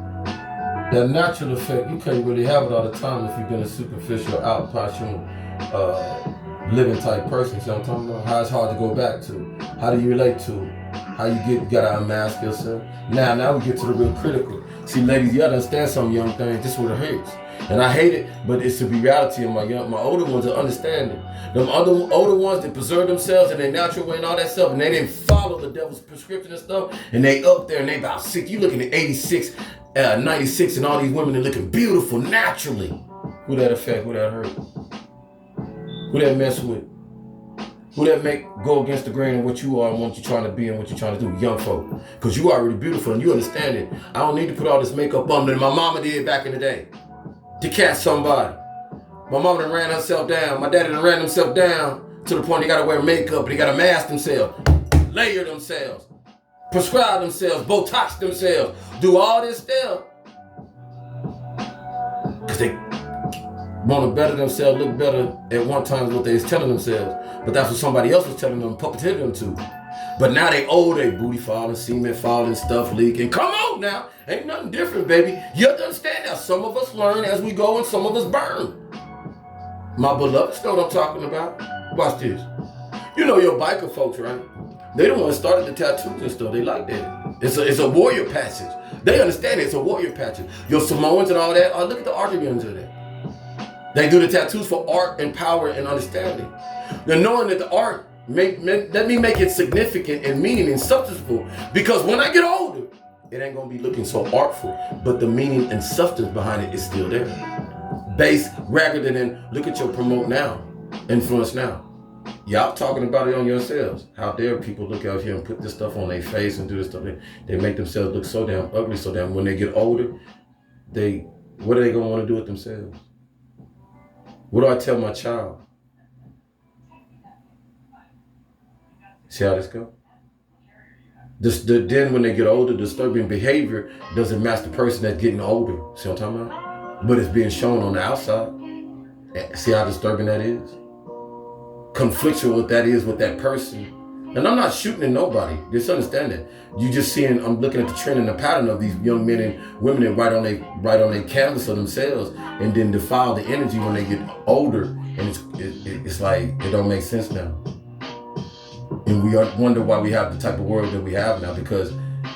Speaker 1: That natural effect, you can't really have it all the time if you've been a superficial, out-passion, living type person. See what I'm talking about? How it's hard to go back to. How do you relate to it? How you gotta unmask yourself. Now we get to the real critical. See, ladies, you gotta understand some young things. This is what it hurts. And I hate it, but it's the reality of my older ones are understanding. Them older ones that preserve themselves in their natural way and all that stuff, and they didn't follow the devil's prescription and stuff, and they up there and they about 6. You looking at 86, 96, and all these women are looking beautiful naturally. Who that affect? Who that hurt? Who that mess with? Who that make go against the grain of what you are and what you're trying to be and what you're trying to do? Young folk. Because you already beautiful and you understand it. I don't need to put all this makeup on that my mama did back in the day to catch somebody. My mama done ran herself down. My daddy done ran himself down to the point they gotta wear makeup, they gotta mask themselves, layer themselves, prescribe themselves, Botox themselves, do all this stuff. Because they want to better themselves, look better at one time than what they was telling themselves. But that's what somebody else was telling them, puppeteering them to. But now they old, they booty falling, semen falling, stuff leaking. Come on now, ain't nothing different, baby. You have to understand that some of us learn as we go and some of us burn. My beloveds know what I'm talking about. Watch this. You know your biker folks, right? They the ones started the tattoos and stuff. They like that. It's a warrior passage. They understand it's a warrior passage. Your Samoans and all that. Oh, look at the Argentinians of that. They do the tattoos for art and power and understanding. Now knowing that the art, let me make it significant and meaning and substantial, because when I get older, it ain't gonna be looking so artful, but the meaning and substance behind it is still there. Based rather than look at your promote now, influence now. Y'all talking about it on yourselves. How dare people look out here and put this stuff on their face and do this stuff. They make themselves look so damn ugly, so damn when they get older, what are they gonna want to do with themselves? What do I tell my child? See how this go? Then when they get older, disturbing behavior doesn't match the person that's getting older. See what I'm talking about? But it's being shown on the outside. See how disturbing that is? Conflictual what that is with that person. And I'm not shooting at nobody. Just understand that. You just seeing, I'm looking at the trend and the pattern of these young men and women that write on their canvas of themselves and then defile the energy when they get older. And it's like, it don't make sense now. And we wonder why we have the type of world that we have now, because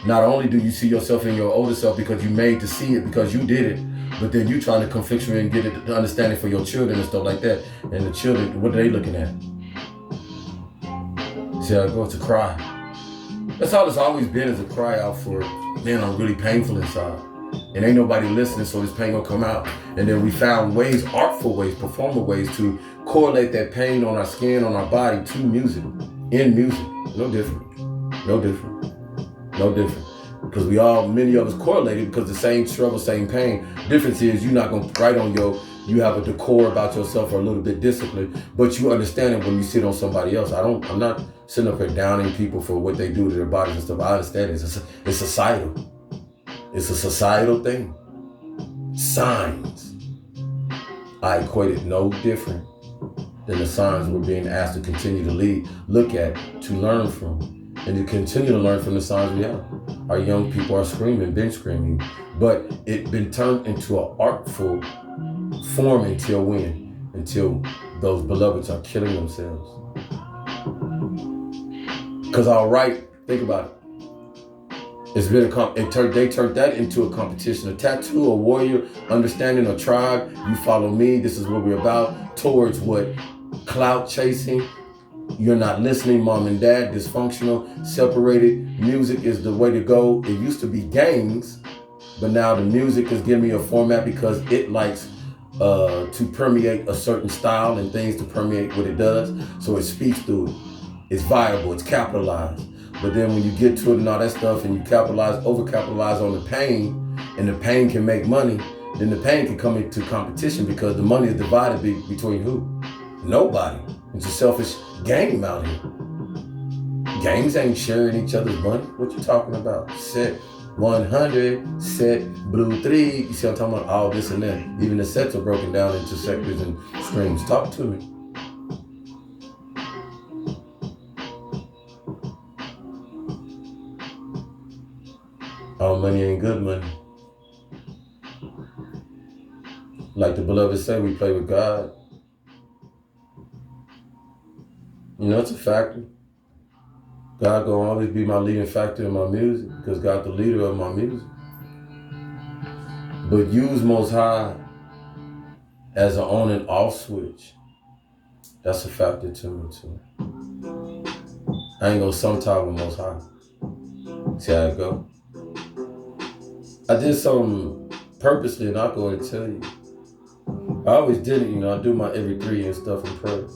Speaker 1: not only do you see yourself in your older self because you made to see it because you did it, but then you trying to conflictuate and get it, the understanding for your children and stuff like that. And the children, what are they looking at? See how it goes? To cry. That's all it's always been, is a cry out for, man, I'm really painful inside. And ain't nobody listening, so this pain gonna come out. And then we found ways, artful ways, performer ways to correlate that pain on our skin, on our body to music. In music. No different. No different. No different. Because many of us correlated because the same struggle, same pain. Difference is you're not gonna write on you have a decor about yourself or a little bit disciplined, but you understand it when you sit on somebody else. I'm not sitting up here downing people for what they do to their bodies and stuff. I understand it's societal. It's a societal thing. Signs. I equate it no different than the signs we're being asked to continue to look at, to learn from, and to continue to learn from the signs we have. Our young people are been screaming, but it's been turned into an artful form until when? Until those beloveds are killing themselves. Because think about it. It's been they turned that into a competition, a tattoo, a warrior, understanding a tribe. You follow me. This is what we're about. Towards what? Clout chasing. You're not listening, mom and dad, dysfunctional, separated. Music is the way to go. It used to be games, but now the music is giving me a format because it likes to permeate a certain style and things to permeate what it does. So it speaks through it. It's viable, it's capitalized. But then when you get to it and all that stuff and you overcapitalize on the pain, and the pain can make money, then the pain can come into competition because the money is divided between who? Nobody. It's a selfish game out here. Games ain't sharing each other's money. What you talking about? Set 100, set blue 3. You see what I'm talking about? All this and that. Even the sets are broken down into sectors and streams. Talk to me. All money ain't good money. Like the beloved say, we play with God. You know, it's a factor. God gonna always be my leading factor in my music because God's the leader of my music. But use Most High as an on and off switch. That's a factor to me too. I ain't gonna sometime with Most High. See how it go? I did something purposely and I'll go and tell you. I always did it, you know, I do my every 3 and stuff in prayer.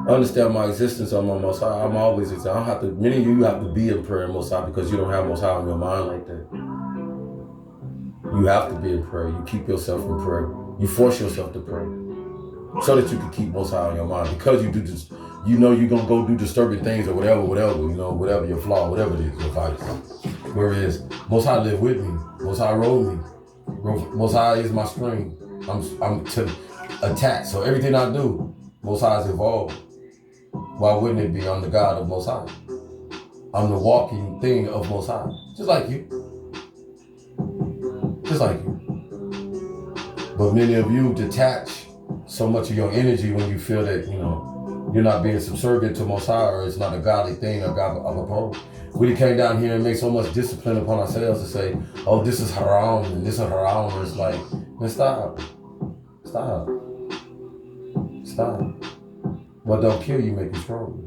Speaker 1: I understand my existence on my Most High. I'm always existing. I don't have to, many of you have to be in prayer in Most High because you don't have Most High on your mind like that. You have to be in prayer. You keep yourself in prayer. You force yourself to pray so that you can keep Most High on your mind because you do this, you know you're going to go do disturbing things or whatever, you know, whatever your flaw, whatever it is, your vice. Whereas Most High live with me. Most High roll me. Most High is my string. I'm attached. So everything I do, Most High is involved. Why wouldn't it be? I'm the God of Most High. I'm the walking thing of Most High. Just like you. Just like you. But many of you detach so much of your energy when you feel that, you know, you're not being subservient to Most High or it's not a godly thing or God of a pole. We came down here and made so much discipline upon ourselves to say, oh, this is haram and this is haram. And it's like, man, stop. Stop. Stop. What don't kill you make you stronger.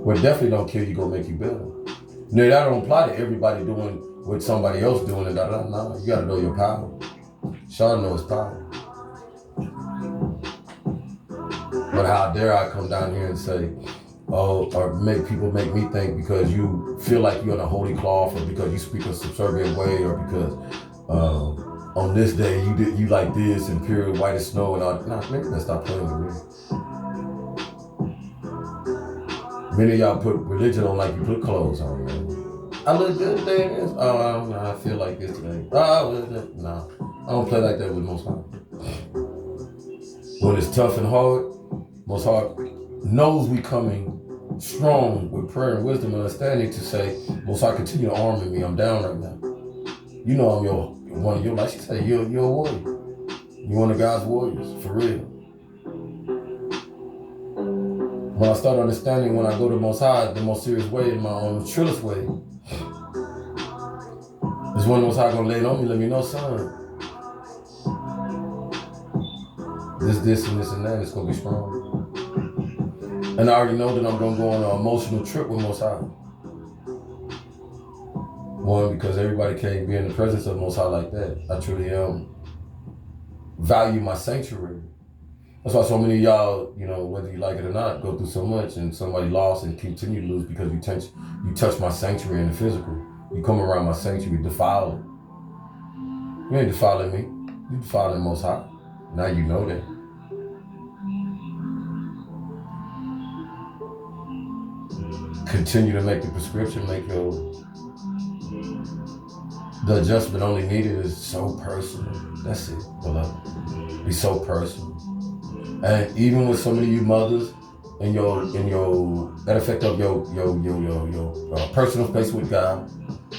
Speaker 1: What definitely don't kill you gonna make you better. Now that don't apply to everybody doing what somebody else doing and that. No, you gotta know your power. Sean knows power. But how dare I come down here and say, oh, or make people make me think because you feel like you're in a holy cloth or because you speak a subservient way or because on this day you like this and pure white as snow and all. Nah, man, let's stop playing with me. Many of y'all put religion on like you put clothes on, man. I look good today. Oh, I feel like this today. Oh, no. I don't play like that with Most High. When it's tough and hard, Most High knows we coming strong with prayer and wisdom and understanding to say, Most High, continue arming me. I'm down right now. You know I'm one of your, like she said, you're a warrior. You're one of God's warriors, for real. When I start understanding when I go to Most High, the most serious way, in my own truest way, is when Most High gonna lay it on me, let me know, son. This and that, it's gonna be strong. And I already know that I'm gonna go on an emotional trip with Most High. One, because everybody can't be in the presence of Most High like that. I truly value my sanctuary. That's why so many of y'all, you know, whether you like it or not, go through so much and somebody lost and continue to lose because you touch my sanctuary in the physical. You come around my sanctuary, defile it. You ain't defiling me. You defiling Most High. Now you know that. Continue to make the prescription, the adjustment only needed is so personal. That's it, beloved. Be so personal. And even with so many of you mothers in your that effect of your personal space with God,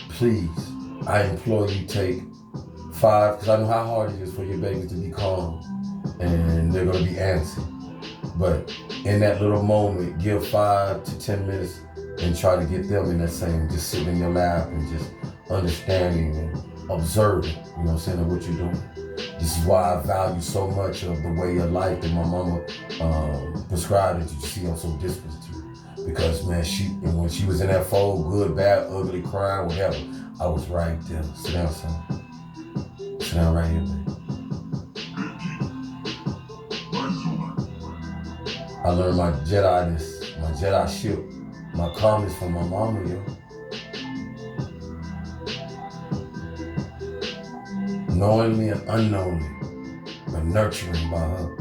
Speaker 1: please, I implore you take 5, because I know how hard it is for your babies to be calm and they're gonna be antsy. But in that little moment, give 5 to 10 minutes and try to get them in that same, just sitting in your lap and just understanding and observing, you know what I'm saying, of what you're doing. This is why I value so much of the way of life that my mama prescribed that you see I'm so distant to. Because man, when she was in that fold, good, bad, ugly, crying, whatever, I was right there. Sit down, son. Sit down right here, baby. I learned my Jedi-ness, my Jedi-ship, my calmness from my mama, yo. Knowingly and unknowingly, but nurturing by her.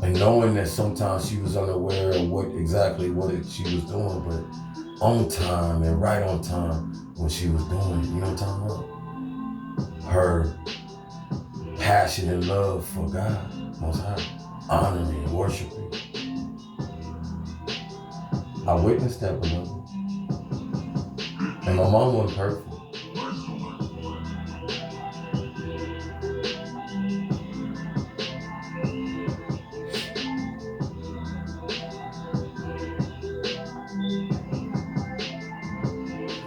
Speaker 1: And knowing that sometimes she was unaware of what she was doing, but on time and right on time when she was doing it, you know what I'm talking about? Her passion and love for God, Most High, honoring and worshiping. I witnessed that, beloved. And my mom wasn't perfect.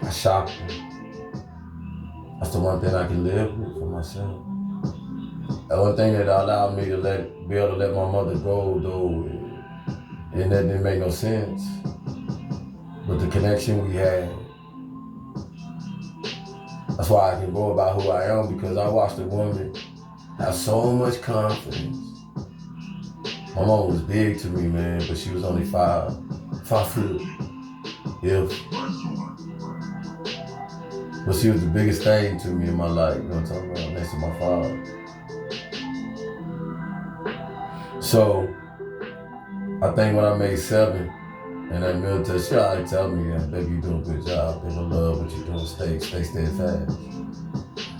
Speaker 1: I shocked her. That's the one thing I can live with for myself. The one thing that allowed me to be able to let my mother go, though, and that didn't make no sense. But the connection we had, that's why I can go about who I am, because I watched a woman have so much confidence. My mom was big to me, man, but she was only 5 foot. But she was the biggest thing to me in my life, you know what I'm talking about, next to my father. So, I think when I made 7, and that military, she already tell me, yeah, baby, you doing a good job, baby, I love what you're doing, stay steadfast.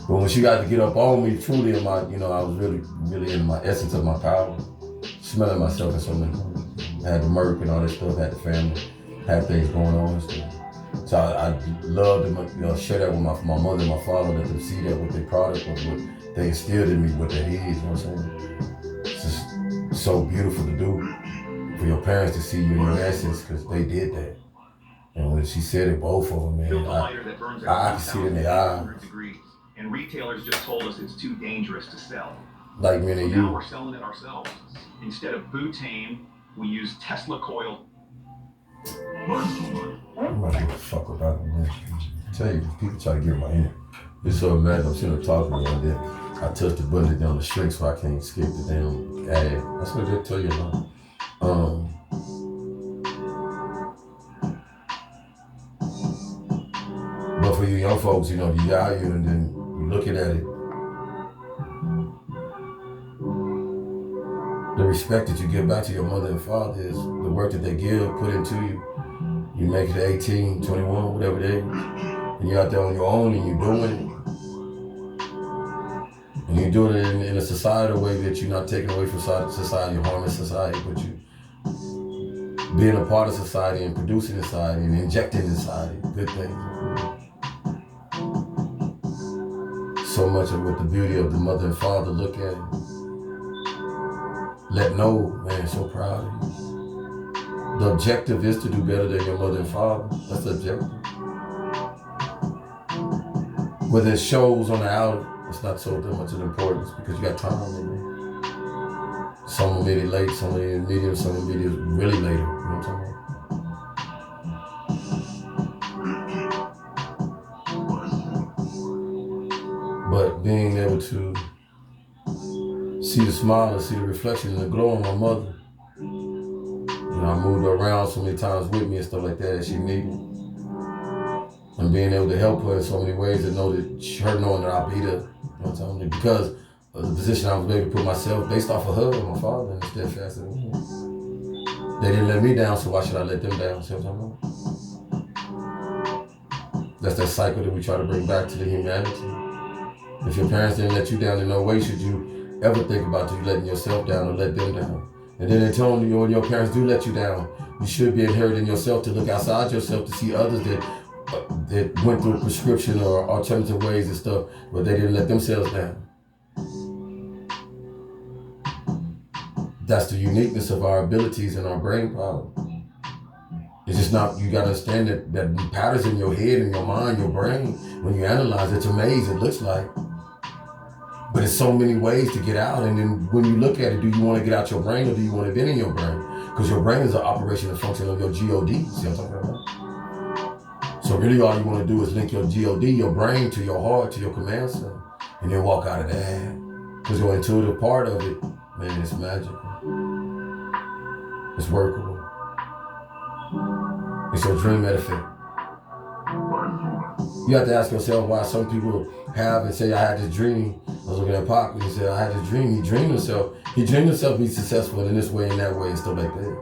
Speaker 1: But when she got to get up on me, truly in my, I was really in my essence of my power, smelling myself in so many ways. I had the murk and all that stuff, had the family, had things going on and stuff. So I love to share that with my mother and my father, let them see that with their product, with what they instilled in me, what that is, you know what I'm saying? It's just so beautiful to do for your parents to see you in your essence, because they did that. And when she said it, both of them, man, I can see it in their eyes.
Speaker 6: And retailers just told us it's too dangerous to sell.
Speaker 1: Like many of you.
Speaker 6: Now we're selling it ourselves. Instead of butane, we use Tesla coil.
Speaker 1: I'm not giving a fuck about it, man. I tell you, people try to get my ear. It's so mad, I'm sitting there talking to them, then I touch the button down the shrink so I can't skip the damn ad. That's what they tell you about. But for you young folks, you out here and then you looking at it. The respect that you give back to your mother and father is the work that they put into you. You make it 18, 21, whatever it is, and you're out there on your own and you're doing it. And you're doing it in a societal way that you're not taking away from society, harming society, but you being a part of society and producing in society and injecting in society good things. So much of what the beauty of the mother and father look at. Let know, man, so proud of you. The objective is to do better than your mother and father. That's the objective. Whether it shows on the outer, it's not so much of importance because you got time in there. Some will meet it late, some will meet it medium, some will meet it really later. You know what I'm talking about? But being able to see the smile and see the reflection and the glow on my mother. I moved her around so many times with me and stuff like that she needed. And being able to help her in so many ways and know that her knowing that I'll be there. You know what I'm talking about? Because of the position I was able to put myself based off of her and my father and steadfast in me. They didn't let me down, so why should I let them down? See what I'm talking about? That's that cycle that we try to bring back to the humanity. If your parents didn't let you down, in no way should you ever think about you letting yourself down or let them down. And then they told you when your parents do let you down, you should be inheriting yourself to look outside yourself to see others that went through a prescription or alternative ways and stuff, but they didn't let themselves down. That's the uniqueness of our abilities and our brain power. It's just not, you gotta understand that the patterns in your head and your mind, your brain, when you analyze, it's amazing, it looks like. But there's so many ways to get out, and then when you look at it, do you want to get out your brain or do you want to be in your brain? Because your brain is an operation and function of your GOD. See what I'm talking about? So really all you want to do is link your GOD, your brain, to your heart, to your command center, and then walk out of that. Because your intuitive part of it, man, it's magical. It's workable. It's your dream metaphor. You have to ask yourself why some people have and say, I had this dream. I was looking at Pac and he said, I had this dream. He dreamed himself be successful in this way and that way and stuff like that.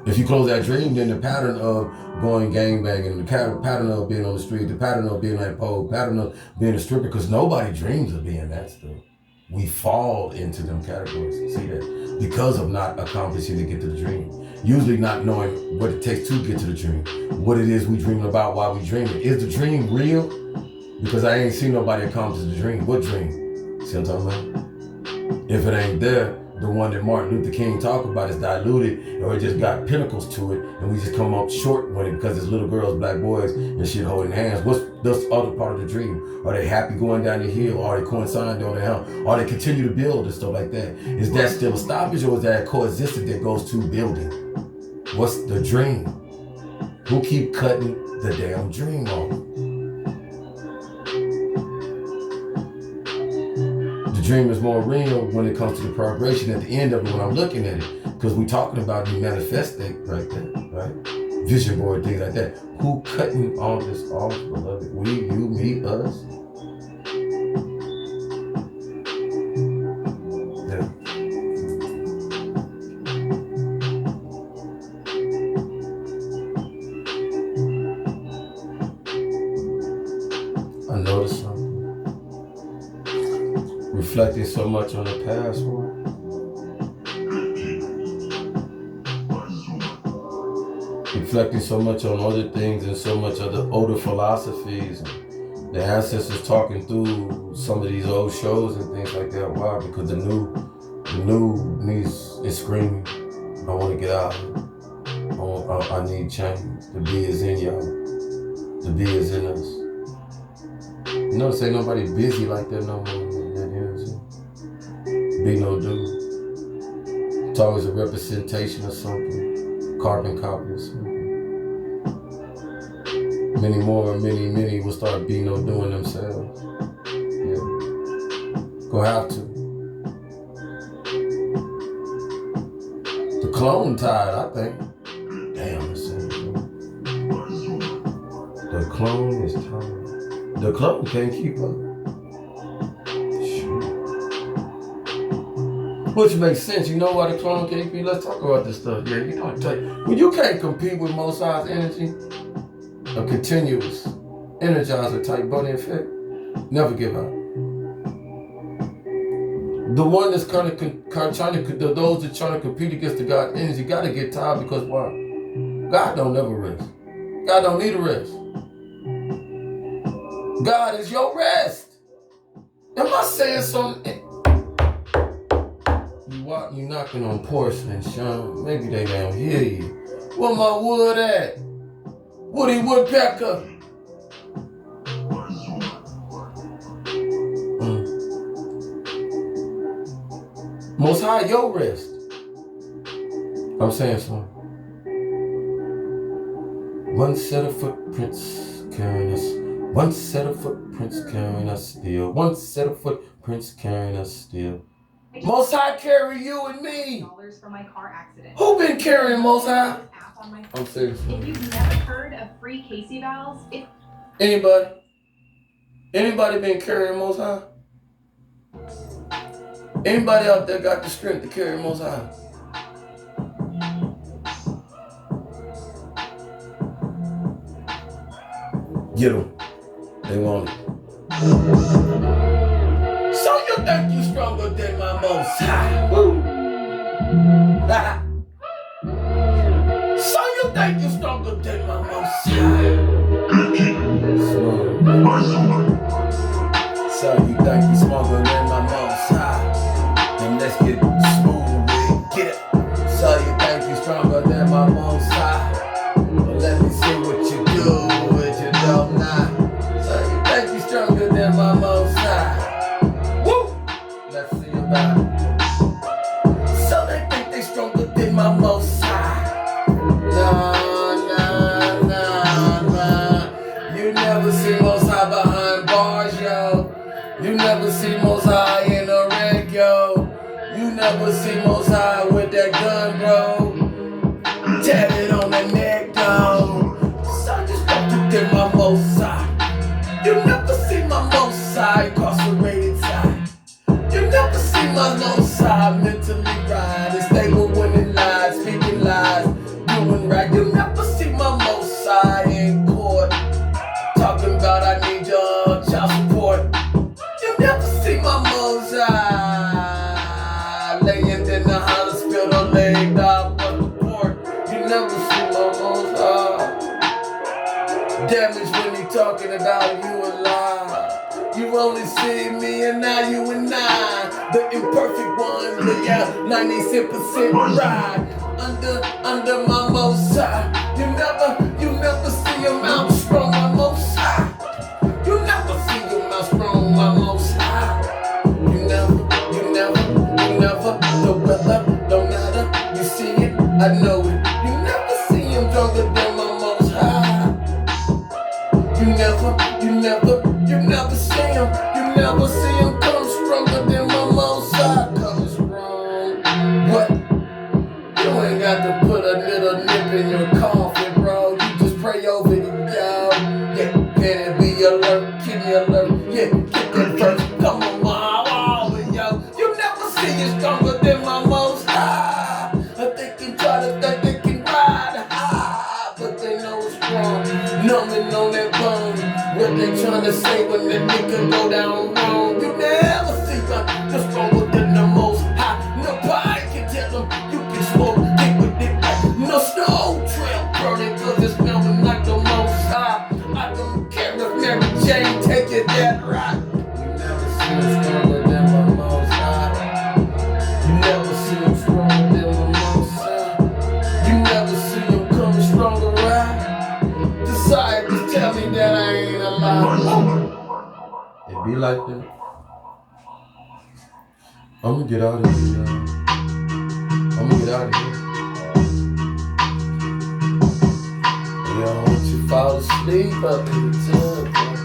Speaker 1: If you close that dream, then the pattern of going gangbanging, the pattern of being on the street, the pattern of being like Poe, pattern of being a stripper, because nobody dreams of being that stuff. We fall into them categories, see that? Because of not accomplishing to get to the dream. Usually not knowing what it takes to get to the dream. What it is we dreaming about, why we dreaming. Is the dream real? Because I ain't seen nobody accomplish the dream. What dream? See what I'm talking about? If it ain't there, the one that Martin Luther King talked about is diluted, or it just got pinnacles to it, and we just come up short with it because it's little girls, black boys, and shit holding hands. What's the other part of the dream? Are they happy going down the hill? Are they coinciding on the hill? Are they continue to build and stuff like that? Is that still a stoppage, or is that a coexistence that goes to building? What's the dream? Who keep cutting the damn dream off? The dream is more real when it comes to the progression at the end of it when I'm looking at it. Because we're talking about the manifesting right there, right? Vision board, things like that. Who cutting all this off, beloved? We, you, me, us? Yeah. I noticed something. Reflecting so much on the past one. Reflecting so much on other things and so much of the older philosophies and the ancestors talking through some of these old shows and things like that. Why? Because the new needs is screaming. I want to get out. I need change. The be is in y'all. The be is in us. You notice ain't nobody busy like that no more. Be no dude. It's always a representation of something. Carbon copy or something. Many more, many will start being no doing themselves. Yeah. Go have to. The clone tired, I think. Damn, it's the clone is tired. The clone can't keep up. Which makes sense. You know why the clone can't be? Let's talk about this stuff. Yeah, you know what I tell you. When you can't compete with Most High's energy, a continuous energizer type Bunny effect, never give up. The one that's trying to, those that trying to compete against the God energy, gotta get tired because why? God don't never rest. God don't need a rest. God is your rest. Am I saying something? You knocking on porcelain, Sean. Maybe they don't hear you. Where my wood at? Woody Woodpecker. Most High, your rest. I'm saying something. One set of footprints carrying us. One set of footprints carrying us still. One set of footprints carrying us still. Most High carry you and me.
Speaker 4: For my car accident.
Speaker 1: Who been carrying Most High? I'm serious.
Speaker 4: If you've never heard of free Casey valves,
Speaker 1: Anybody? Anybody been carrying Most High? Anybody out there got the strength to carry Most High? Get them. They want it. So you think you stronger than my Most High? Woo. So you think you stronger than my Most High? So you think you stronger than my Most High? Then let's get smooth with it. Get it. So you think you stronger than my Most High? about it. So they think they stronger than my most high. Nah. You never see most high behind bars, yo. You never see most high in a red, yo. You never see most high with that gun, bro. Tatted on the neck, though. So I just don't think they're my most high. You never see my most high incarcerated side. You never see my low side mentally right. Stable winning lies, speaking lies, doing right. You never see my most side in court. Talking about I need your child support. You never see my most high laying in the hospital, laid off on the port. You never see my most high damage when he talking about you alive. You only see me and now you and I, the imperfect ones. Look out, 96% ride under my most high. You never see him out strong, my most high. You never see him out strong, my most high. You never, the weather don't matter. You see it, I know it. You never see him stronger than my most high. You never see him. You never see him come stronger than my most high comes strong. What? You ain't got to put a little nip in your coffin, bro. You just pray over the yo. Yeah, can it be alert? Keep me alert. Yeah, get that first. Come on, my yo. You never see it stronger than my most high. I think you try to think they can ride high, but they know it's wrong. Numbing on that bone. What they tryna say when that nigga go down wrong. You never see the stronger than the most high. Nobody can tell them you can smoke dick with it like no snow trail burning, cause it's smelling like the most high. I don't care if Mary Jane take it that right. You never see him stronger than my most high. You never see him stronger than my most high. You never see him coming stronger, right? Decide to tell me that I ain't alive. It be like that. I'ma get out of here, y'all. I'ma get out of here. Yeah, I want you to fall asleep up in the tub, man.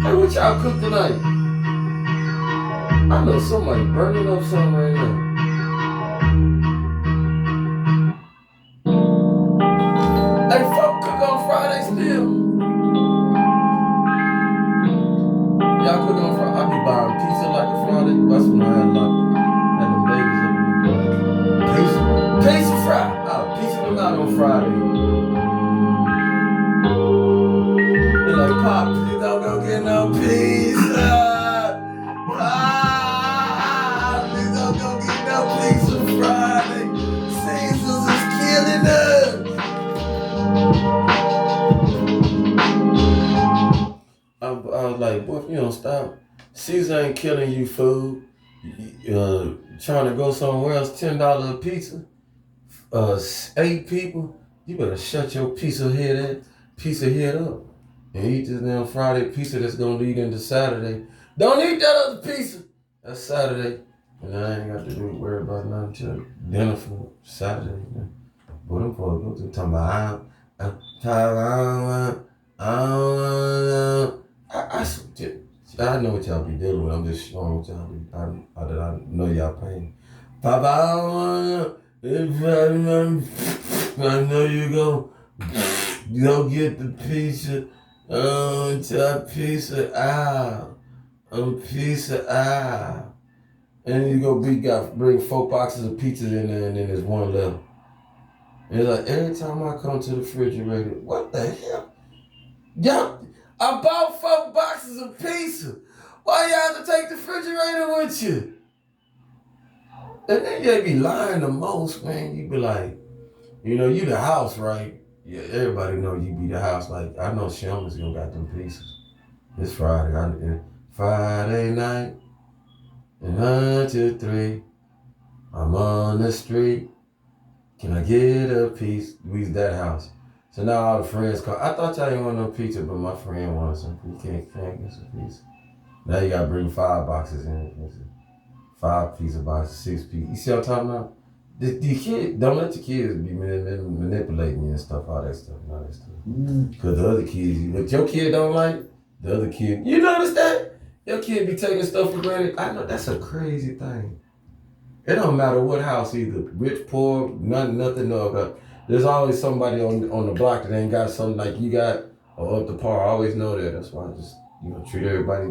Speaker 1: Hey, what y'all cook tonight? I know somebody burning up something right now. Hey, folk cook on Friday still. Y'all cook on Friday. I be buying pizza like a Friday. That's when I had them babies up there. Pizza fry. Pizza them out on Friday. They're like, Pop, please don't go get no pizza. Please don't go get no pizza Friday. Caesars is killing us. I was like, boy, if you don't stop, Caesar ain't killing you, food. Trying to go somewhere else, $10 a pizza. 8 people, you better shut your piece of head up and eat this damn Friday pizza that's gonna lead into Saturday. Don't eat that other pizza. That's Saturday, and I ain't got to worry about nothing till dinner for Saturday. Man. But them folks go to talking about I know what y'all be dealing with. I'm just showing what y'all be. I know y'all pain. Papa, I know you go get the pizza. Top pizza out. Pizza out. And you go bring 4 boxes of pizzas in there, and then there's one left. And it's like every time I come to the refrigerator, what the hell? Y'all, I bought 4 boxes of pizza. Why y'all have to take the refrigerator with you? And then you be lying the most, man. You be like, you the house, right? Yeah, everybody know you be the house. Like, I know Shelman's gonna got them pieces. It's Friday. Friday night. And 1, 2, 3. I'm on the street. Can I get a piece? We was that house. So now all the friends call. I thought y'all didn't want no pizza, but my friend wanted some. You can't get some pizza. Now you gotta bring 5 boxes in. 5 piece of boxes, 6 piece. You see what I'm talking about? The kid, don't let the kids be manipulating you and stuff, all that stuff, and all that stuff. Cause the other kids, what your kid don't like, the other kid, you notice that? Your kid be taking stuff for granted. I know that's a crazy thing. It don't matter what house, either rich, poor, nothing, no. There's always somebody on the block that ain't got something like you got or up to par. I always know that. That's why I just, treat everybody,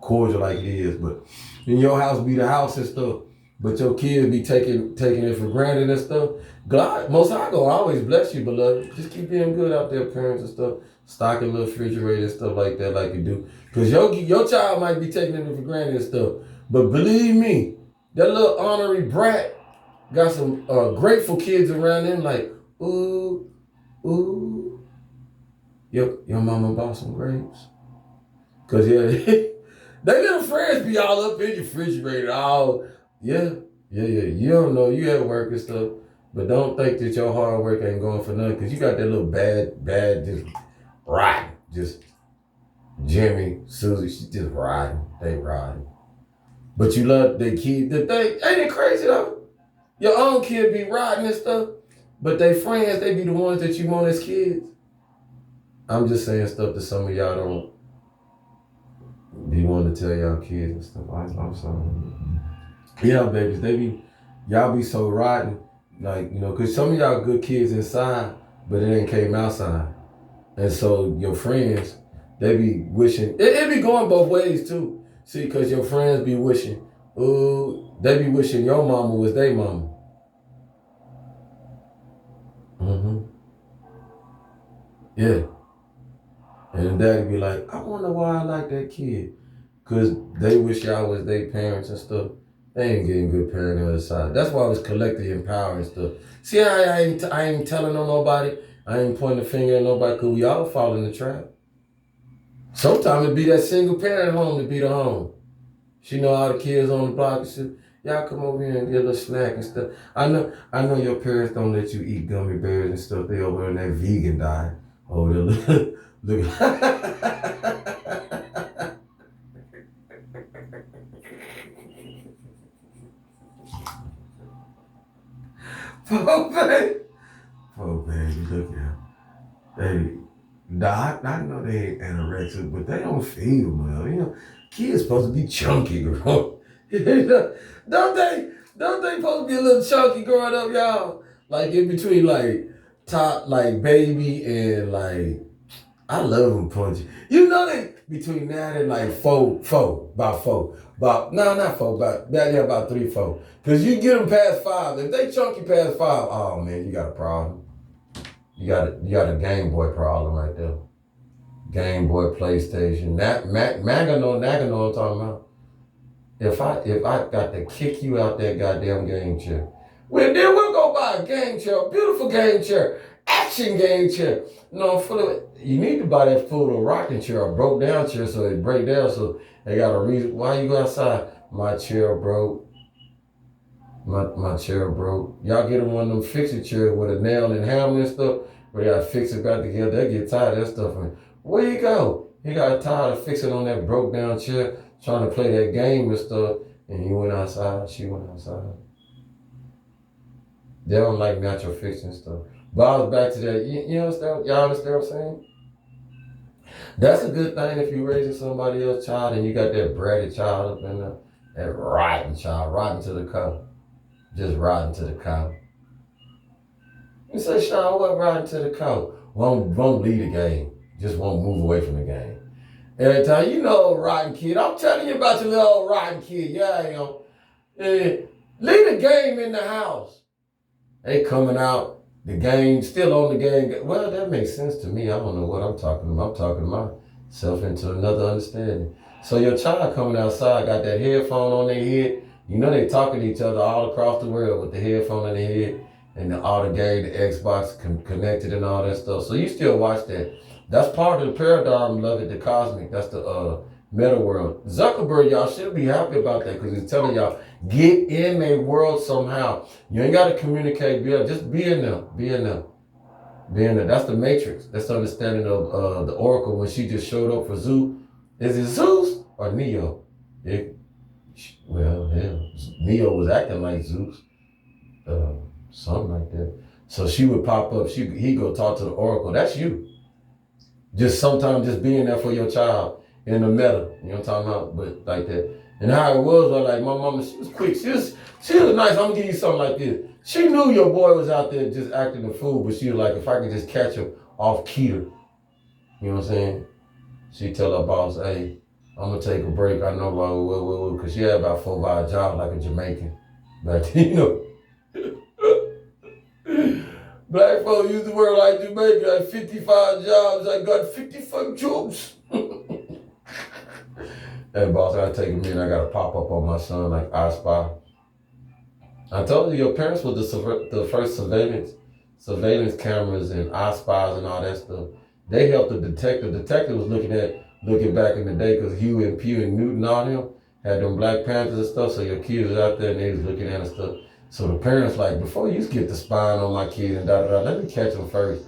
Speaker 1: cordial like it is. But in your house be the house and stuff. But your kids be taking it for granted and stuff. God, Most High gonna always bless you, beloved. Just keep being good out there, parents and stuff. Stocking little refrigerator and stuff like that, like you do. Cause your child might be taking it for granted and stuff. But believe me, that little honorary brat got some grateful kids around him. Like, ooh, your mama bought some grapes. Cause they little friends be all up in your refrigerator, all. Yeah. You don't know, you at work and stuff, but don't think that your hard work ain't going for nothing, because you got that little bad, just riding. Just Jimmy, Susie, she just riding. They riding. But you love their kid. The thing, ain't it crazy though? Your own kid be riding and stuff, but they friends, they be the ones that you want as kids. I'm just saying stuff that some of y'all don't be wanting to tell y'all kids and stuff. I'm sorry. Yeah, babies, y'all be so rotten, like, cause some of y'all good kids inside, but it ain't came outside. And so your friends, they be wishing, it be going both ways too. See, cause your friends be wishing, they be wishing your mama was their mama. Yeah. And daddy be like, I wonder why I like that kid. Cause they wish y'all was their parents and stuff. They ain't getting good parenting on the other side. That's why I was collectively empowering and stuff. See, I ain't telling on nobody. I ain't pointing the finger at nobody, because we all fall in the trap. Sometimes it be that single parent home to be the home. She know all the kids on the block and shit. Y'all come over here and get a little snack and stuff. I know your parents don't let you eat gummy bears and stuff. They over in that vegan diet. Oh, look. Oh, baby, look at them. I know they ain't anorexic, but they don't feed them well. Kids supposed to be chunky, girl. Don't they supposed to be a little chunky growing up, y'all? Like in between, like top, like baby and like, I love them punchy. They between that and like about 3, 4. Cause you get them past 5. If they chunky past 5, oh man, you got a problem. You got a Game Boy problem right there. Game Boy, PlayStation. Maga know what I'm talking about. If I got to kick you out that goddamn game chair, well then we'll go buy a game chair, a beautiful game chair, action game chair. You need to buy that full of rocking chair, a broke down chair, so it break down. So they got a reason why you go outside. My chair broke. My chair broke. Y'all get them one of them fix-it chairs with a nail and hammer and stuff, where y'all fix it back together. They get tired of that stuff. Where you go? He got tired of fixing on that broke down chair, trying to play that game and stuff, and he went outside, she went outside. They don't like natural fixing stuff. But I was back to that, you understand? Y'all understand what I'm saying? That's a good thing if you're raising somebody else's child and you got that bratty child up in there, that rotten child, rotten to the core. Just rotten to the cow. You say, Sean, what rotten to the cow? Won't lead the game. Just won't move away from the game. Every time, old rotten kid. I'm telling you about your little old rotten kid. Yeah, leave the game in the house. They coming out, the game, still on the game. Well, that makes sense to me. I don't know what I'm talking about. I'm talking myself into another understanding. So your child coming outside, got that headphone on their head. They talking to each other all across the world with the headphone in their head and all the game, the Xbox connected and all that stuff. So you still watch that. That's part of the paradigm of it, the cosmic. That's the meta world. Zuckerberg, y'all should be happy about that, because he's telling y'all, get in a world somehow. You ain't got to communicate, just be in there. Be in there. That's the matrix. That's the understanding of the Oracle when she just showed up for Zeus. Is it Zeus?
Speaker 15: or Neo. Well, hell, Neo was acting like Zeus, something like that. So she would pop up. He go talk to the Oracle. That's you. Just sometimes just being there for your child in the meta. You know what I'm talking about? But like that. And how it was like my mama, she was quick. She was nice. I'm gonna give you something like this. She knew your boy was out there just acting a fool, but she was like, if I could just catch him off Keter, you know what I'm saying? She tell her boss, hey, I'm gonna take a break. I know about because she had about 4 or 5 jobs like a Jamaican. But you know. Black folks used to work like Jamaican. I had 55 jobs. I got 55 jobs. Hey, boss, I gotta take a minute. I gotta pop up on my son like I Spy. I told you your parents were the first surveillance cameras and I Spies and all that stuff. They helped the detective. The detective was looking back in the day because Hugh and Pew and Newton all them had them Black Panthers and stuff. So your kids was out there and they was looking at and stuff. So the parents like, before you get the spying on my kid and let me catch them first.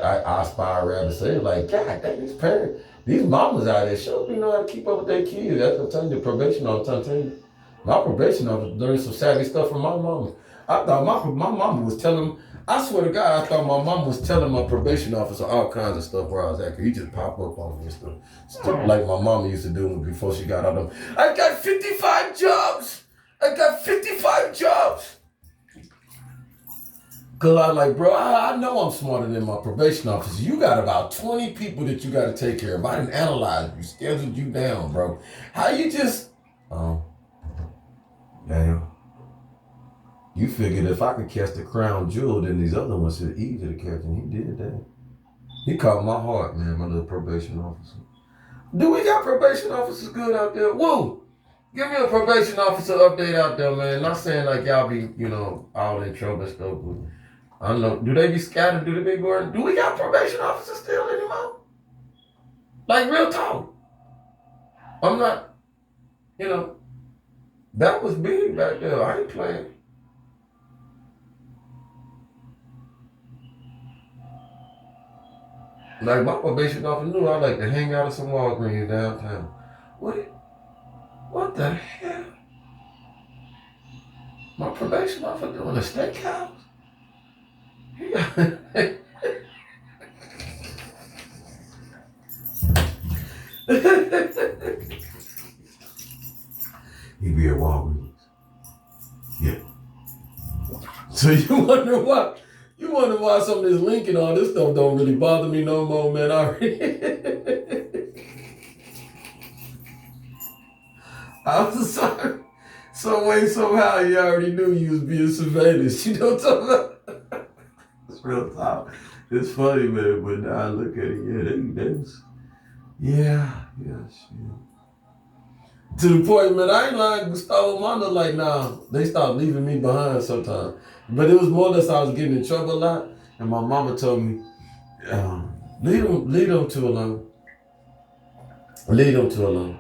Speaker 15: I Spy rather say like, God dang, these parents, these mamas out there sure be know how to keep up with their kids. That's what I'm telling you, the probation officer. I'm telling you. My probation officer learned some savvy stuff from my mama. I thought my mama was telling, I swear to God, I thought my mama was telling my probation officer all kinds of stuff where I was at. He just pop up on me and stuff like my mama used to do before she got out of them. I got 55 jobs. I got 55 jobs. Cause I like, bro, I know I'm smarter than my probation officer. You got about 20 people that you got to take care of. I didn't analyze you, scheduled you down, bro. How you just, damn. You figured if I could catch the crown jewel, then these other ones should easy to catch, and he did that. He caught my heart, man, my little probation officer. Do we got probation officers good out there? Woo! Give me a probation officer update out there, man. Not saying like y'all be, all in trouble and stuff, but I don't know. Do they be scattered? Do they be going? Do we got probation officers still anymore? Like real talk. I'm not, that was big back there. I ain't playing. Like my probation officer knew I like to hang out at some Walgreens downtown. What the hell? My probation officer doing a steakhouse? He be at Walgreens. Yeah. So you wonder why? You wonder why some of this link and all this stuff don't really bother me no more, man. I was sorry. Some way, somehow, you already knew you was being surveillance. You know what I'm talking about? It's real talk. It's funny, man, but now I look at it, they was, shit. To the point, man, I ain't lying, Gustavo Manda, like, nah, they stopped leaving me behind sometimes. But it was more or less I was getting in trouble a lot, and my mama told me, lead them to alone. Lead them to alone.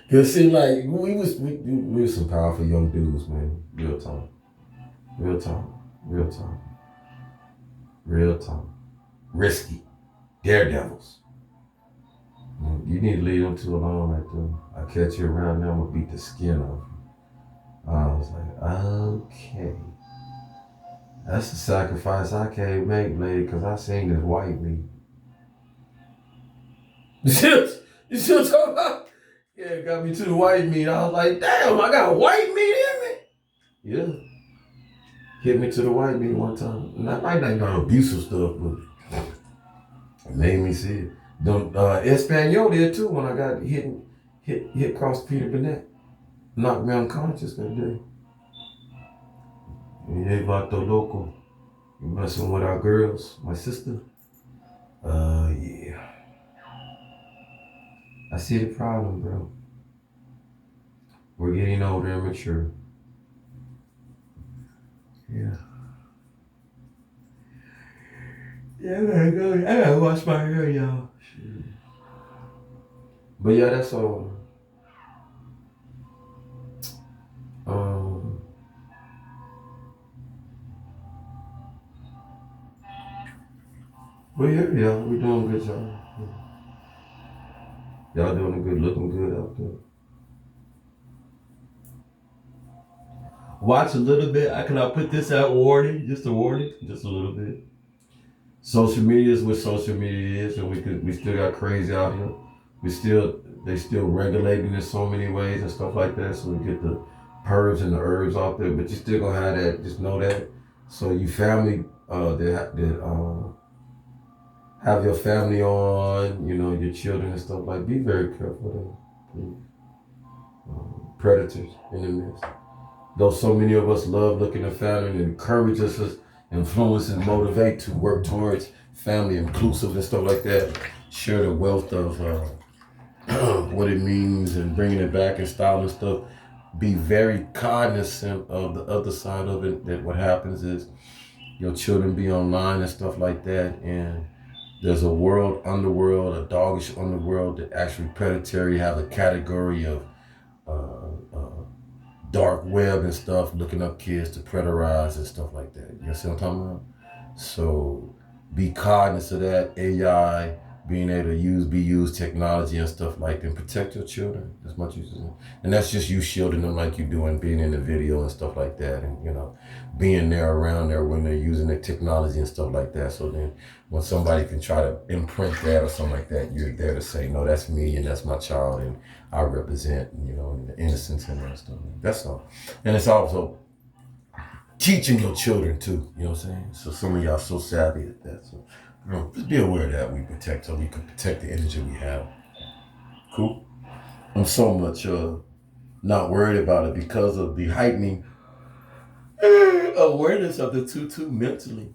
Speaker 15: Cause it seemed like we was some powerful young dudes, man. Real talk. Real talk. Real talk. Real talk. Risky. Daredevils. You need to lead them to alone right there. I catch you around there, I'm gonna beat the skin off you. I was like, okay. That's a sacrifice I can't make, lady, cause I seen this white meat. You see what I'm talking about? Yeah, it got me to the white meat. I was like, damn, I got white meat in me. Yeah. Hit me to the white meat one time. And I might not got abusive stuff, but it made me see it. Espanol did too when I got hit across Peter Burnett. Knocked me unconscious that day. Yeah, vato loco. You messing with our girls, my sister? Yeah. I see the problem, bro. We're getting older and mature. Yeah. Yeah, I gotta wash my hair, y'all. Shit. But yeah, that's all. But yeah, we're doing a good job. Y'all doing good, looking good out there. Watch a little bit. Can I put this out warning? Just a warning, just a little bit. Social media is what social media is, and we still got crazy out here. They still regulating in so many ways and stuff like that. So we get the purge and the herbs out there, but you still gonna have that. Just know that. So you family that have your family on, your children and stuff like. Be very careful there, please. Predators in the midst. Though so many of us love looking at family and encourage us, influence and motivate to work towards family inclusive and stuff like that, share the wealth of what it means and bringing it back in style and stuff. Be very cognizant of the other side of it, that what happens is your children be online and stuff like that, and there's a underworld, a doggish underworld that actually predatory, have a category of dark web and stuff, looking up kids to preterize and stuff like that. You see what I'm talking about? So be cognizant of that. AI, being able to use technology and stuff like that, and protect your children as much as you can. And that's just you shielding them like you doing, being in the video and stuff like that, and being there around there when they're using the technology and stuff like that. So then when somebody can try to imprint that or something like that, you're there to say, no, that's me and that's my child and I represent, the innocence in that stuff. That's all. And it's also teaching your children too, you know what I'm saying? So some of y'all so savvy at that. So just be aware of that. We protect, so we can protect the energy we have. Cool? I'm so much not worried about it because of the heightening awareness of the tutu mentally.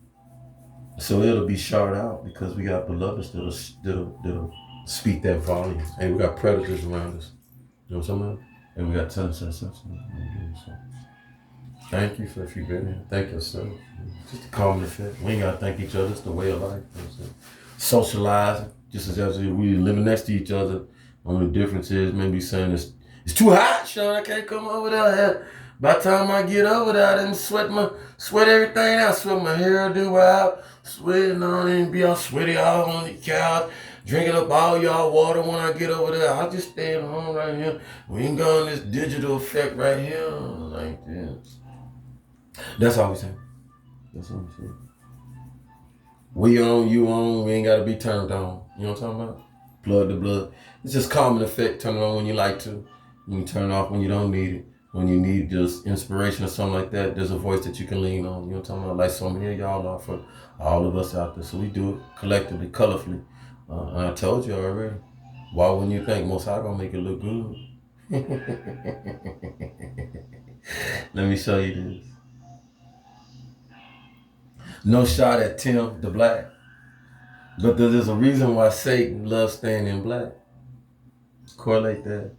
Speaker 15: So it'll be shot out because we got beloveds that'll speak that volume. And we got predators around us. You know what I'm talking about? And we got tons of stuff. So thank you for if you've been here. Thank yourself. Just a calm effect. We ain't gotta thank each other. It's the way of life. You know what I'm saying? Socializing, just as we living next to each other. Only difference is maybe saying it's too hot, Sean. I can't come over there. By the time I get over there, I didn't sweat everything out. Sweat my hairdo out, sweating on it, and be all sweaty all on the couch, drinking up all y'all water when I get over there. I'll just stay at home right here. We ain't going this digital effect right here like this. That's all we saying. That's all we saying. We on, you on, we ain't gotta be turned on. You know what I'm talking about? Plug the blood. It's just calming effect. Turn it on when you like to. When you turn it off when you don't need it. When you need just inspiration or something like that, there's a voice that you can lean on. You know what I'm talking about? Like so many of y'all are for all of us out there. So we do it collectively, colorfully. And I told you already. Why wouldn't you think Most High gonna make it look good? Let me show you this. No shot at Tim the Black. But there's a reason why Satan loves staying in black. Correlate that.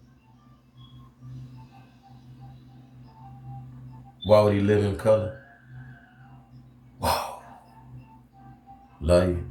Speaker 15: Why would he live in color? Wow. Love you.